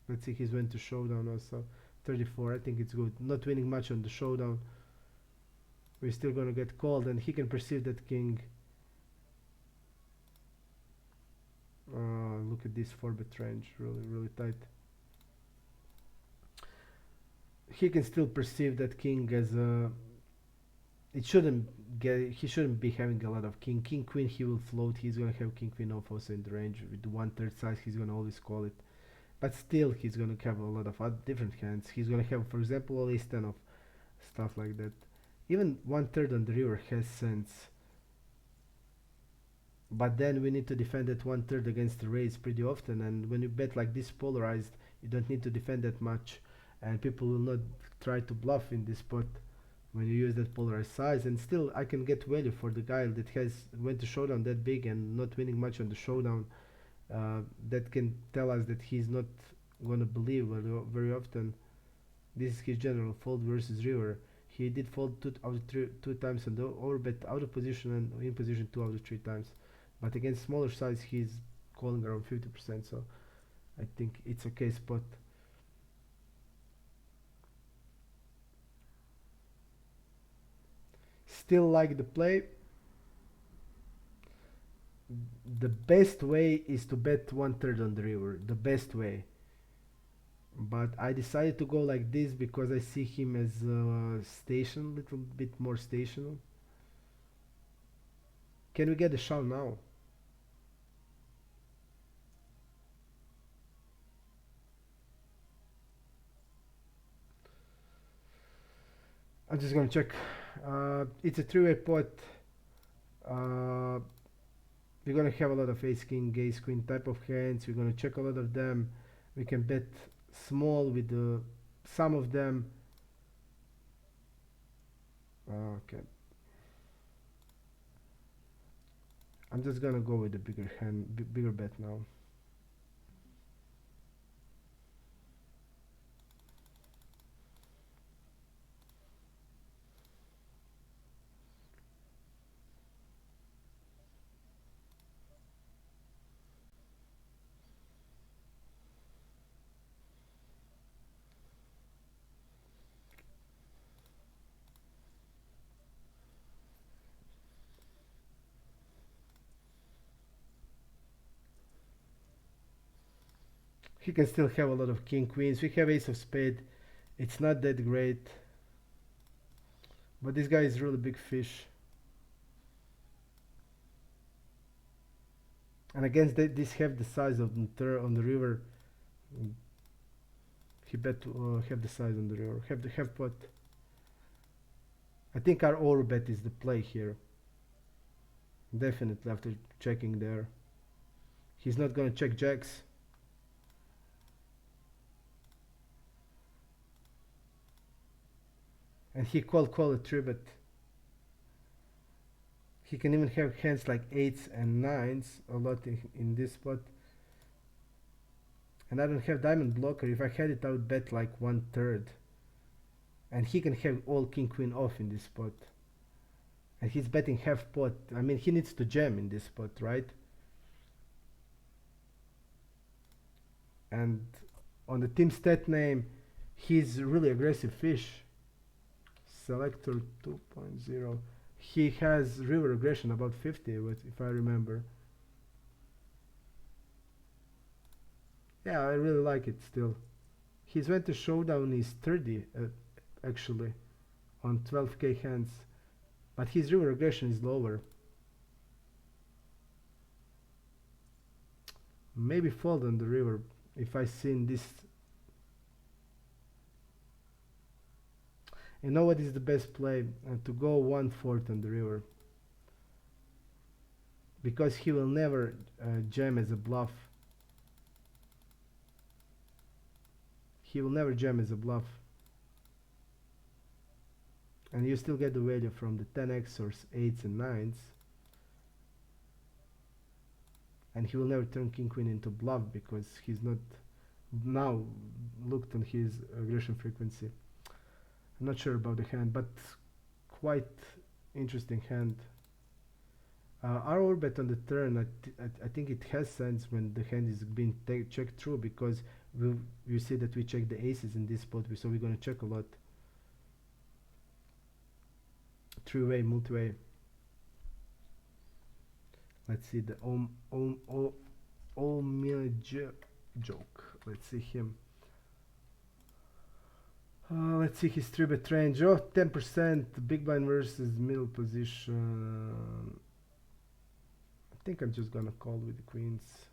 Let's see, he's went to showdown also. 34, I think it's good. Not winning much on the showdown. We're still gonna get called, and he can perceive that king. Look at this 4-bet range, really tight. He can still perceive that king as a. It shouldn't get. He shouldn't be having a lot of king queen. He will float. He's gonna have king queen off also in the range with the one third size. He's gonna always call it, but still he's gonna have a lot of different hands. He's gonna have, for example, all ace 10 of stuff like that. Even one third on the river has sense. But then we need to defend that one third against the raise pretty often, and when you bet like this polarized, you don't need to defend that much, and people will not try to bluff in this spot when you use that polarized size. And still I can get value for the guy that has went to showdown that big and not winning much on the showdown. That can tell us that he's not gonna believe very often. This is his general fold versus river. He did fold two times on the overbet out of position and in position 2 out of 3 times. But against smaller size, he's calling around 50%, so I think it's okay spot. Still like the play. The best way is to bet one third on the river. The best way. But I decided to go like this because I see him as station, little bit more stational. Can we get a shove now? I'm just gonna check. It's a three-way pot. We're gonna have a lot of ace king, ace queen type of hands. We're gonna check a lot of them. We can bet small with some of them. Okay. I'm just gonna go with the bigger hand, bigger bet now. He can still have a lot of king queens. We have ace of spade. It's not that great, but this guy is really big fish. And against this have the size of the on the river. He bet have the size on the river. Have pot. I think our over bet is the play here. Definitely after checking there. He's not gonna check jacks. And he call a three bet. He can even have hands like 8s and 9s a lot in this spot. And I don't have diamond blocker. If I had it, I would bet like 1/3. And he can have all king queen off in this spot. And he's betting half pot. I mean, he needs to jam in this spot, right? And on the team stat name, he's really aggressive fish. Selector 2.0. He has river aggression about 50, if I remember. Yeah, I really like it still. His went to showdown is 30 actually on 12k hands, but his river aggression is lower. Maybe fold on the river if I seen this. You know what is the best play? To go 1/4 on the river, because he will never jam as a bluff. He will never jam as a bluff. And you still get the value from the 10x or 8s and 9s. And he will never turn king queen into bluff because he's not now looked on his aggression frequency. I'm not sure about the hand, but quite interesting hand. Our orbit on the turn, I think it has sense when the hand is being checked through, because you see that we check the aces in this spot, so we're going to check a lot. Three-way, multi-way. Let's see the joke. Let's see him. Let's see his 3-bet range. Oh, 10%. Big blind versus middle position. I think I'm just gonna call with the queens.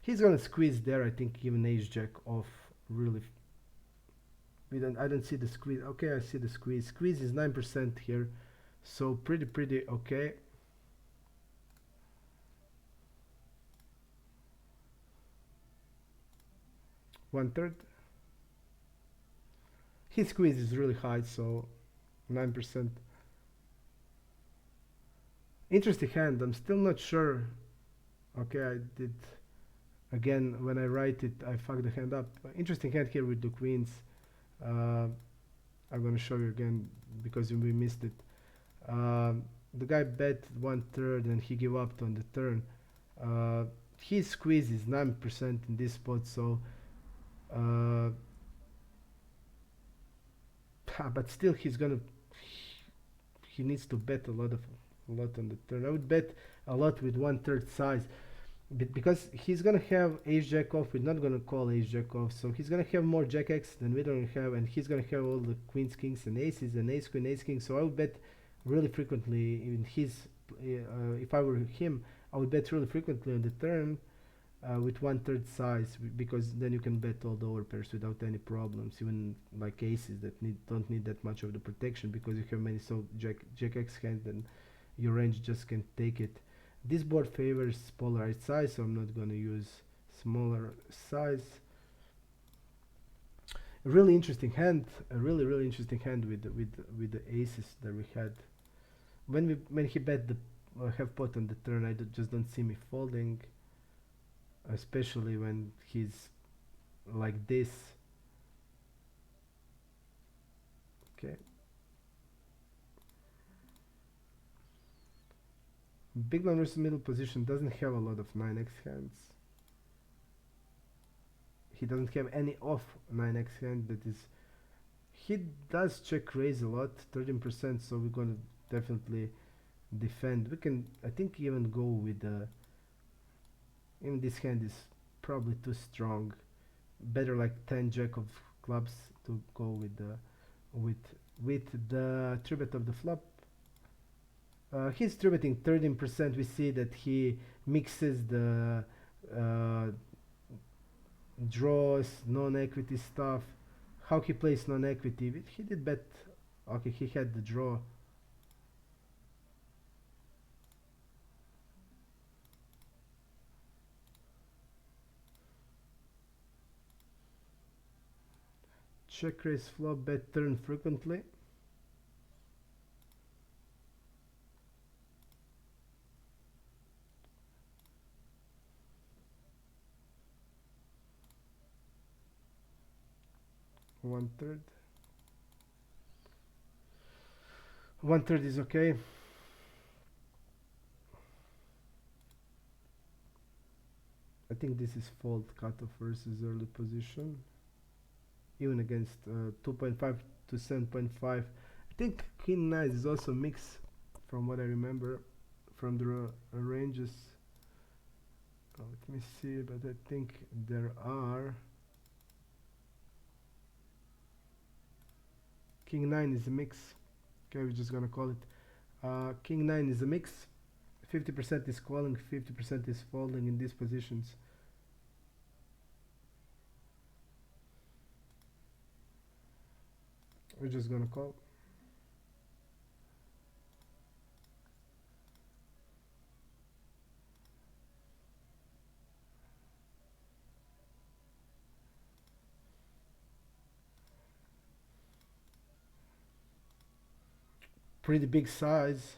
He's gonna squeeze there. I think even ace jack off. Really. I don't see the squeeze. Okay, I see the squeeze. Squeeze is 9% here, so pretty okay. One-third. His squeeze is really high, so 9%. Interesting hand. I'm still not sure. Okay, I did. Again, when I write it, I fuck the hand up. Interesting hand here with the queens. I'm gonna show you again because we missed it. The guy bet 1/3 and he gave up on the turn. His squeeze is 9% in this spot, so but still he needs to bet a lot on the turn. I would bet a lot with 1/3 size, because he's gonna have ace jack off. We're not gonna call ace jack off, so he's gonna have more jack x than we don't have, and he's gonna have all the queens, kings, and aces, and ace queen, ace king. So I would bet really frequently in his. If I were him, I would bet really frequently on the turn with 1/3 size, because then you can bet all the overpairs without any problems, even like aces that don't need that much of the protection, because you have many jack x hand, and your range just can't take it. This board favors polarized size, so I'm not going to use smaller size. A really interesting hand, a really interesting hand with the aces that we had. When he bet the half pot on the turn, I just don't see me folding, especially when he's like this. Okay. Big blind versus middle position doesn't have a lot of 9x hands. He doesn't have any off 9x hand. That is, he does check raise a lot, 13%, so we're gonna definitely defend. We can, I think, even go with the, even this hand is probably too strong. Better like 10 jack of clubs to go with the with the 3-bet of the flop. He's 3-betting 13%. We see that he mixes the draws, non-equity stuff. How he plays non-equity? He did bet. Okay, he had the draw. check raise flop, bet turn frequently. One third. One third is okay. I think this is fold cutoff versus early position. Even against 2.5 to 7.5. I think king 9 is also mixed from what I remember from the ranges. Let me see, but I think there are. King 9 is a mix. Okay, we're just gonna call it. King 9 is a mix. 50% is calling, 50% is folding in these positions. We're just gonna call. Pretty big size.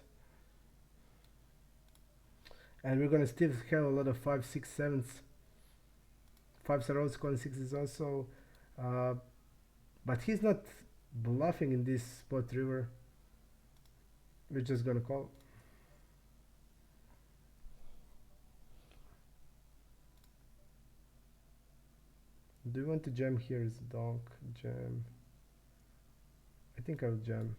And we're gonna still have a lot of 5, 6, 7s. 5s are also calling, 6s also. But he's not bluffing in this spot river. We're just gonna call. Do you want to jam here? Is donk jam? I think I'll jam.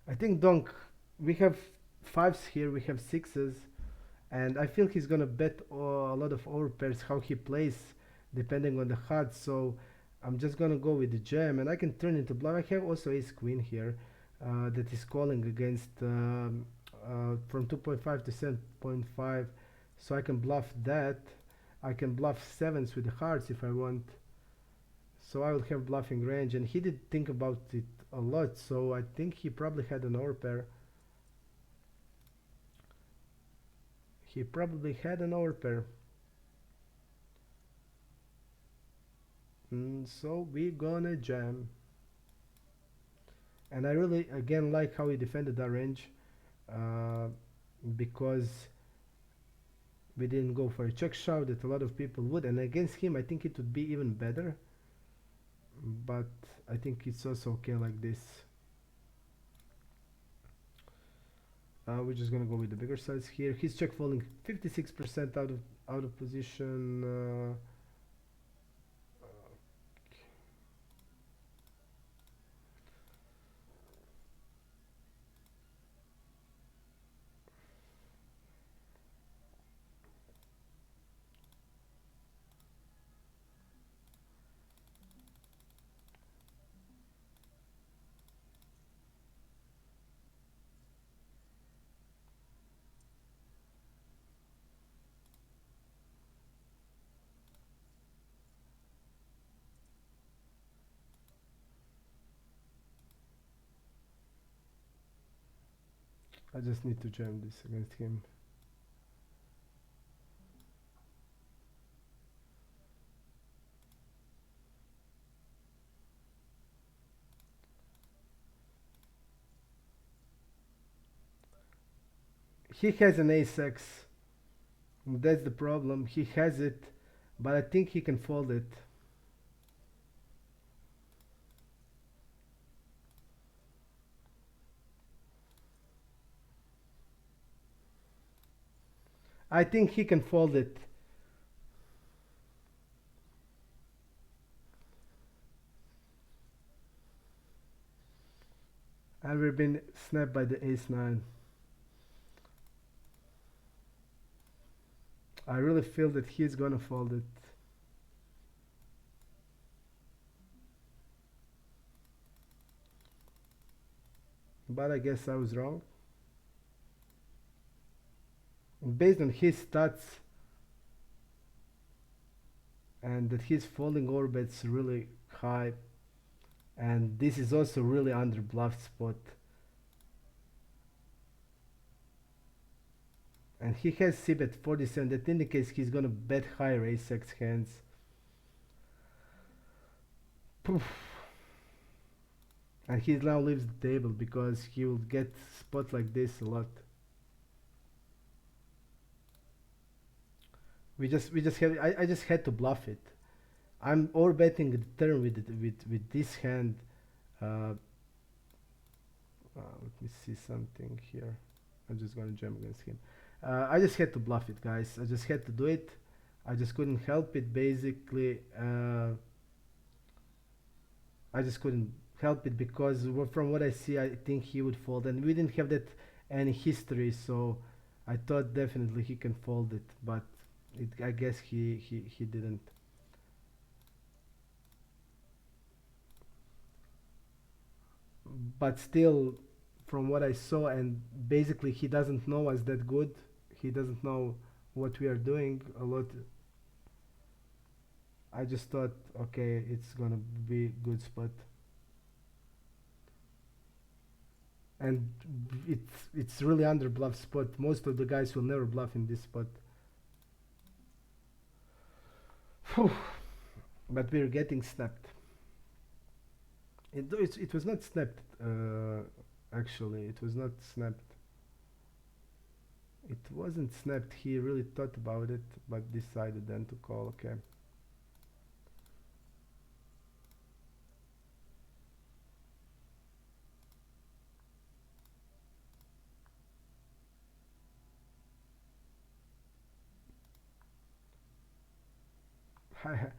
I think donk. We have 5s here. We have 6s. And I feel he's gonna bet a lot of overpairs how he plays depending on the HUD. So I'm just gonna go with the jam, and I can turn into bluff. I have also ace queen here that is calling against from 2.5 to 7.5, so I can bluff that. I can bluff 7s with the hearts if I want. So I will have bluffing range, and he did think about it a lot. So I think he probably had an overpair. He probably had an overpair. So we're gonna jam. And I really again like how he defended that range because we didn't go for a check shove that a lot of people would, and against him I think it would be even better, but I think it's also okay like this. We're just gonna go with the bigger size here. He's check folding 56% out of position. I just need to jam this against him. He has an ace-x. That's the problem. He has it, but I think he can fold it. I think he can fold it. And we've been snapped by the ace-9. I really feel that he's gonna fold it. But I guess I was wrong. Based on his stats and that his folding orbits really high, and this is also really under bluff spot. And he has c-bet 47, that indicates he's gonna bet higher ace-x hands. Poof. And he now leaves the table because he will get spot like this a lot. We just have I just had to bluff it. I'm overbetting the turn with this hand. Let me see something here. I'm just gonna jam against him. I just had to bluff it, guys. I just had to do it. I just couldn't help it, basically. I just couldn't help it because from what I see, I think he would fold, and we didn't have that any history, so I thought definitely he can fold it, but I guess he didn't. But still, from what I saw, and basically he doesn't know us that good. He doesn't know what we are doing a lot. I just thought, okay, it's gonna be good spot. And it's really under bluff spot. Most of the guys will never bluff in this spot. Whew. But we're getting snapped. It was not snapped, actually. It was not snapped. It wasn't snapped. He really thought about it, but decided then to call. Okay. I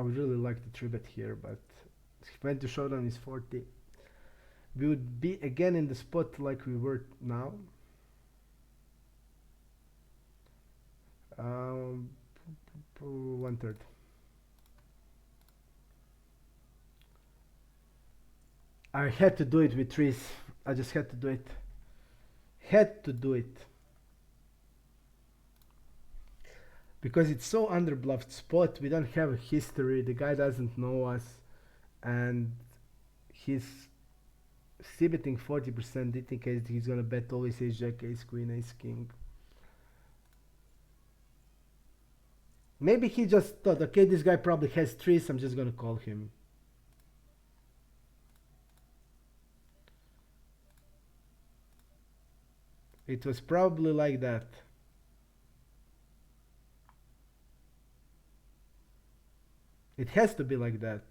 would really like to 3-bet here, but he went to showdown is 40. We would be again in the spot like we were now. 1/3. I had to do it with trees. I just had to do it. Had to do it. Because it's so underbluffed spot, we don't have a history, the guy doesn't know us, and he's c-betting 40%, indicates he's gonna bet always ace jack, ace queen, ace king. Maybe he just thought, okay, this guy probably has threes, I'm just gonna call him. It was probably like that. It has to be like that.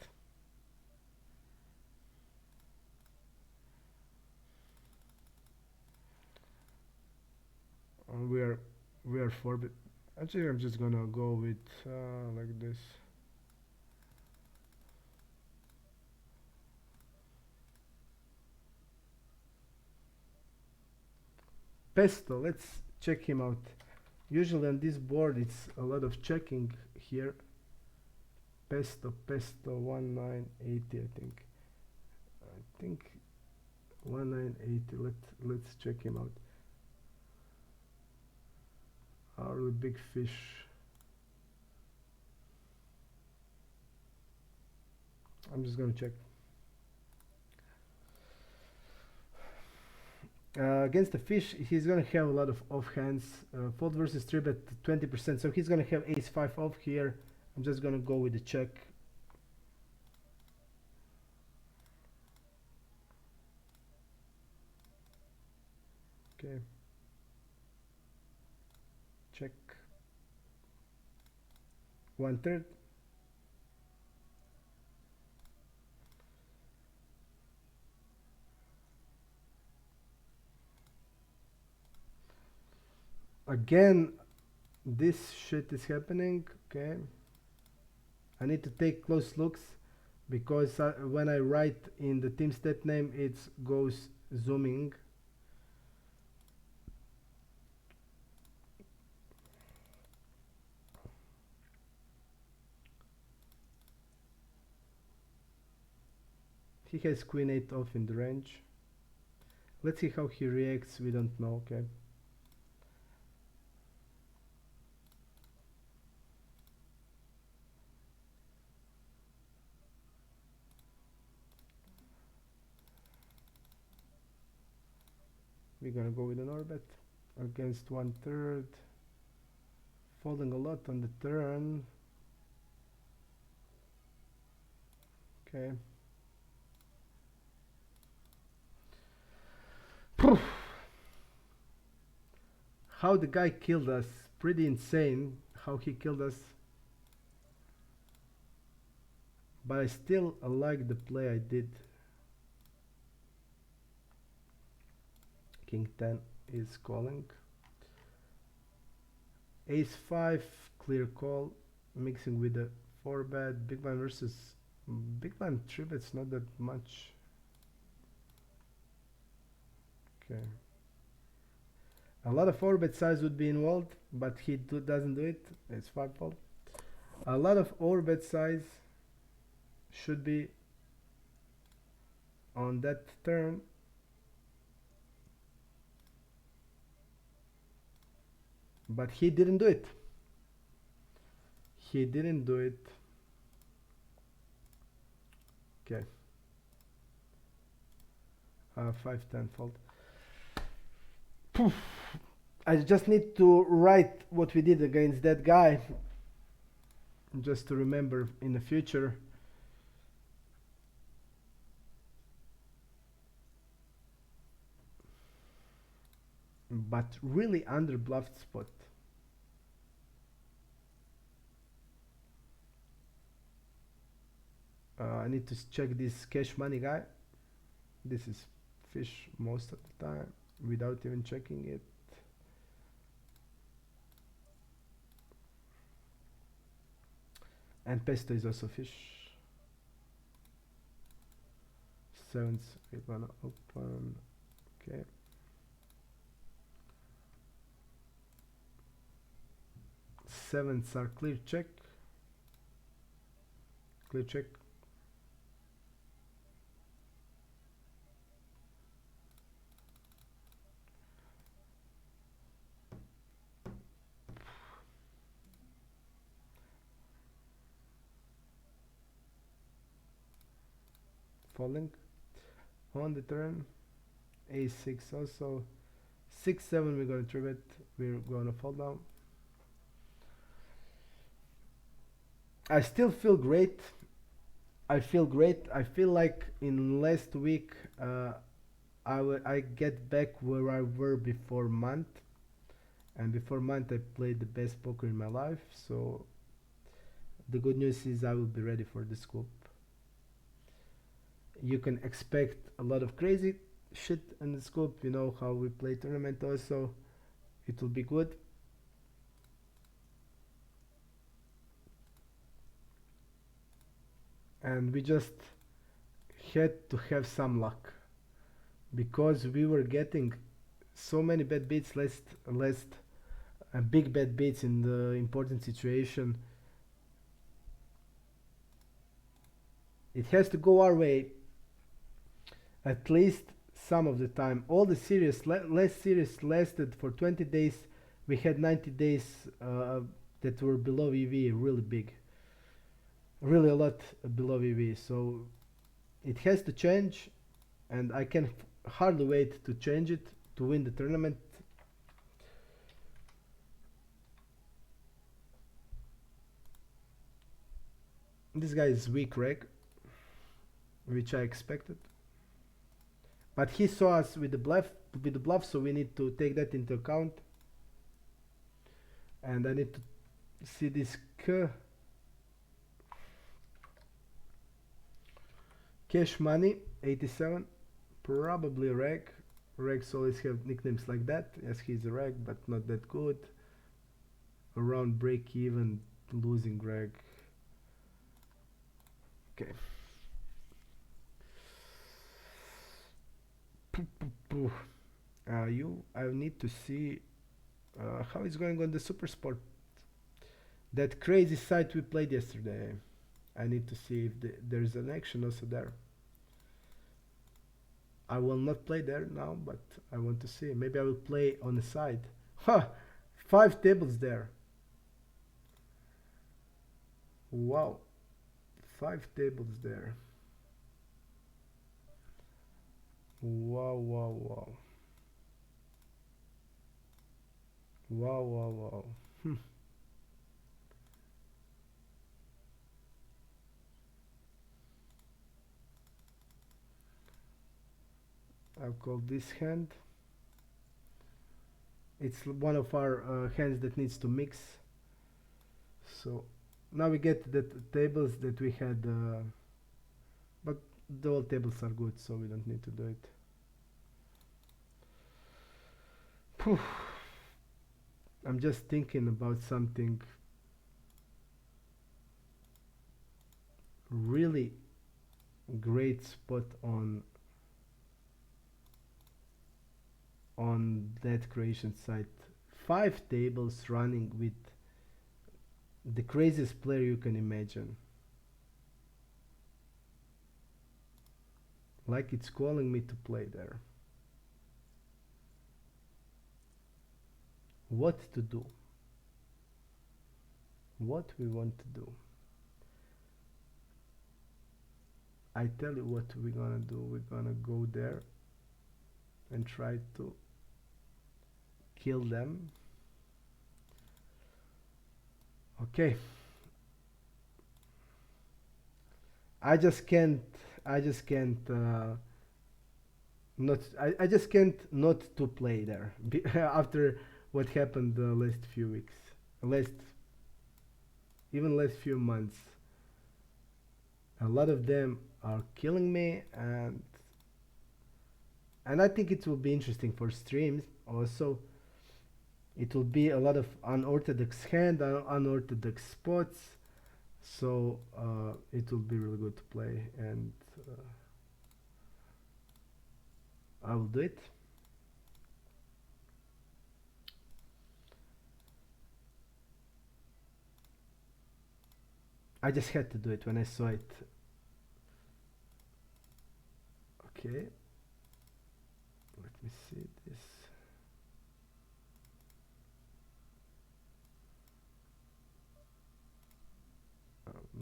We are 4-bit. Actually, I'm just gonna go with like this. Pesto, let's check him out. Usually on this board it's a lot of checking here. Pesto 1980, I think 1980. Let's check him out. Our big fish. I'm just gonna check. Against the fish, he's gonna have a lot of off hands. Fold versus 3-bet 20%, so he's gonna have ace 5 off here. I'm just gonna go with the check. Okay. Check. 1/3. Again, this shit is happening. Okay. I need to take close looks because when I write in the team stat name, it goes zooming. He has queen 8 off in the range. Let's see how he reacts. We don't know. Okay. We're gonna go with an orbit against 1/3. Folding a lot on the turn. Okay. How the guy killed us. Pretty insane how he killed us. But I still like the play I did. King 10 is calling. Ace 5, clear call. Mixing with the 4-bet. Big blind versus big blind 3-bet's not that much. Okay. A lot of 4-bet size would be involved, but he doesn't do it. It's 5-fold. A lot of overbet size should be on that turn. But he didn't do it. He didn't do it. Okay. 5-10 fold. Poof. I just need to write what we did against that guy, just to remember in the future. But really under bluffed spot. I need to check this cash money guy. This is fish most of the time without even checking it. And pesto is also fish. Sevens, we're gonna open. Okay. Sevens are clear check. Clear check. Falling on the turn. A6 also. 6-7 we're gonna trim it. We're gonna fall down. I still feel great. I feel great. I feel like in last week I get back where I were before month, and before month I played the best poker in my life. So the good news is I will be ready for the scoop. You can expect a lot of crazy shit in the scoop. You know how we play tournament also. It will be good. And we just had to have some luck, because we were getting so many bad beats last big bad beats in the important situation. It has to go our way at least some of the time. All the series, last series lasted for 20 days. We had 90 days that were below EV, really big, really a lot below EV. So it has to change, and I can hardly wait to change it to win the tournament. This guy is weak reg, which I expected. But he saw us with the bluff, so we need to take that into account. And I need to see this cash money 87, probably reg. Regs always have nicknames like that. Yes, he's a reg, but not that good. Around break even, losing reg. Okay. I need to see how it's going on the Super Sport. That crazy site we played yesterday. I need to see if there's an action also there. I will not play there now, but I want to see. Maybe I will play on the side. Ha! 5 tables there. Wow. 5 tables there. Wow, wow, wow. Wow, wow, wow. I'll call this hand. It's one of our hands that needs to mix. So now we get the tables that we had, but the old tables are good, so we don't need to do it. Phew. I'm just thinking about something really great spot on that creation site. 5 tables running with the craziest player you can imagine. Like it's calling me to play there. What to do? What we want to do? I tell you what we're gonna do. We're gonna go there and try to kill them. Okay. I just can't not I just can't not to play there after what happened the last few weeks, last even last few months. A lot of them are killing me, and I think it will be interesting for streams also. It will be a lot of unorthodox hand, unorthodox spots, so it will be really good to play, and I will do it. I just had to do it when I saw it. Okay, let me see this.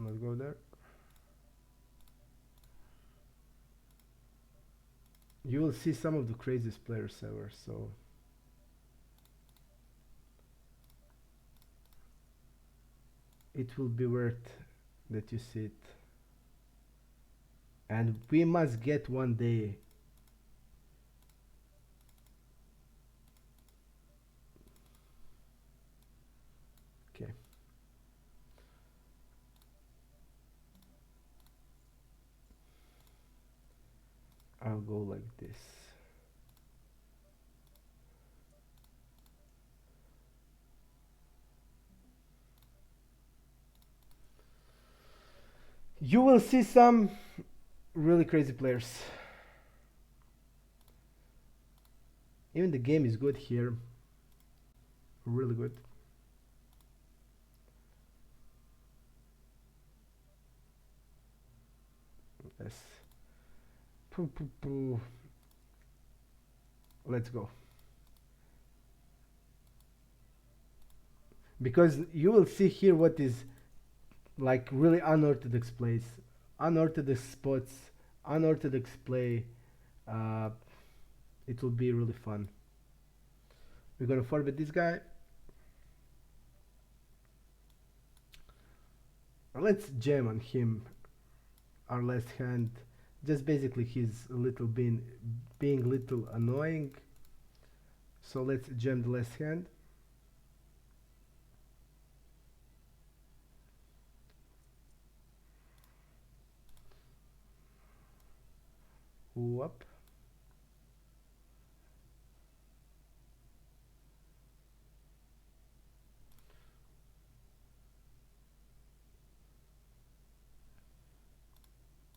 Not go there. You will see some of the craziest players ever, so it will be worth that you see it. And we must get one day. Okay. I'll go like this. You will see some really crazy players. Even the game is good here. Really good. Yes. Poo, poo, poo. Let's go. Because you will see here what is like really unorthodox plays, unorthodox spots, unorthodox play. Uh, it will be really fun. We're gonna forward this guy. Let's jam on him our last hand. Just basically he's a little being little annoying. So let's jam the last hand. Whoop.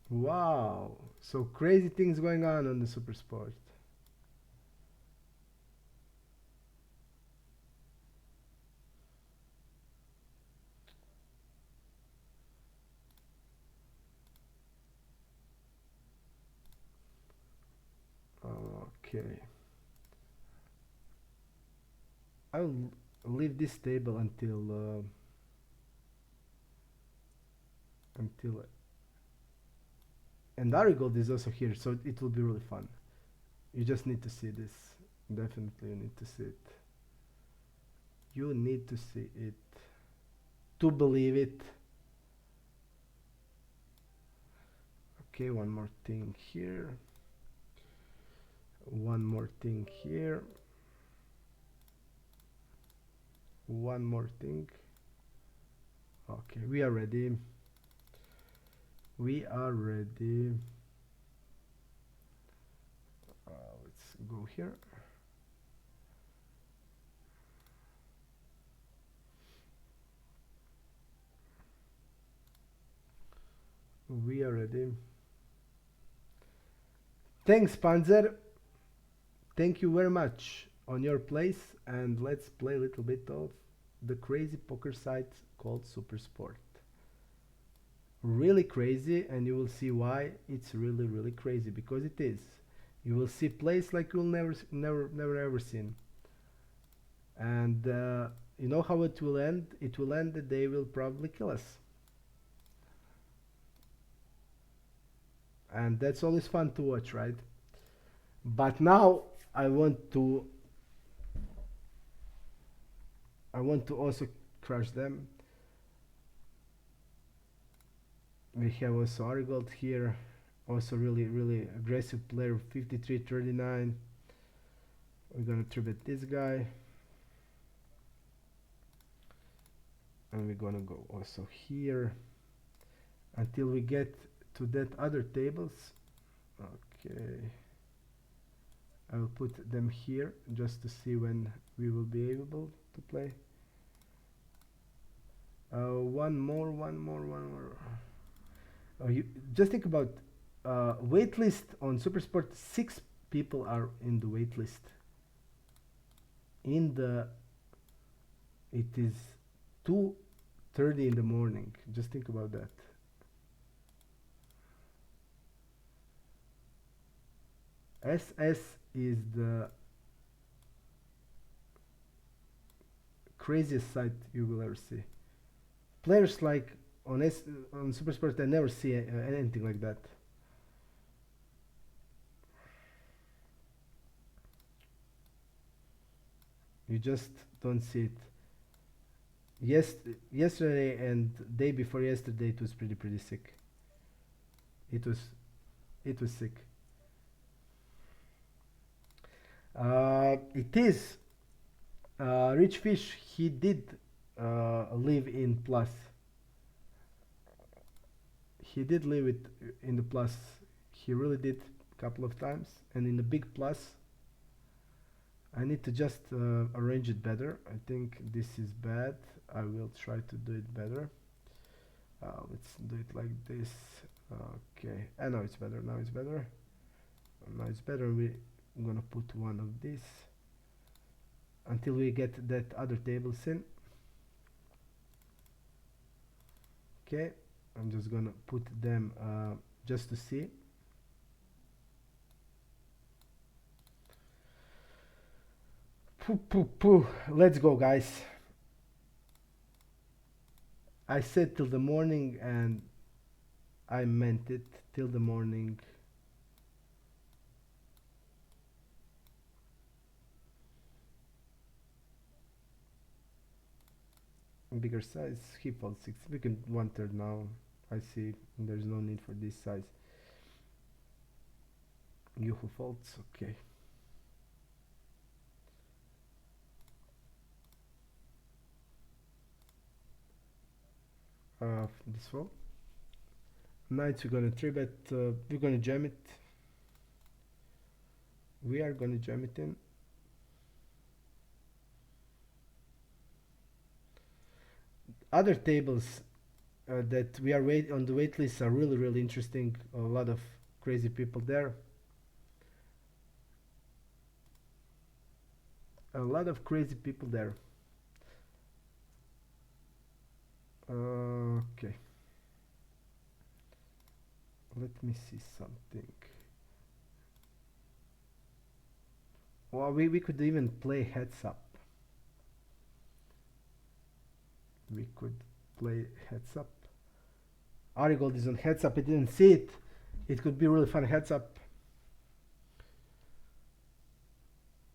Wow, so crazy things going on the Super Sport. Okay. I'll leave this table until and Arigold is also here, so it will be really fun. You just need to see this. Definitely you need to see it. You need to see it to believe it. Okay, one more thing here. One more thing here. One more thing. Okay, we are ready. We are ready. Let's go here. We are ready. Thanks, Panzer. Thank you very much on your place, and let's play a little bit of the crazy poker site called Supersport. Really crazy, and you will see why it's really crazy, because it is. You will see plays like you'll never ever seen. And you know how it will end? It will end that they will probably kill us. And that's always fun to watch, right? But now I want to also crush them. We have also Arigold here, also really aggressive player, 53-39. We're gonna tribute this guy, and we're gonna go also here until we get to that other tables. Okay, I will put them here just to see when we will be able to play. One more. You just think about waitlist on Supersport. 6 people are in the waitlist. It is 2:30 in the morning. Just think about that. SS is the craziest site you will ever see. Players like on Supersport, I never see anything like that. You just don't see it. Yesterday and day before yesterday, it was pretty sick. It was sick. It is Rich Fish. He did live in plus. He did live it in the plus. He really did a couple of times, and in the big plus. I need to just arrange it better. I think this is bad. I will try to do it better. Let's do it like this. Okay, and now it's better. Now it's better. Now it's better. We're gonna put one of these until we get that other tables in. Okay, I'm just gonna put them just to see. Let's go, guys. I said till the morning, and I meant it. Till the morning. Bigger size. He folds 6. We can 1/3 now. I see. There's no need for this size. You who folds. Okay. This one. Knights, we're gonna 3-bet. We're gonna jam it. We are gonna jam it in. Other tables that we are on the wait list are really interesting. A lot of crazy people there. A lot of crazy people there. Okay. Let me see something. Well, we could even play heads up. We could play heads up. Arigold is on heads up. I didn't see it. It could be really fun heads up.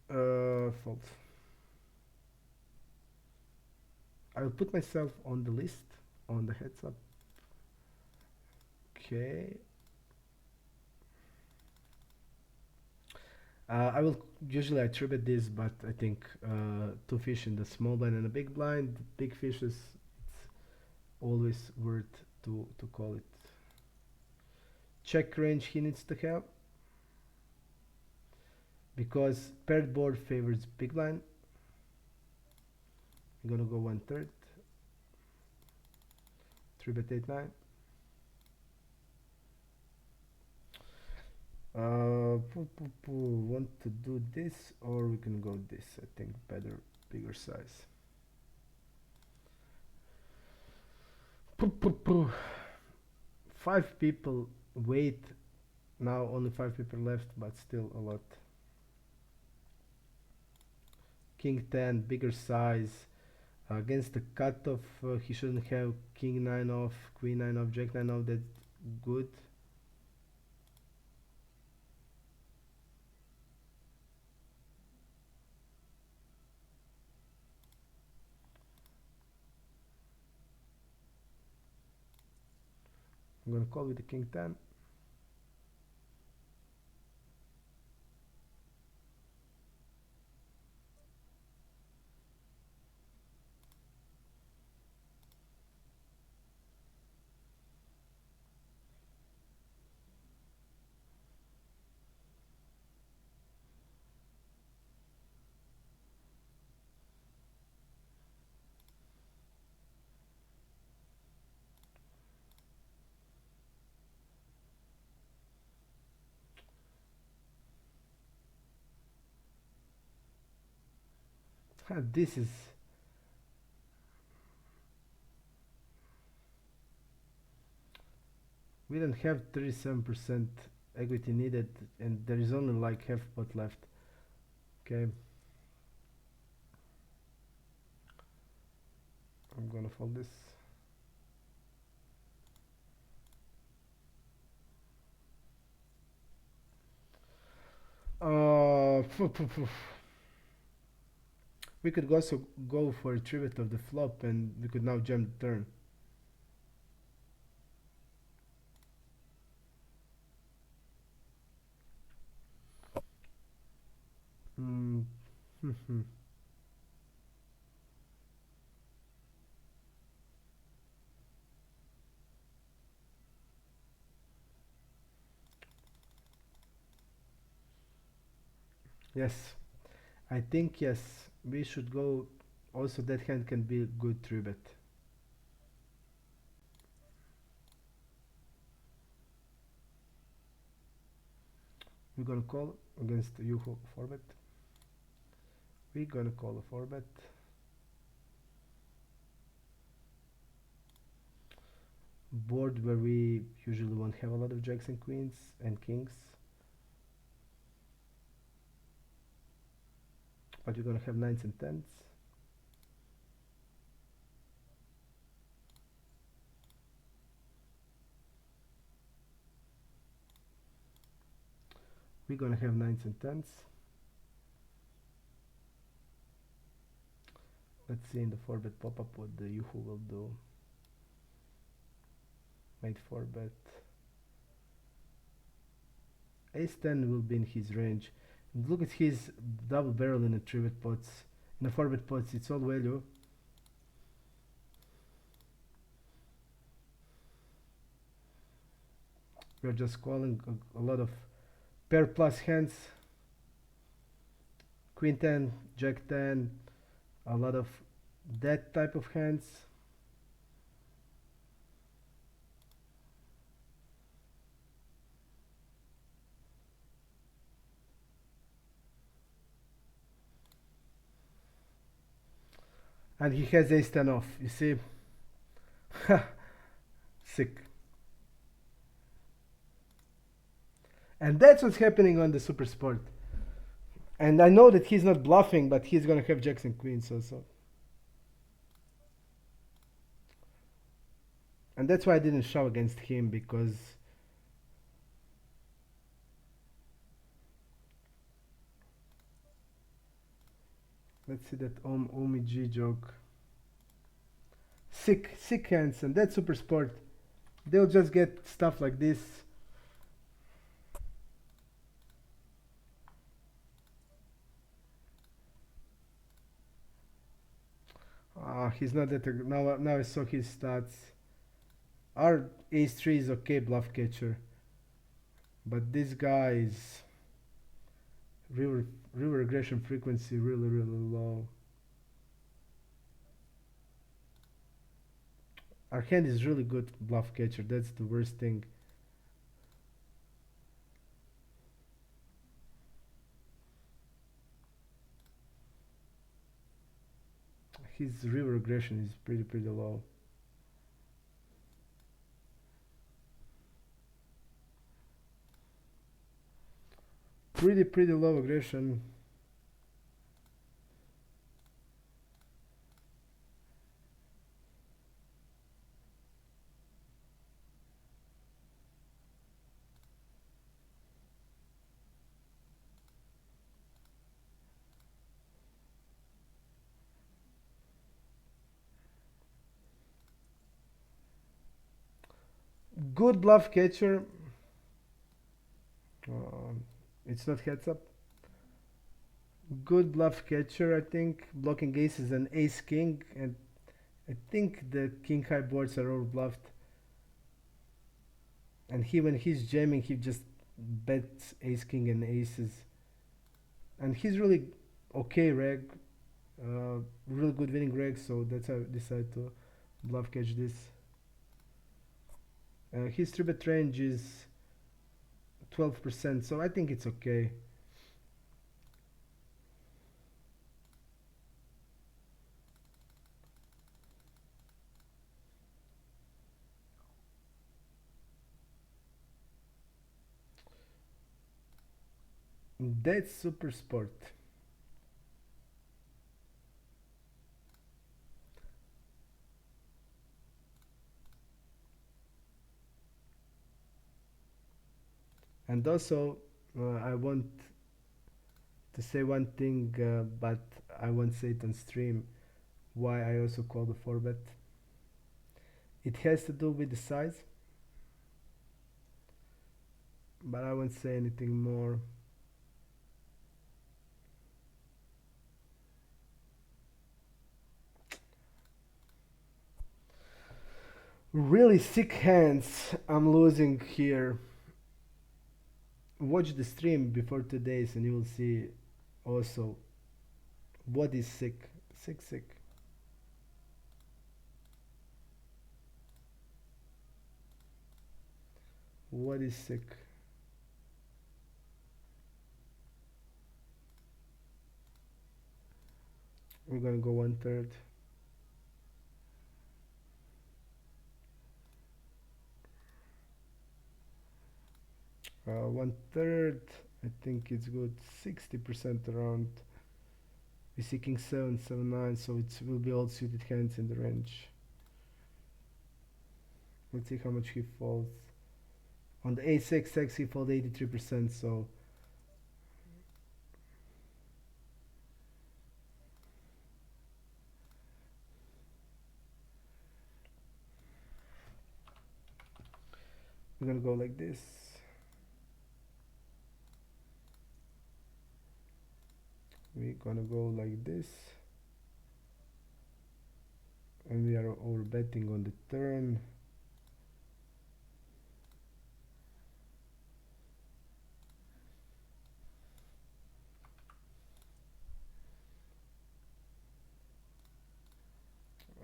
Fold. I will put myself on the list on the heads up. Okay. I will usually attribute this, but I think two fish in the small blind and a big blind, big fishes, it's always worth to call it. Check range he needs to have, because paired board favors big blind. I'm gonna go 1/3. 3-bet 8-9. Want to do this, or we can go this. I think better, bigger size. 5 people wait. Now only 5 people left, but still a lot. King 10, bigger size. Against the cutoff, he shouldn't have King 9 off, Queen 9 off, Jack 9 off. That's good. I'm gonna call with the King 10. This is we don't have 37% equity needed, and there is only like half pot left. Okay, I'm gonna fold this. We could also go for a tribute of the flop, and we could now jam the turn. Yes, I think yes, we should go. Also, that hand can be good tribute. We're gonna call against Yuho 4-bet. We're gonna call a 4-bet. Board where we usually won't have a lot of jacks and queens and kings, but we're gonna have 9s and 10s. We're gonna have 9s and 10s. Let's see in the 4-bet pop-up what the Yuhu will do. Made 4-bet. Ace-10 will be in his range. And look at his double barrel in the 3-bet pots. In the 4-bet pots, it's all value. We're just calling a lot of pair plus hands. Queen 10, Jack 10, a lot of that type of hands. And he has ace 10 off, you see? Sick. And that's what's happening on the Super Sport. And I know that he's not bluffing, but he's gonna have jacks and queens also. And that's why I didn't shove against him, because let's see that Omi G joke. Sick hands, and that's super sport. They'll just get stuff like this. He's not that now I saw his stats. Our ace 3 is okay bluff catcher, but this guy is river river aggression frequency really low. Our hand is really good bluff catcher. That's the worst thing. His river aggression is pretty low. Pretty low aggression. Good bluff catcher. It's not heads up. Good bluff catcher, I think. Blocking aces and ace king, and I think the king high boards are all bluffed. And when he's jamming, he just bets ace king and aces. And he's really okay reg, really good winning reg, so that's how I decided to bluff catch this. His 3-bet range is 12%, so I think it's okay. That's super sport. And also, I want to say one thing, but I won't say it on stream. Why I also call the 4-bet. It has to do with the size, but I won't say anything more. Really sick hands I'm losing here. Watch the stream before 2 days and you will see also what is sick. Sick. What is sick? We're gonna go 1/3. 1/3, I think it's good. 60% around. We see king 7, 7, 9, so it will be all suited hands in the range. Let's see how much he folds. On the a6x he fold 83%, so we're gonna go like this. We're gonna go like this. And we are over betting on the turn.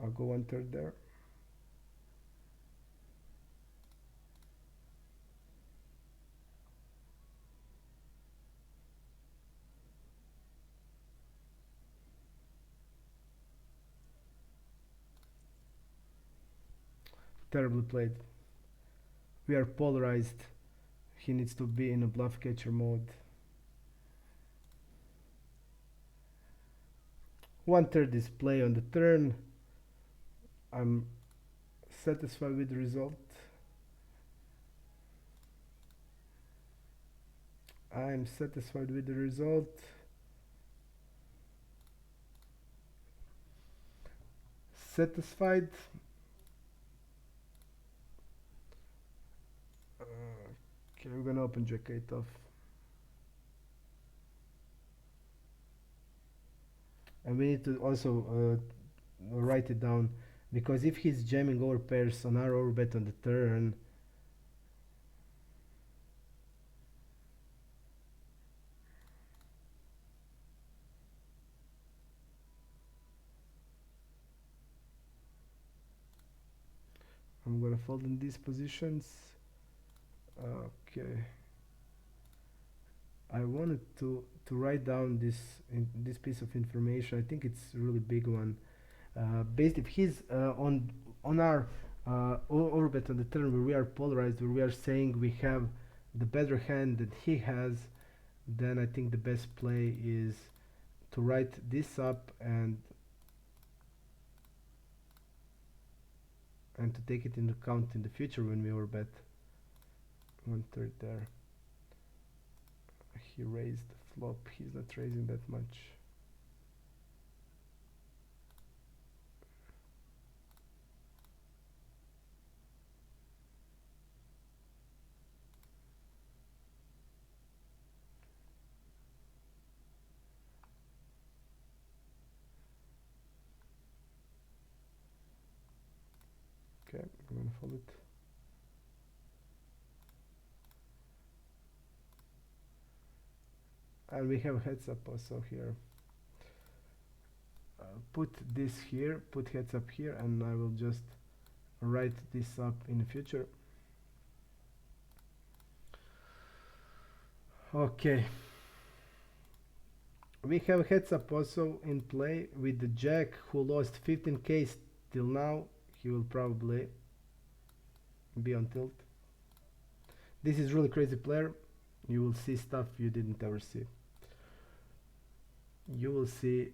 I'll go 1/3 there. Terribly played. We are polarized. He needs to be in a bluff catcher mode. 1/3 is play on the turn. I'm satisfied with the result. I'm satisfied with the result. Satisfied. Okay, we're gonna open Jack 8 off. And we need to also write it down, because if he's jamming over pairs on our overbet on the turn, I'm gonna fold in these positions. Okay. I wanted to write down this piece of information. I think it's a really big one. Based if he's on our overbet on the turn where we are polarized, where we are saying we have the better hand that he has, then I think the best play is to write this up and to take it into account in the future when we overbet. 1/3 there. He raised the flop. He's not raising that much. Okay, I'm gonna fold it. And we have heads up also here. Put this here, put heads up here, and I will just write this up in the future. Okay. We have heads up also in play with the Jack, who lost 15k till now. He will probably be on tilt. This is really crazy player. You will see stuff you didn't ever see. You will see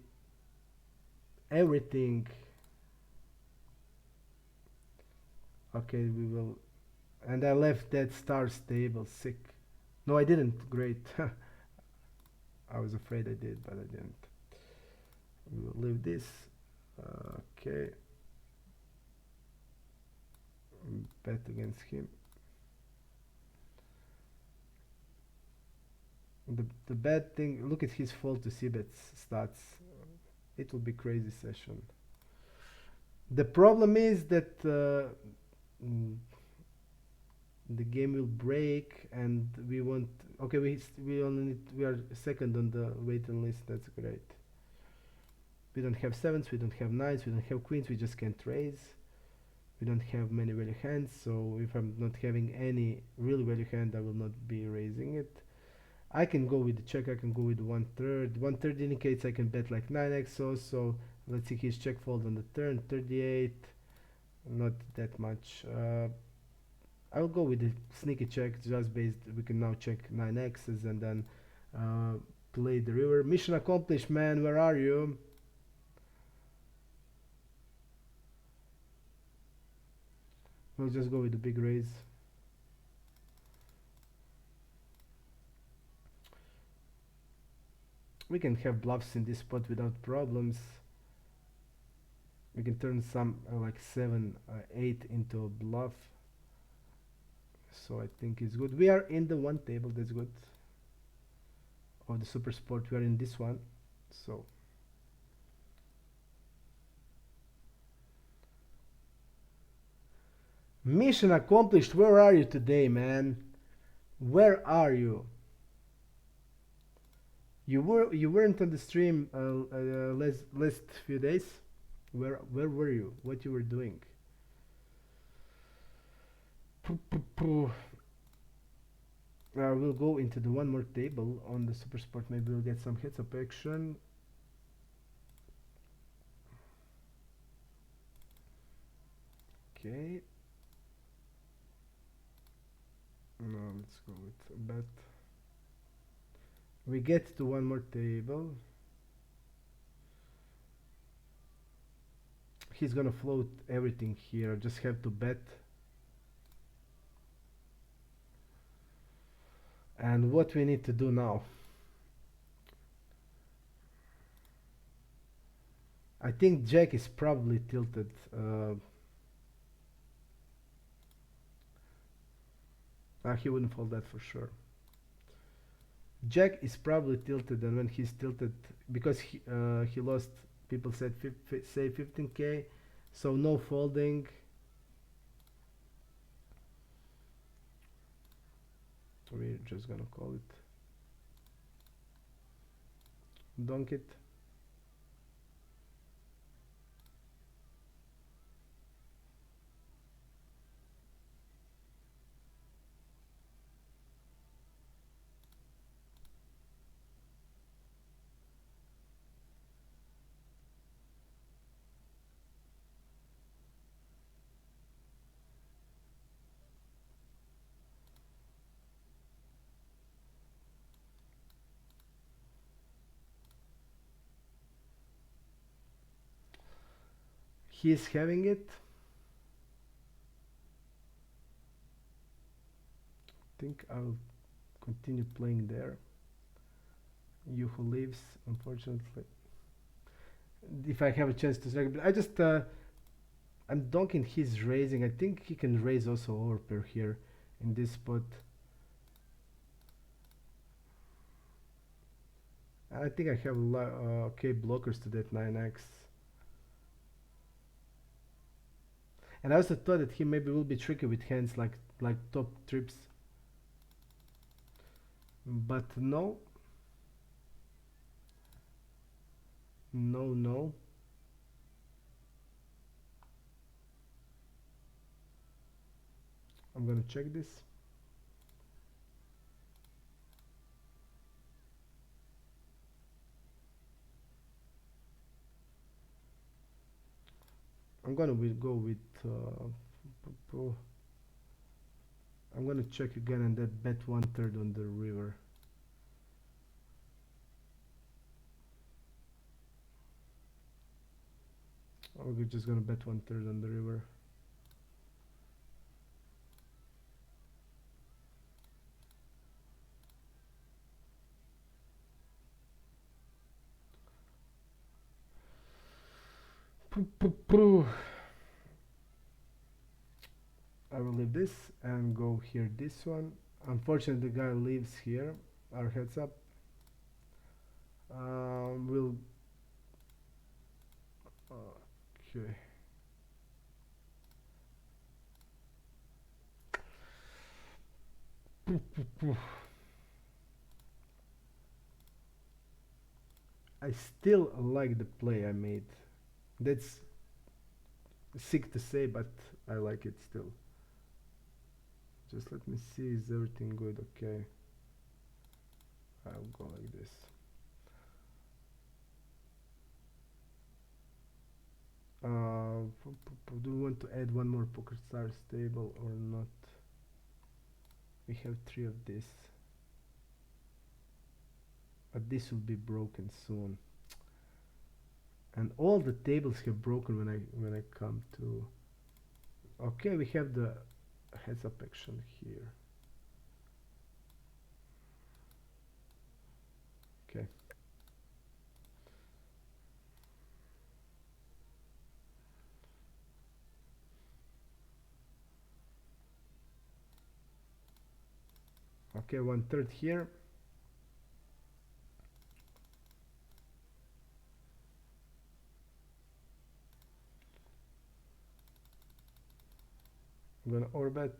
everything. Okay, we will. And I left that star stable. Sick. No, I didn't. Great. I was afraid I did, but I didn't. We will leave this. Okay. Bet against him. The bad thing, look at his fold to see bet stats. It will be crazy session. The problem is that the game will break, and we won't. Okay, we only need, we are second on the waiting list. That's great. We don't have sevens, we don't have nines, we don't have queens. We just can't raise. We don't have many value hands, so if I'm not having any real value hand, I will not be raising it. I can go with the check, I can go with 1/3. 1/3 indicates I can bet like 9x also. Let's see his check fold on the turn, 38. Not that much. I'll go with the sneaky check, just based, we can now check 9x's and then play the river. Mission accomplished, man, where are you? We'll just go with the big raise. We can have bluffs in this spot without problems. We can turn some like 7, 8 into a bluff. So I think it's good. We are in the one table, that's good. Of the super sport, we are in this one. So mission accomplished. Where are you today, man? Where are you? You weren't on the stream last few days. Where were you? What you were doing? We'll go into the one more table on the super sport. Maybe we'll get some heads up action. Okay. No, let's go with a bet. We get to one more table. he's gonna float everything here. Just have to bet. And what we need to do now? I think Jack is probably tilted. He wouldn't fold that for sure. Jack is probably tilted, and when he's tilted, because he lost, people said say 15k, so no folding. We're just gonna call it. Donk it. He's having it. I think I'll continue playing there. You who leaves, unfortunately. If I have a chance to select, but I just I'm donking his raising. I think he can raise also overpair here in this spot. I think I have okay blockers to that 9x. And I also thought that he maybe will be tricky with hands like top trips. But no. No. I'm gonna check this. I'm gonna go with I'm gonna check again and that bet 1/3 on the river. We're just gonna bet 1/3 on the river. I will leave this and go here this one. Unfortunately the guy leaves here. Our heads up. We'll okay. I still like the play I made. That's sick to say, but I like it still. Just let me see, is everything good? Okay. I'll go like this. Do we want to add one more Poker Stars table or not? We have 3 of this. But this will be broken soon. And all the tables have broken when I come to. Okay, we have the heads up action here. Okay. Okay, 1/3 here. I'm gonna orbit.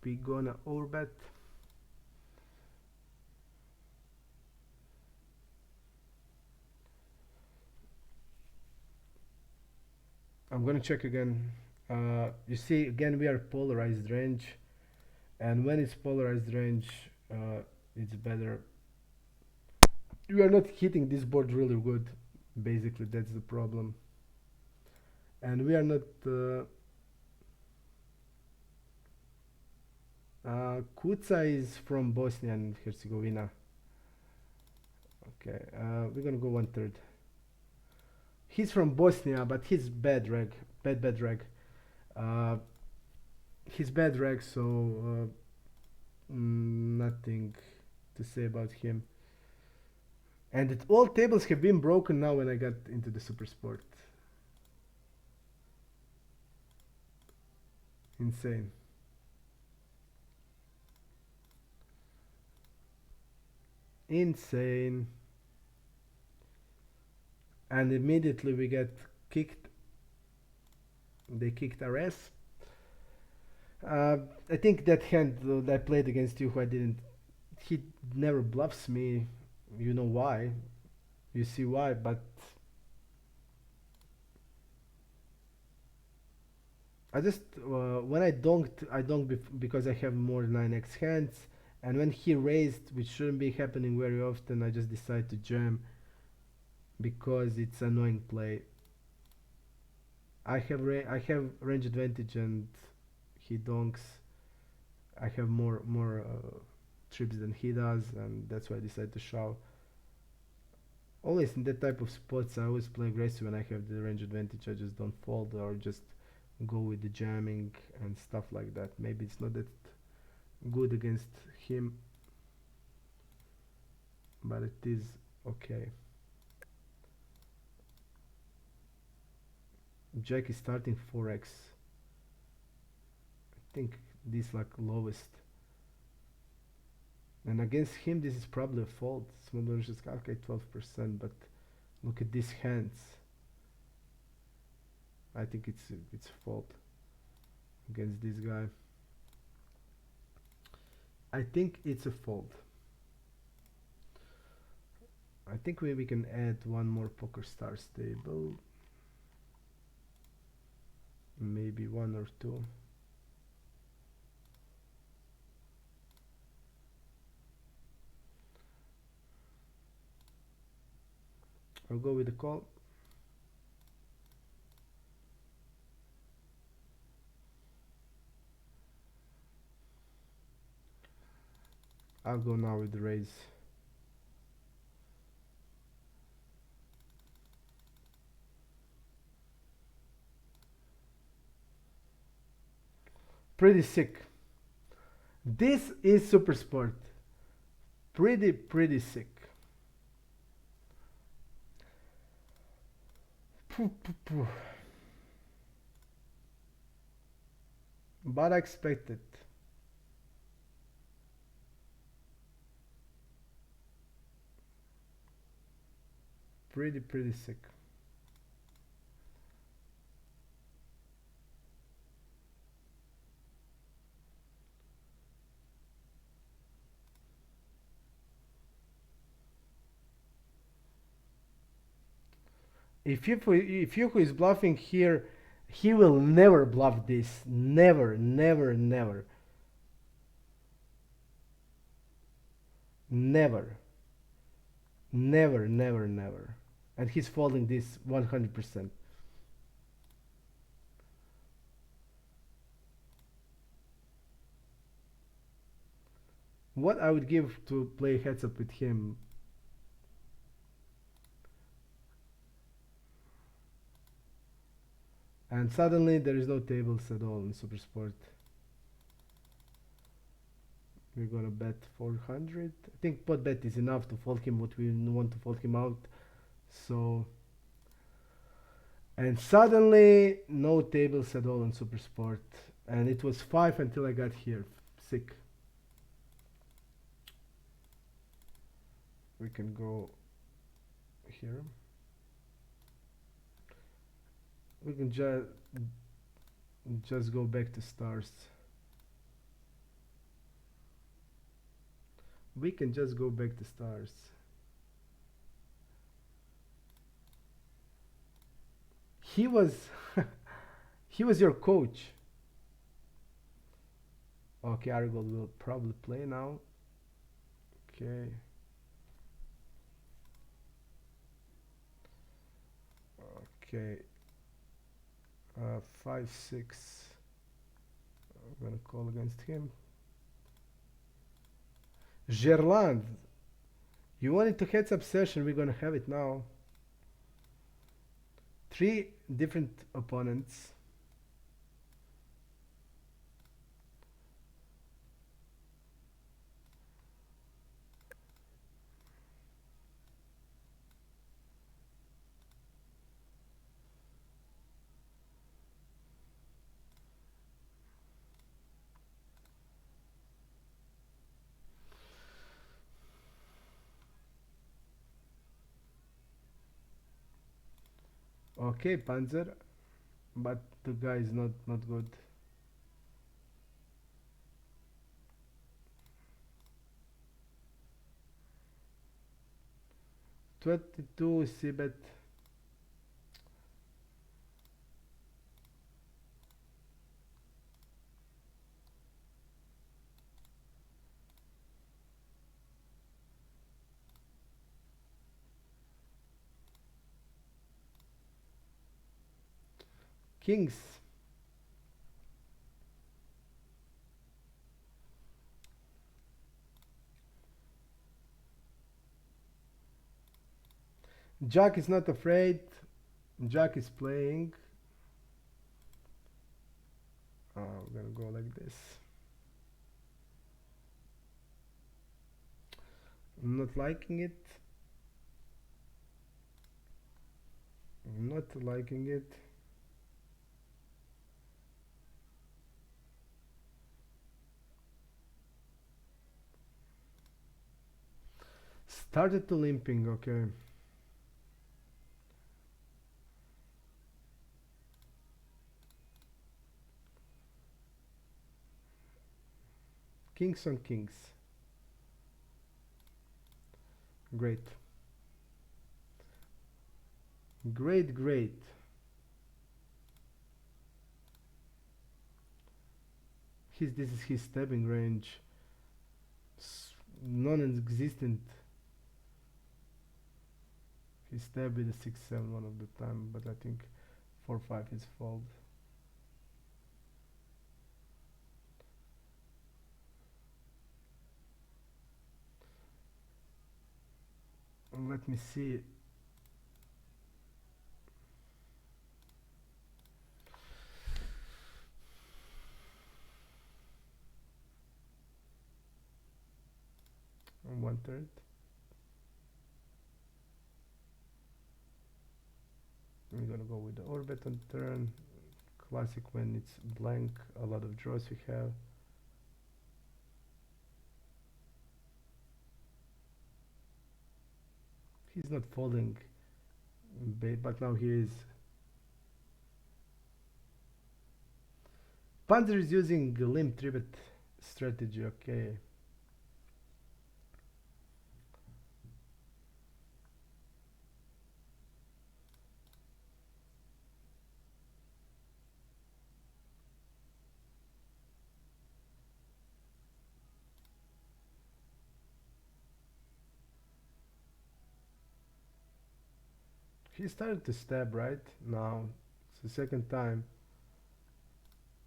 We gonna orbit. I'm gonna check again. You see, again we are polarized range, and when it's polarized range, it's better. We are not hitting this board really good. Basically, that's the problem. And we are not. Kuca is from Bosnia and Herzegovina. Okay, we're gonna go 1/3. He's from Bosnia, but he's bad reg, bad reg. Uh, he's bad reg, so nothing to say about him. And all tables have been broken now when I got into the Super Sport. Insane. Insane. And immediately we get kicked. They kicked our ass. I think that hand that I played against you, who I didn't. He never bluffs me. You know why? You see why? But I just when I donked because I have more 9x hands, and when he raised, which shouldn't be happening very often, I just decide to jam because it's annoying play. I have range advantage and he donks. I have more trips than he does, and that's why I decide to shove. Always in that type of spots, I always play aggressive when I have the range advantage. I just don't fold or just go with the jamming and stuff like that. Maybe it's not that good against him, but it is okay. Jack is starting 4x. I think this like lowest. And against him, this is probably a fold. Small blind just calculate 12%, but look at these hands. I think it's a fold against this guy. I think it's a fold. I think we can add one more Poker Stars table. Maybe one or two. I'll go with the call. I'll go now with the raise. Pretty sick. This is Super Sport. Pretty sick. But I expected. Pretty sick. If you who is bluffing here, he will never bluff this. Never. Never. And he's folding this 100%. What I would give to play heads up with him. And suddenly there is no tables at all in Super Sport. We're gonna bet 400. I think pot bet is enough to fold him what we want to fold him out. So, and suddenly no tables at all in Super Sport. And it was 5 until I got here. Sick. We can go here. We can just go back to stars. We can just go back to stars. He was he was your coach. Okay, Arigold will probably play now. Okay. Okay. 5-6. I'm gonna call against him. Gerland, You wanted to heads up session, we're gonna have it now. 3 different opponents. Okay, Panzer, but the guy is not good. 22 Cbet. Kings. Jack is not afraid. Jack is playing. We're gonna go like this. I'm not liking it. I'm not liking it. Started to limping, okay. Kings on kings. Great. Great, great. This is his stabbing range. Non-existent. He stabbed with a 6-7 one of the time, but I think 4-5 is fold. Let me see. On 1/3. We're gonna go with the orbit on turn. Classic when it's blank, a lot of draws we have. He's not folding, but now he is. Panzer is using limp 3-bet strategy, okay. He started to stab right now. It's the second time.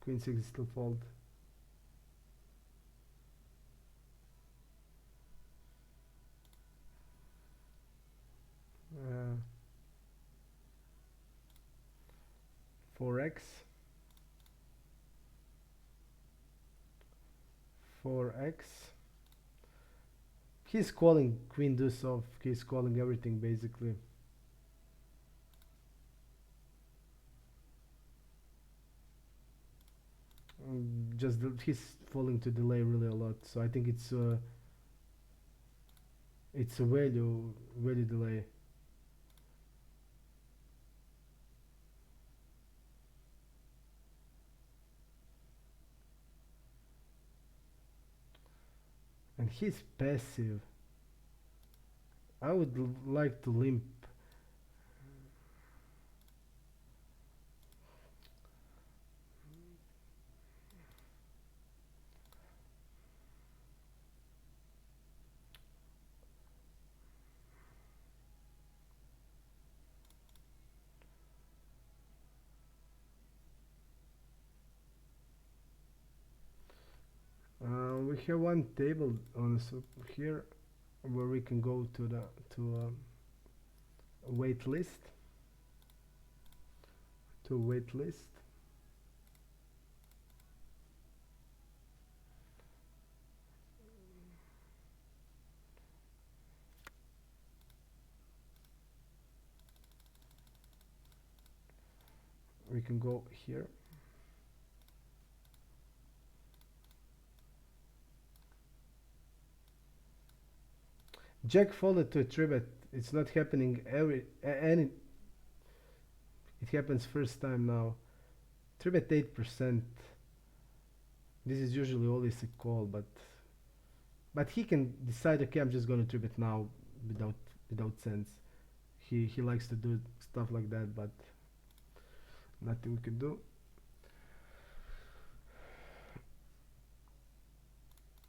Queen 6 is still fold. Uh, 4x. 4x. He's calling queen deuce off. He's calling everything basically. Just he's falling to delay really a lot, so I think it's a value delay. And he's passive. I would like to limp. We have one table on here. where we can go to the wait list, we can go here. Jack folded to a three bet. It's not happening any. It happens first time now. Three bet 8%. This is usually always a call, but he can decide. Okay, I'm just gonna three bet now without sense. He likes to do stuff like that, but nothing we can do.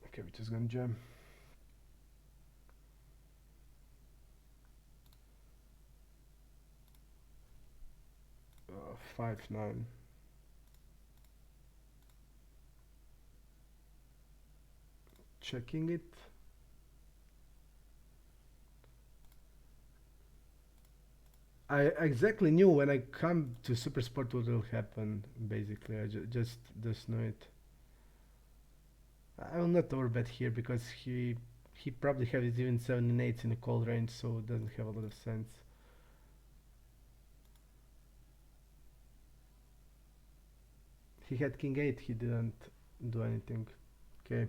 Okay, we're just gonna jam. Uh, 5-9. Checking it. I exactly knew when I come to Super Sport what will happen. Basically, I just know it. I will not overbet here because he probably has even 7 and 8s in the call range, so it doesn't have a lot of sense. He had King 8, he didn't do anything. Okay.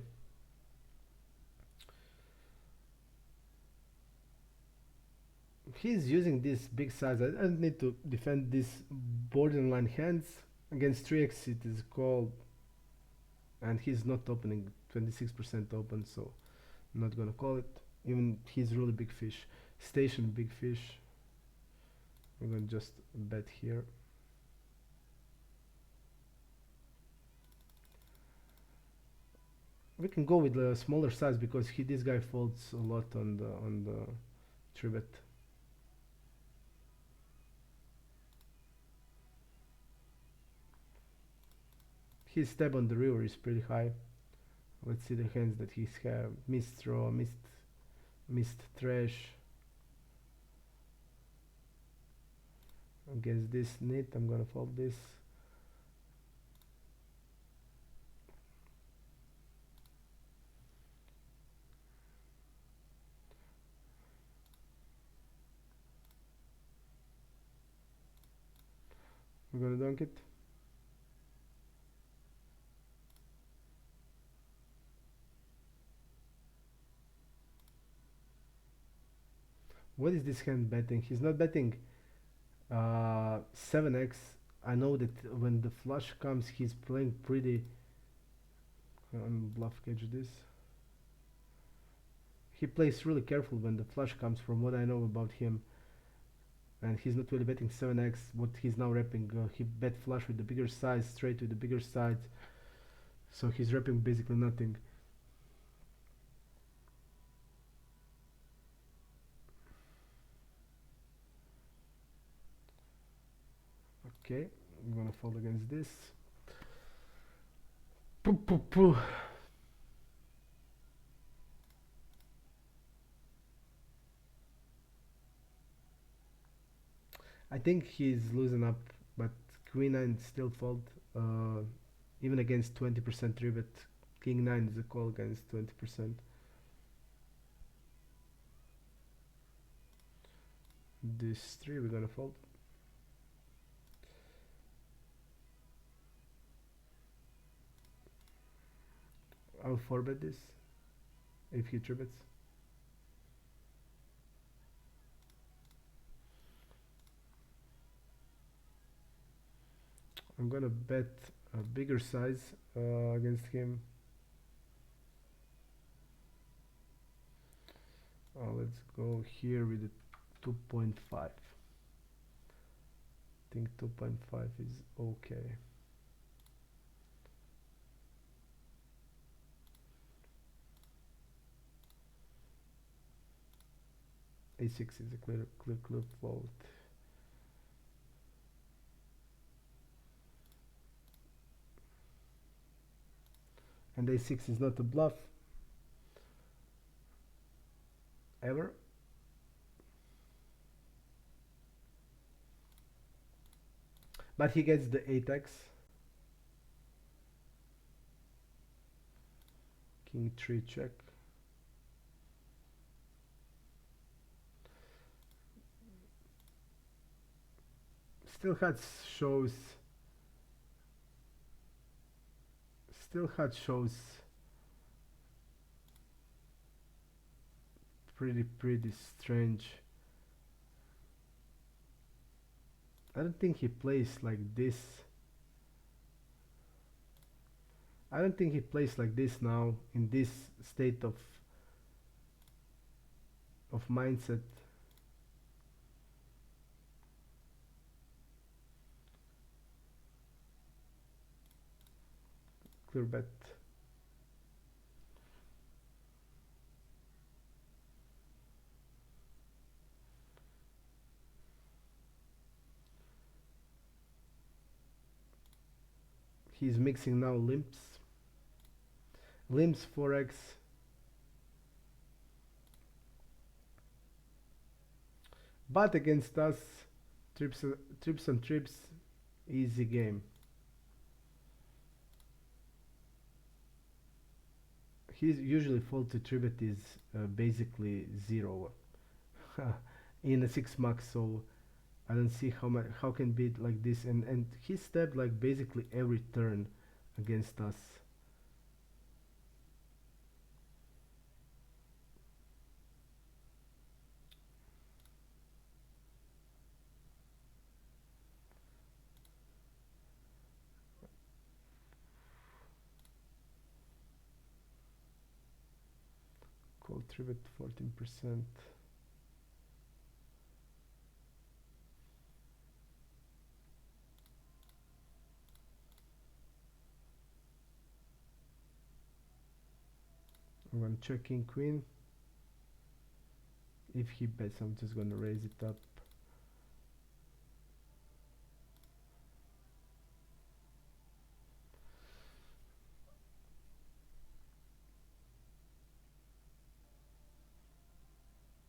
He's using this big size. I don't need to defend these borderline hands. Against 3x it is called, and he's not opening, 26% open, so I'm not gonna call it. Even he's really big fish. Station big fish. I'm gonna just bet here. We can go with the smaller size because this guy folds a lot on the three bet. His stab on the river is pretty high. Let's see the hands that he's have. Missed draw, missed trash. Against this nit, I'm gonna fold this. I'm gonna dunk it. What is this hand betting? He's not betting 7x. I know that when the flush comes, he's playing pretty. Bluff catch this. He plays really careful when the flush comes, from what I know about him. And he's not really betting 7x. What he's now repping, he bet flush with the bigger size, straight with the bigger side. So he's repping basically nothing. Okay, I'm gonna fold against this. Poo, poo, poo. I think he's losing up, but Queen 9 still fold. Even against 20% three bet, King 9 is a call against 20%. This 3 we're gonna fold. I'll 4-bet this if he 3-bets. I'm gonna bet a bigger size against him. Let's go here with the 2.5. I think 2.5 is okay. A6 is a clear float. And A6 is not a bluff. ever. But he gets the 8x. King 3 check. Still had shows. Still had shows. Pretty strange. I don't think he plays like this. I don't think he plays like this now in this state of mindset. Clear bet. He's mixing now limps. Limps 4x. But against us, trips and trips, easy game. His usually fault to tribet is basically 0 in a 6 max, so I don't see how can be like this, and he stepped like basically every turn against us. Call tribet 14%. I'm gonna check king queen. If he bets, I'm just gonna raise it up.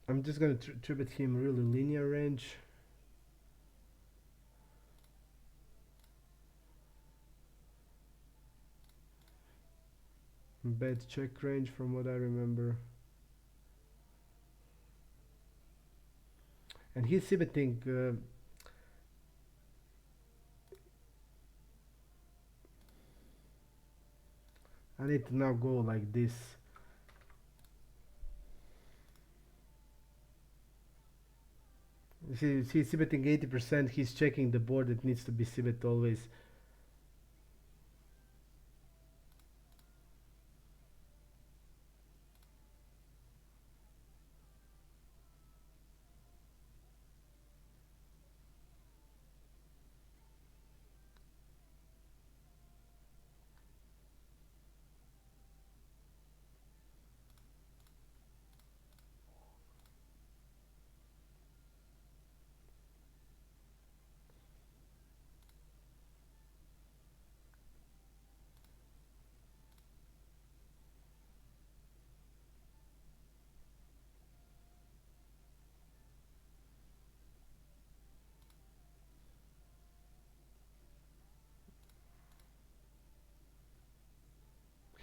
I'm just gonna tribet him really linear range. Bet check range from what I remember. And he's betting I need to now go like this. See, he's betting 80%. He's checking the board that needs to be bet always.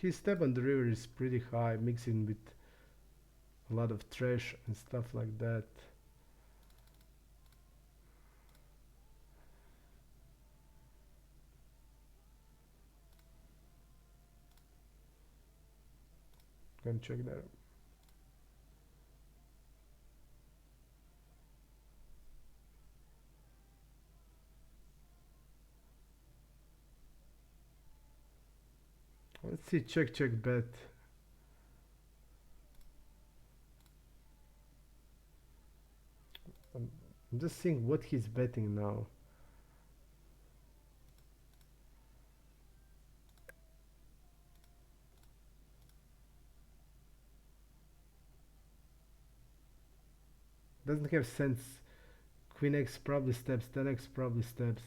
His step on the river is pretty high, mixing with a lot of trash and stuff like that. Can check that. Let's see, check bet. I'm just seeing what he's betting now. Doesn't have sense. Queen X probably steps, 10x probably steps.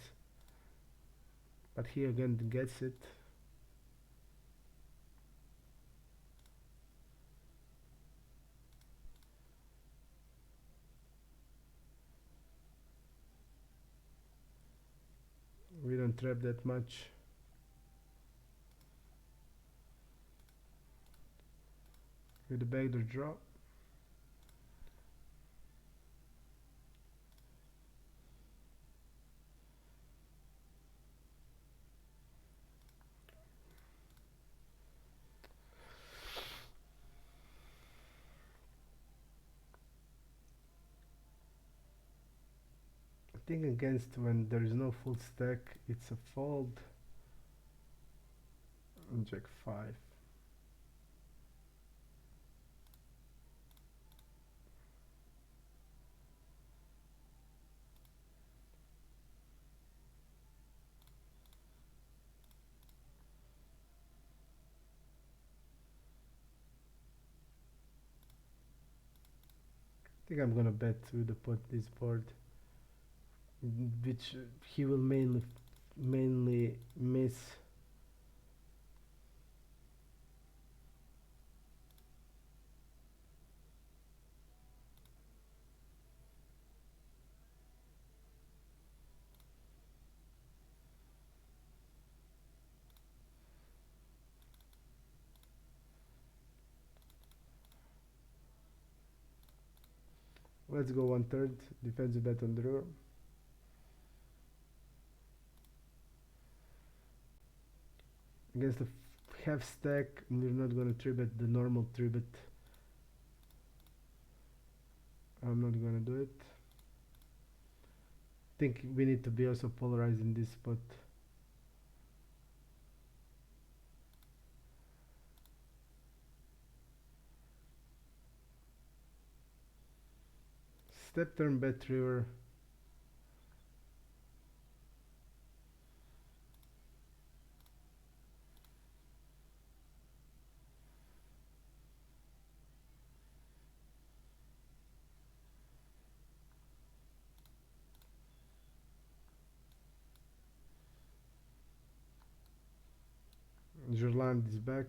But he again gets it. We don't trap that much. With the backdoor draw. I think against when there is no full stack, it's a fold. And Jack 5. I think I'm gonna bet with the pot this board, which he will mainly miss. Let's go 1/3 defensive bet on draw. Against the half stack, we're not gonna 3-bet the normal 3-bet. I'm not gonna do it. Think we need to be also polarized in this spot. Step turn bet river. Jurland is back.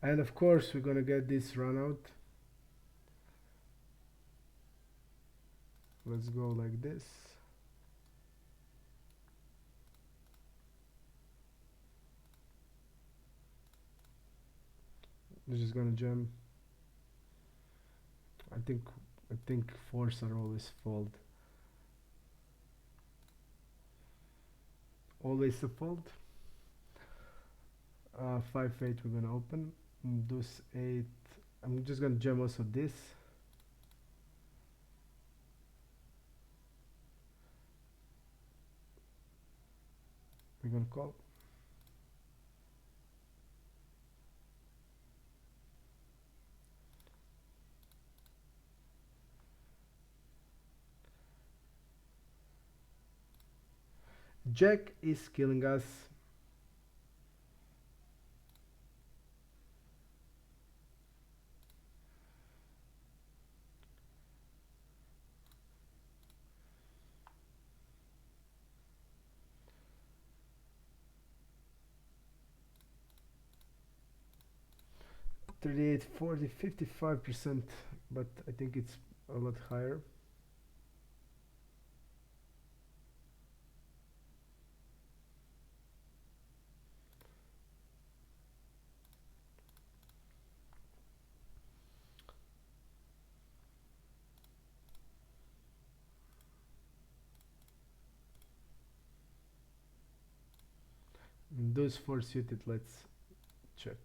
And of course we're gonna get this run out. Let's go like this. We're just gonna jam. I think fours are always fold. Always a fold. 5-8 we're gonna open. Deuce 8. I'm just gonna jam also this. We're gonna call. Jack is killing us. $38, $40, 55%, but I think it's a lot higher. Those four suited, let's check.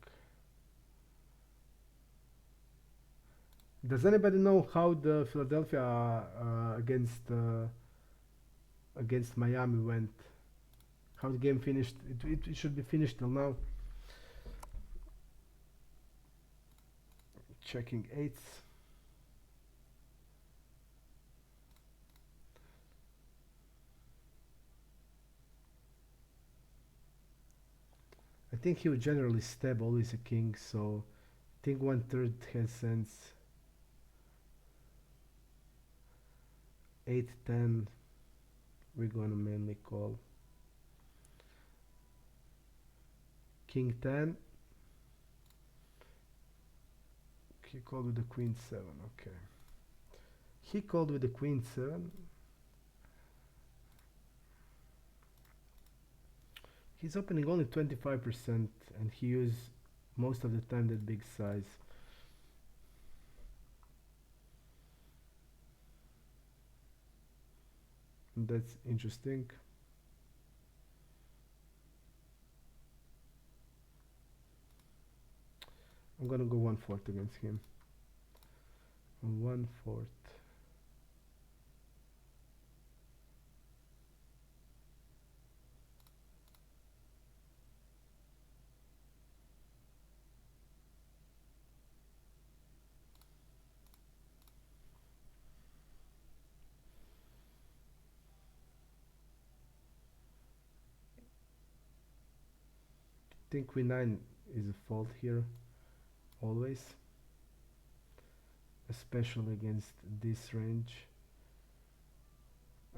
Does anybody know how the Philadelphia against Miami went? How the game finished? It should be finished till now. Checking eights. I think he would generally stab always a king, so I think 1/3 has sense. 8, 10. we're gonna mainly call. King 10. He called with the queen 7. Okay. He called with the queen 7. He's opening only 25% and he used most of the time that big size. And that's interesting. I'm gonna go 1/4 against him. 1/4. I think queen 9 is a fault here, always, especially against this range.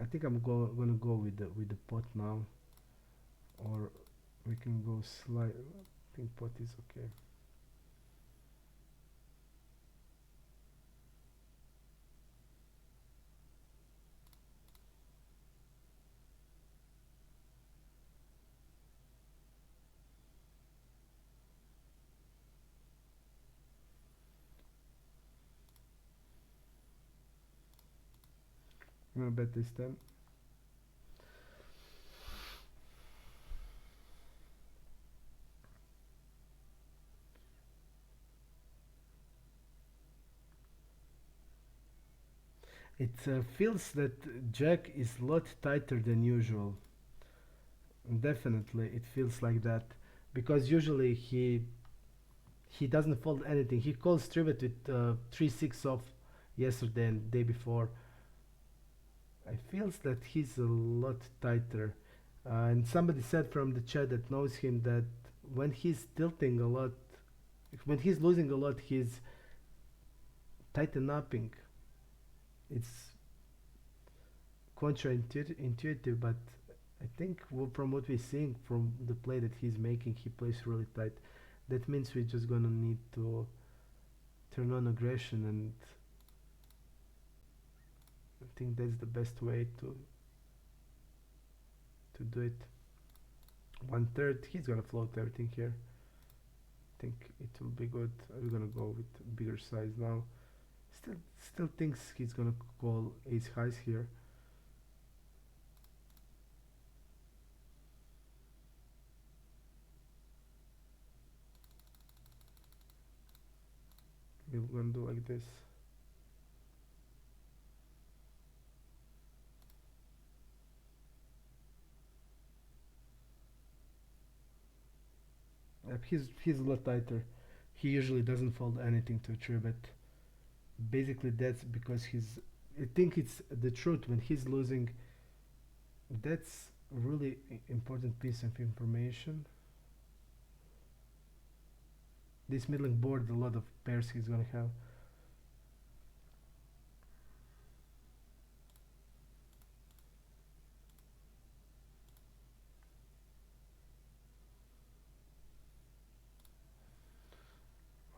I think I'm gonna go with the pot now, or we can go slide. I think pot is okay. I'm gonna bet this time. It feels that Jack is a lot tighter than usual. Definitely, it feels like that because usually he doesn't fold anything. He calls trivet with 3-6 off yesterday and day before. I feels that he's a lot tighter. And somebody said from the chat that knows him that when he's tilting a lot, when he's losing a lot, he's tighten upping. It's counterintuitive, but I think from what we're seeing from the play that he's making, he plays really tight. That means we're just gonna need to turn on aggression, and I think that's the best way to do it. 1/3, he's gonna float everything here. I think it will be good. We're gonna go with bigger size now. Still thinks he's gonna call ace highs here. We're gonna do like this. Yep, he's a lot tighter. He usually doesn't fold anything to a three bet. Basically, that's because he's. I think it's the truth when he's losing. That's a really important piece of information. This middling board, a lot of pairs he's gonna have.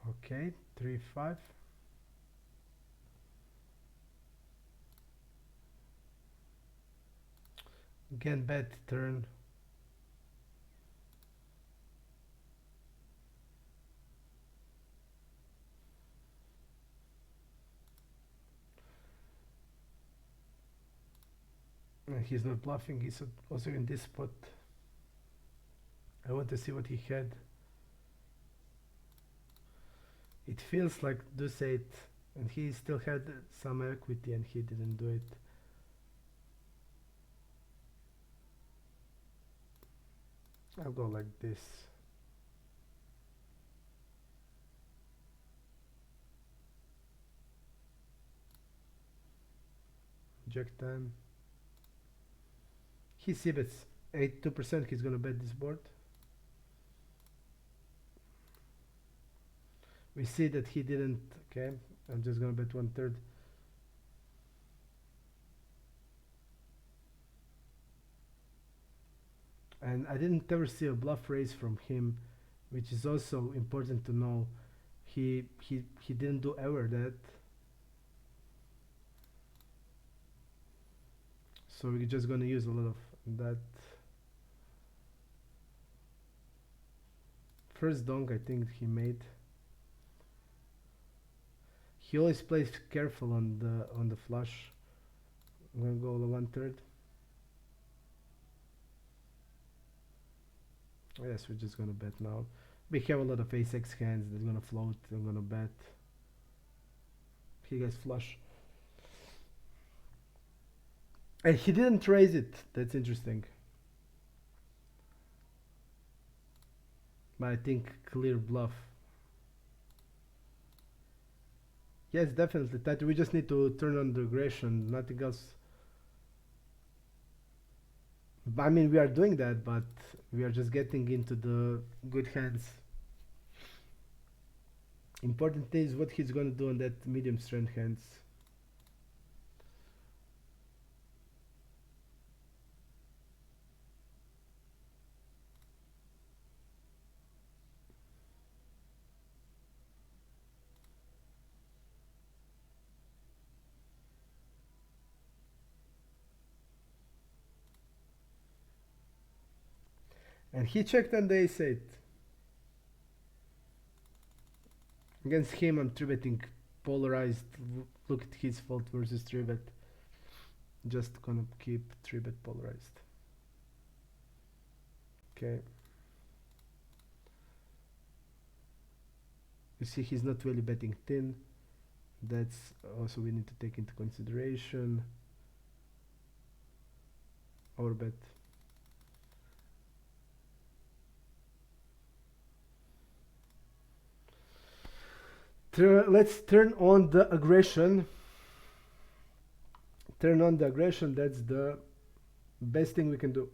Okay, 3-5. Again, bet turn. He's not bluffing, he's also in this spot. I want to see what he had. It feels like deuce 8, and he still had some equity and he didn't do it. I'll go like this. Jack 10. He c-bets 82%. He's gonna bet this board. We see that he didn't. Okay, I'm just gonna bet 1/3. and I didn't ever see a bluff raise from him, which is also important to know. He didn't do ever that. So we're just gonna use a lot of that. First donk I think he made. He always plays careful on the flush. I'm gonna go the 1/3. Yes, we're just gonna bet now. We have a lot of ace-x hands that's gonna float. I'm gonna bet. He has flush. And he didn't raise it. That's interesting. But I think clear bluff. Yes, definitely. That we just need to turn on the aggression, nothing else. I mean, we are doing that, but we are just getting into the good hands. Important is what he's gonna do on that medium strength hands. And he checked on the ace-8. Against him, I'm 3-betting polarized. Look at his fault versus 3-bet. Just gonna keep 3-bet polarized. Okay. You see, he's not really betting thin. That's also we need to take into consideration. Overbet. Let's turn on the aggression. Turn on the aggression. That's the best thing we can do.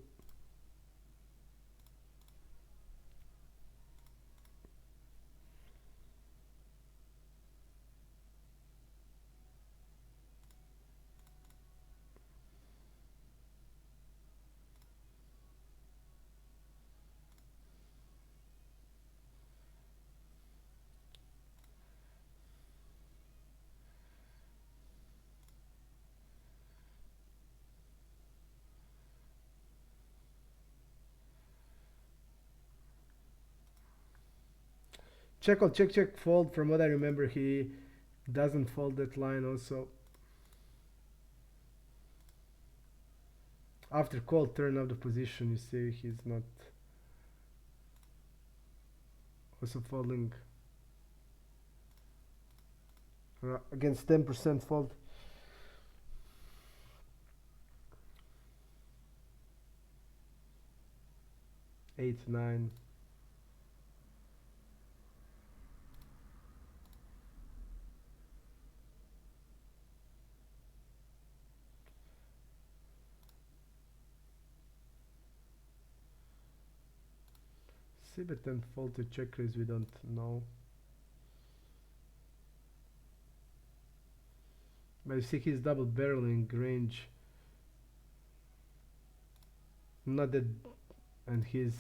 Check, check, fold. From what I remember, he doesn't fold that line also. After call, turn up the position, you see he's not also folding against 10% fold. Eight, 9. See, but then fold to check raise, we don't know. But you see he's double barreling range. Not that, and he's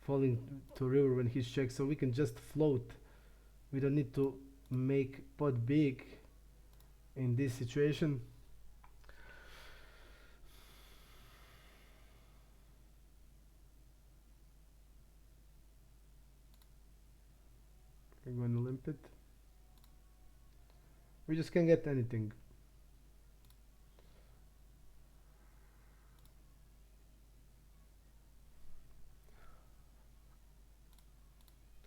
falling to river when he's checked, so we can just float. We don't need to make pot big in this situation. We're going to limp it. We just can't get anything.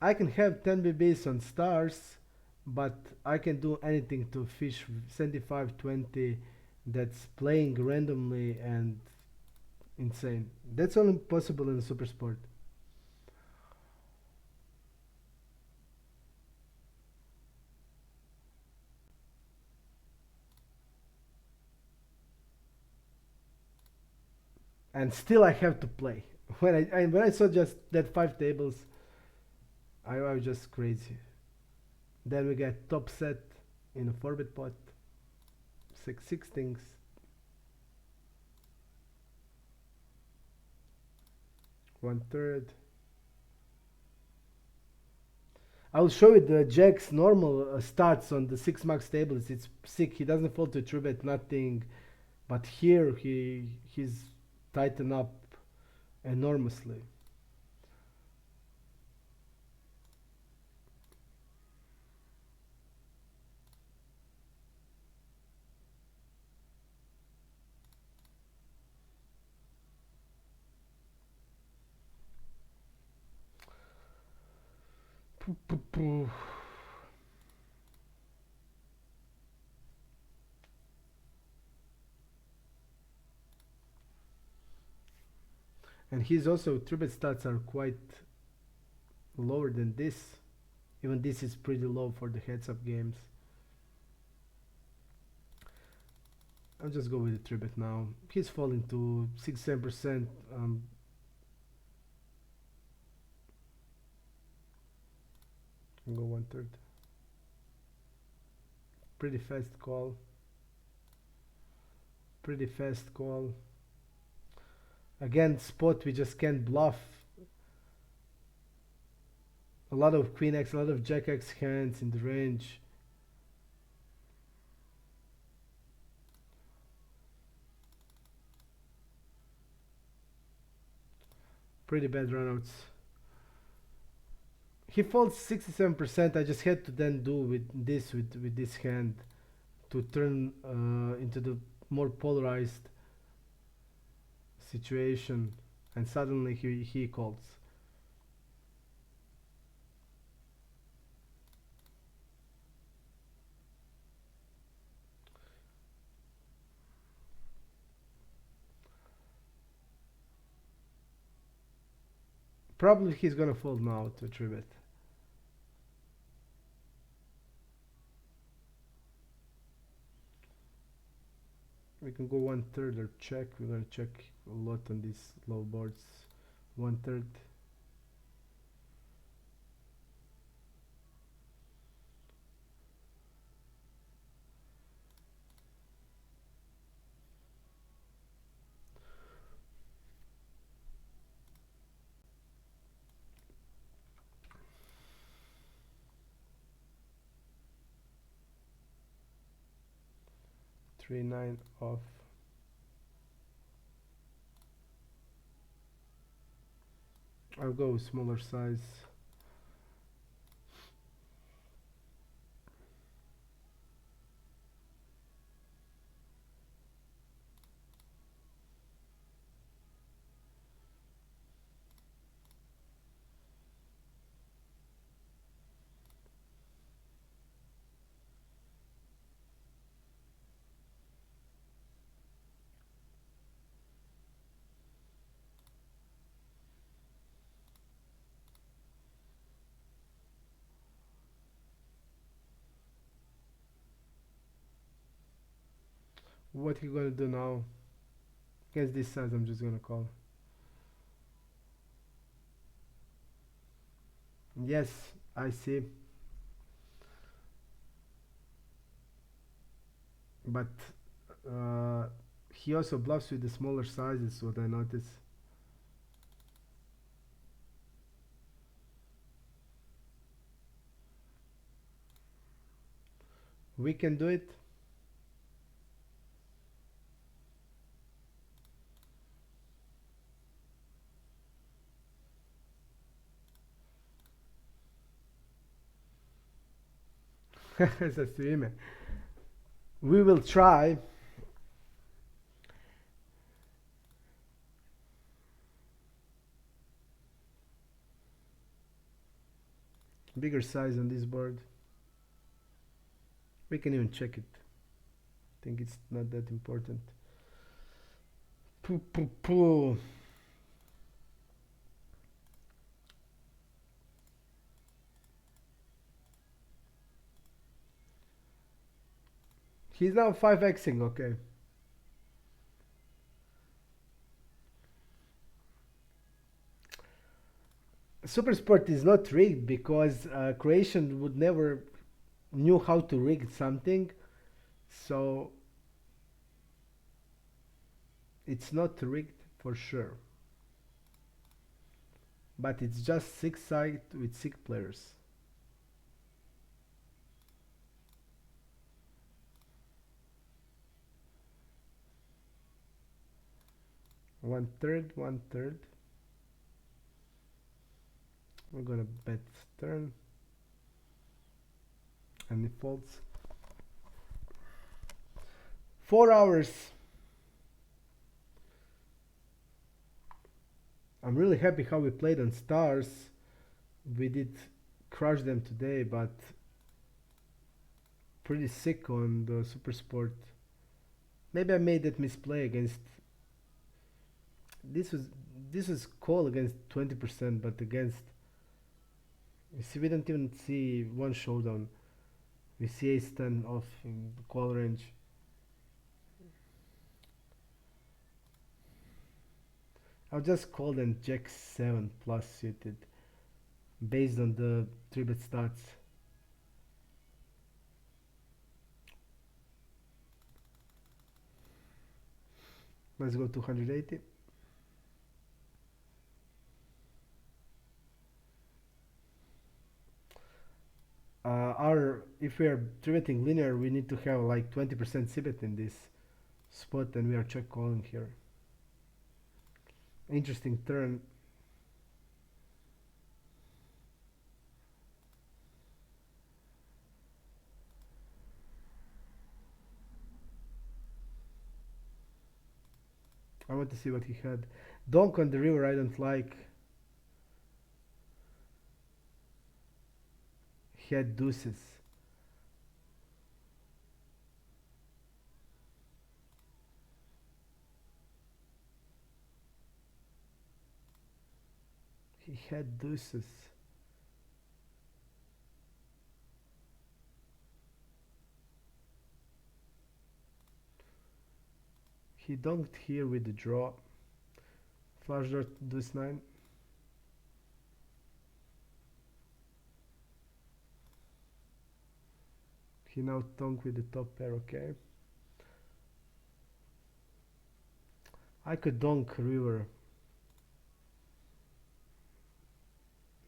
I can have 10 BBs on stars, but I can do anything to fish 75-20 that's playing randomly and insane. That's only possible in Super Sport. And still I have to play. When I saw just that 5 tables, I was just crazy. Then we get top set in a 4-bet pot. Six things. 1/3. I'll show you the Jack's normal stats on the 6 max tables. It's sick. He doesn't fall to 3-bet, nothing. But here he's tightened up enormously. And his also 3-bet stats are quite lower than this. Even this is pretty low for the heads-up games. I'll just go with the 3-bet now. He's falling to 6-7%. I'll go 1/3. Pretty fast call. Pretty fast call. Again, spot, we just can't bluff. A lot of Queen X, a lot of Jack X hands in the range. Pretty bad runouts. He folds 67%. I just had to then do with this hand to turn into the more polarized situation, and suddenly he calls. Probably he's gonna fold now to 3-bet. We can go 1/3 or check. We're gonna check a lot on these low boards. 1/3. Three nine off. I'll go smaller size. What he gonna do now? Against this size, I'm just gonna call. Yes, I see. But he also bluffs with the smaller sizes, what I notice. We can do it. We will try. Bigger size on this board. We can even check it. I think it's not that important. Poo poo poo. He's now 5xing, okay. Supersport is not rigged because Croatian would never knew how to rig something, so it's not rigged for sure. but it's just 6 side with 6 players. One third, one third. We're gonna bet turn, and it folds. 4 hours. I'm really happy how we played on stars. We did crush them today, but pretty sick on the super sport. Maybe I made that misplay against this was this was call against 20%, but against, you see, we don't even see one showdown. We see ace 10 off in the call range. I'll just call them jack 7 plus suited based on the 3-bet stats. Let's go 280. If we are 3-betting linear, we need to have like 20% c-bet in this spot, and we are check calling here. Interesting turn. I want to see what he had. Donk on the river I don't like. He had deuces. He had deuces. He donked here with the draw. Flush draw deuce 9. He now donked with the top pair, okay. I could donk river,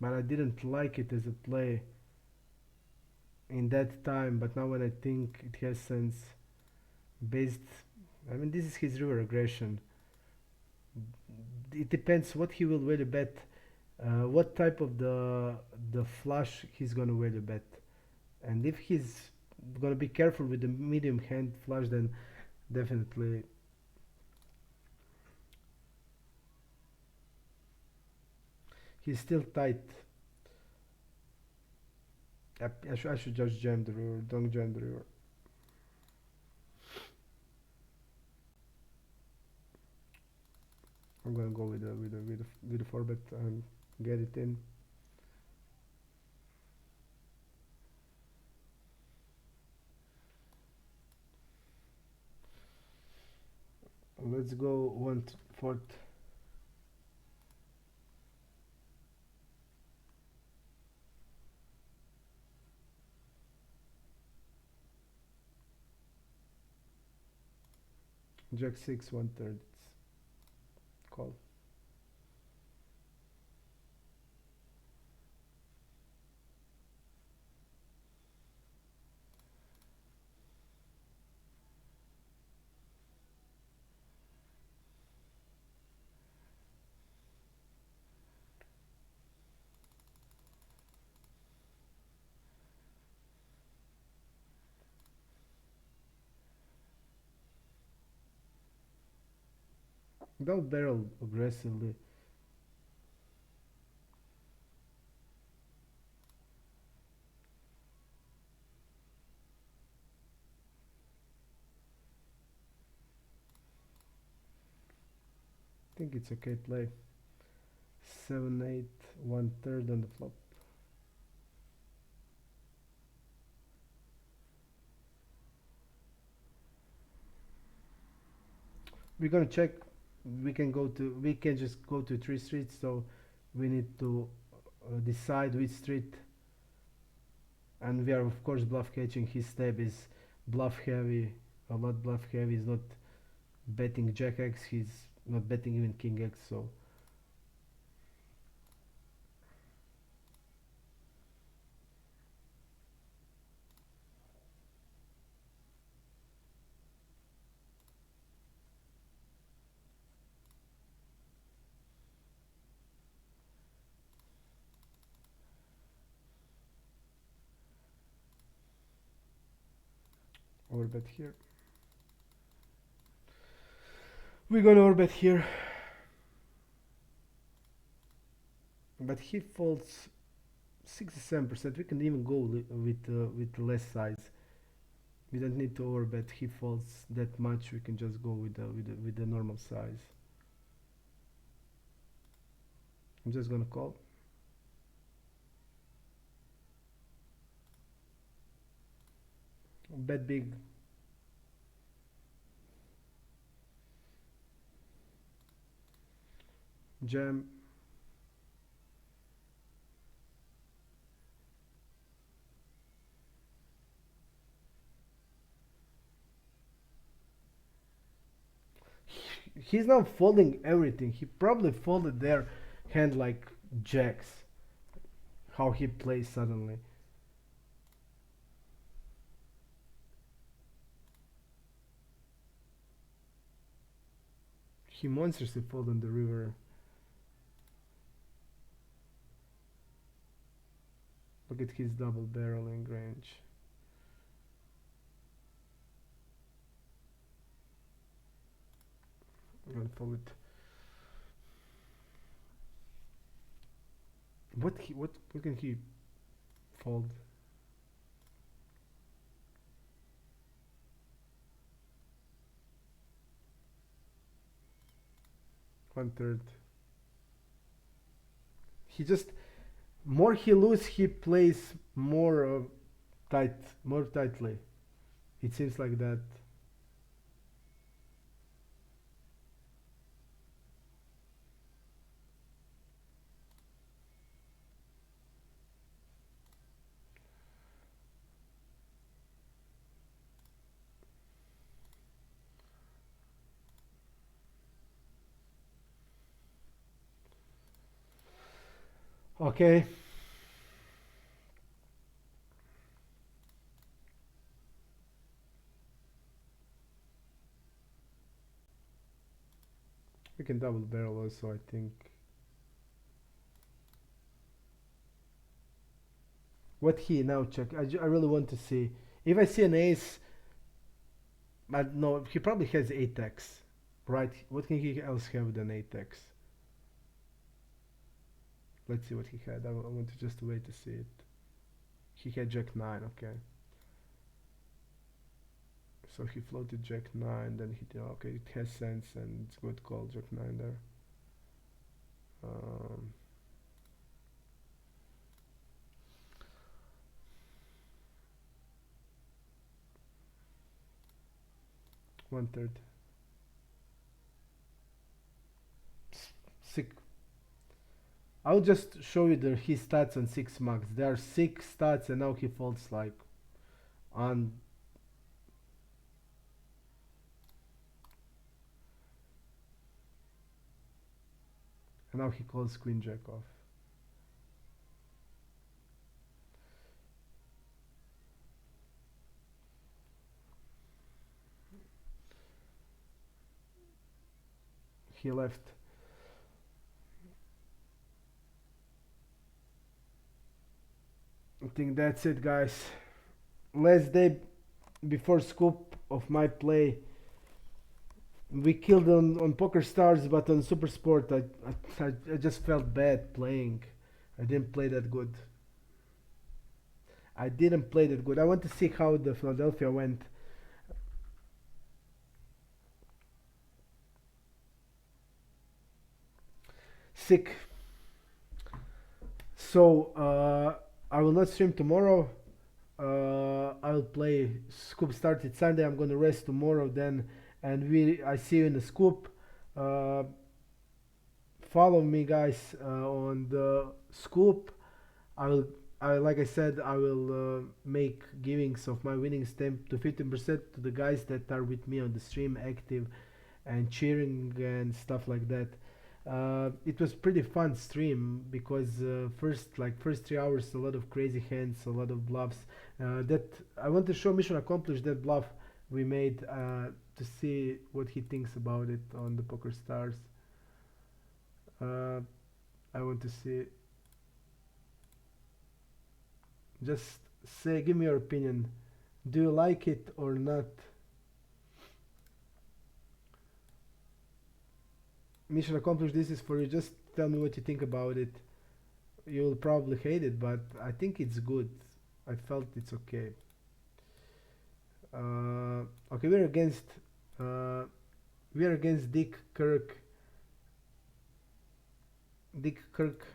but I didn't like it as a play in that time, but now when I think it has sense based, I mean, this is his river aggression. It depends what he will value bet, what type of the flush he's gonna value bet, and if he's gonna be careful with the medium hand flush, then definitely he's still tight. I should just jam the river. Don't jam the river. I'm gonna go with a 4-bet and get it in. Let's go 1/4. Jack 6 1/3. It's call. Don't barrel aggressively. I think it's okay play. 7/8 1/3 on the flop. We're gonna check. We can just go to 3 streets, so we need to decide which street, and we are of course bluff catching. His step is bluff heavy, a lot bluff heavy. He's not betting jack x, he's not betting even king x, so Overbet here. We're gonna overbet here. But he folds 67%. We can even go with less size. We don't need to overbet. He folds that much. We can just go with the normal size. I'm just gonna call. Bet big. Jam. He's now folding everything. He probably folded their hand like jacks. How he plays suddenly. He monstrously fold on the river. Look at his double barreling range. I'm gonna fold it. What can he fold? One third. He just more he loses, he plays more more tightly. It seems like that. Okay. We can double barrel also, I think. What he now check? I really want to see. If I see an ace, but no, he probably has 8x, right? What can he else have than 8x? Let's see what he had. I want to just wait to see it. He had Jack 9, okay. So he floated Jack 9, then he did, okay, it has sense and it's good call, Jack 9 there. 1/3. Sick. I'll just show you his stats on 6 max. There are 6 stats and now he folds like on. And now he calls Queen Jack off. He left. I think that's it, guys. Last day before scoop of my play. We killed on Poker Stars, but on Super Sport, I just felt bad playing. I didn't play that good. I didn't play that good. I want to see how the Philadelphia went. Sick. So I will not stream tomorrow. I will play. Scoop started Sunday. I'm gonna rest tomorrow then, and I see you in the scoop. Follow me, guys, on the scoop. Like I said, I will make givings of my winnings 10 to 15% to the guys that are with me on the stream, active and cheering and stuff like that. It was pretty fun stream because first 3 hours, a lot of crazy hands, a lot of bluffs. That I want to show mission accomplished, that bluff we made, to see what he thinks about it on the Poker Stars. I want to see. Just say, give me your opinion. Do you like it or not? Mission accomplished. This is for you. Just tell me what you think about it. You'll probably hate it, but I think it's good. I felt it's okay. Okay, uh, we're against Dick Kirk. Dick Kirk.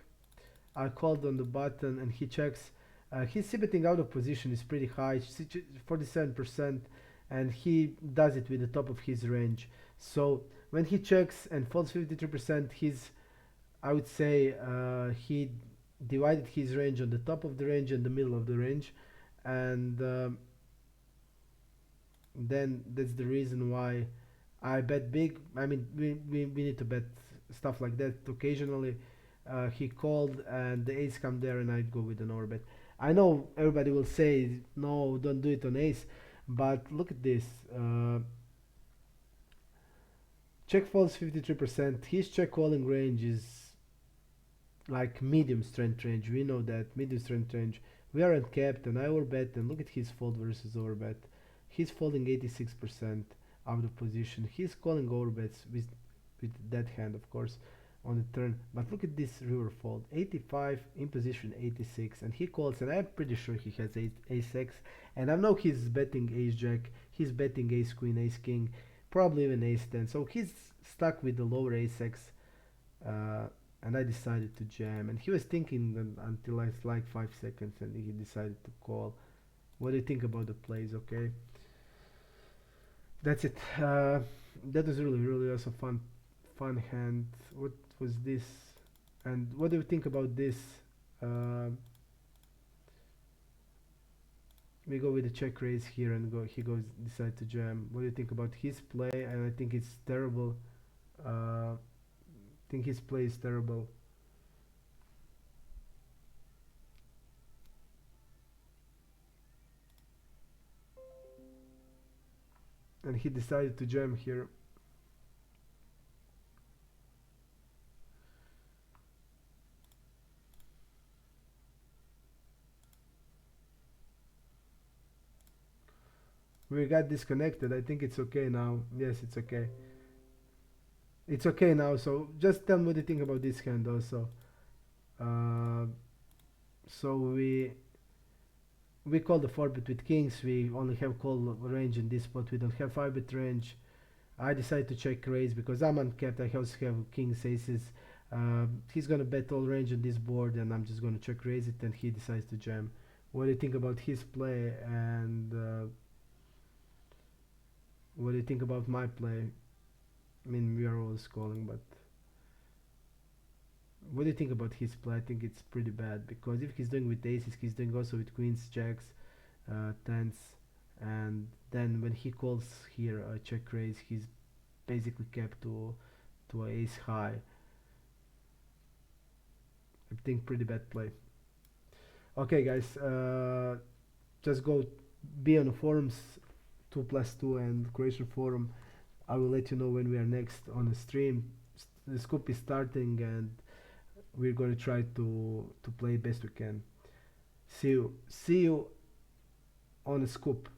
I called on the button and he checks. His c betting out of position is pretty high, 47%, and he does it with the top of his range. So when he checks and folds 53%, I would say he divided his range on the top of the range and the middle of the range, and then that's the reason why I bet big. I mean, we need to bet stuff like that occasionally. He called and the ace come there and I'd go with an overbet. I know everybody will say no, don't do it on ace, but look at this. Check folds 53%. His check calling range is like medium strength range. We know that medium strength range. We are uncapped and I overbet and look at his fold versus overbet. He's folding 86% out of position. He's calling overbets with that hand, of course, on the turn. But look at this river fold, 85 in position, 86, and he calls, and I'm pretty sure he has ace x, and I know he's betting ace jack, he's betting ace queen, ace king, probably even ace 10. So he's stuck with the lower ace x, and I decided to jam. And he was thinking until like 5 seconds, and he decided to call. What do you think about the plays? Okay, that's it. That was really also fun hand. What was this? And what do you think about this? Uh, we go with the check raise here and he goes decide to jam. What do you think about his play? And I think it's terrible. I think his play is terrible. And he decided to jam here. We got disconnected. I think it's okay now. Yes, it's okay. It's okay now. So just tell me what you think about this hand also. Uh, so we call the 4-bit with kings. We only have call range in this spot. We don't have 5-bit range. I decided to check raise because I'm uncapped. I also have kings, aces. He's gonna bet all range on this board, and I'm just gonna check raise it, and he decides to jam. What do you think about his play, and what do you think about my play? I mean, we are always calling, but what do you think about his play? I think it's pretty bad because if he's doing with aces, he's doing also with queens, jacks, tens, and then when he calls here a check raise, he's basically capped to a ace high. I think pretty bad play. Okay, guys, just go be on the forums 2+2 and Croatian forum. I will let you know when we are next on the stream. The scoop is starting and we're going to try to play best we can. See you on the scoop.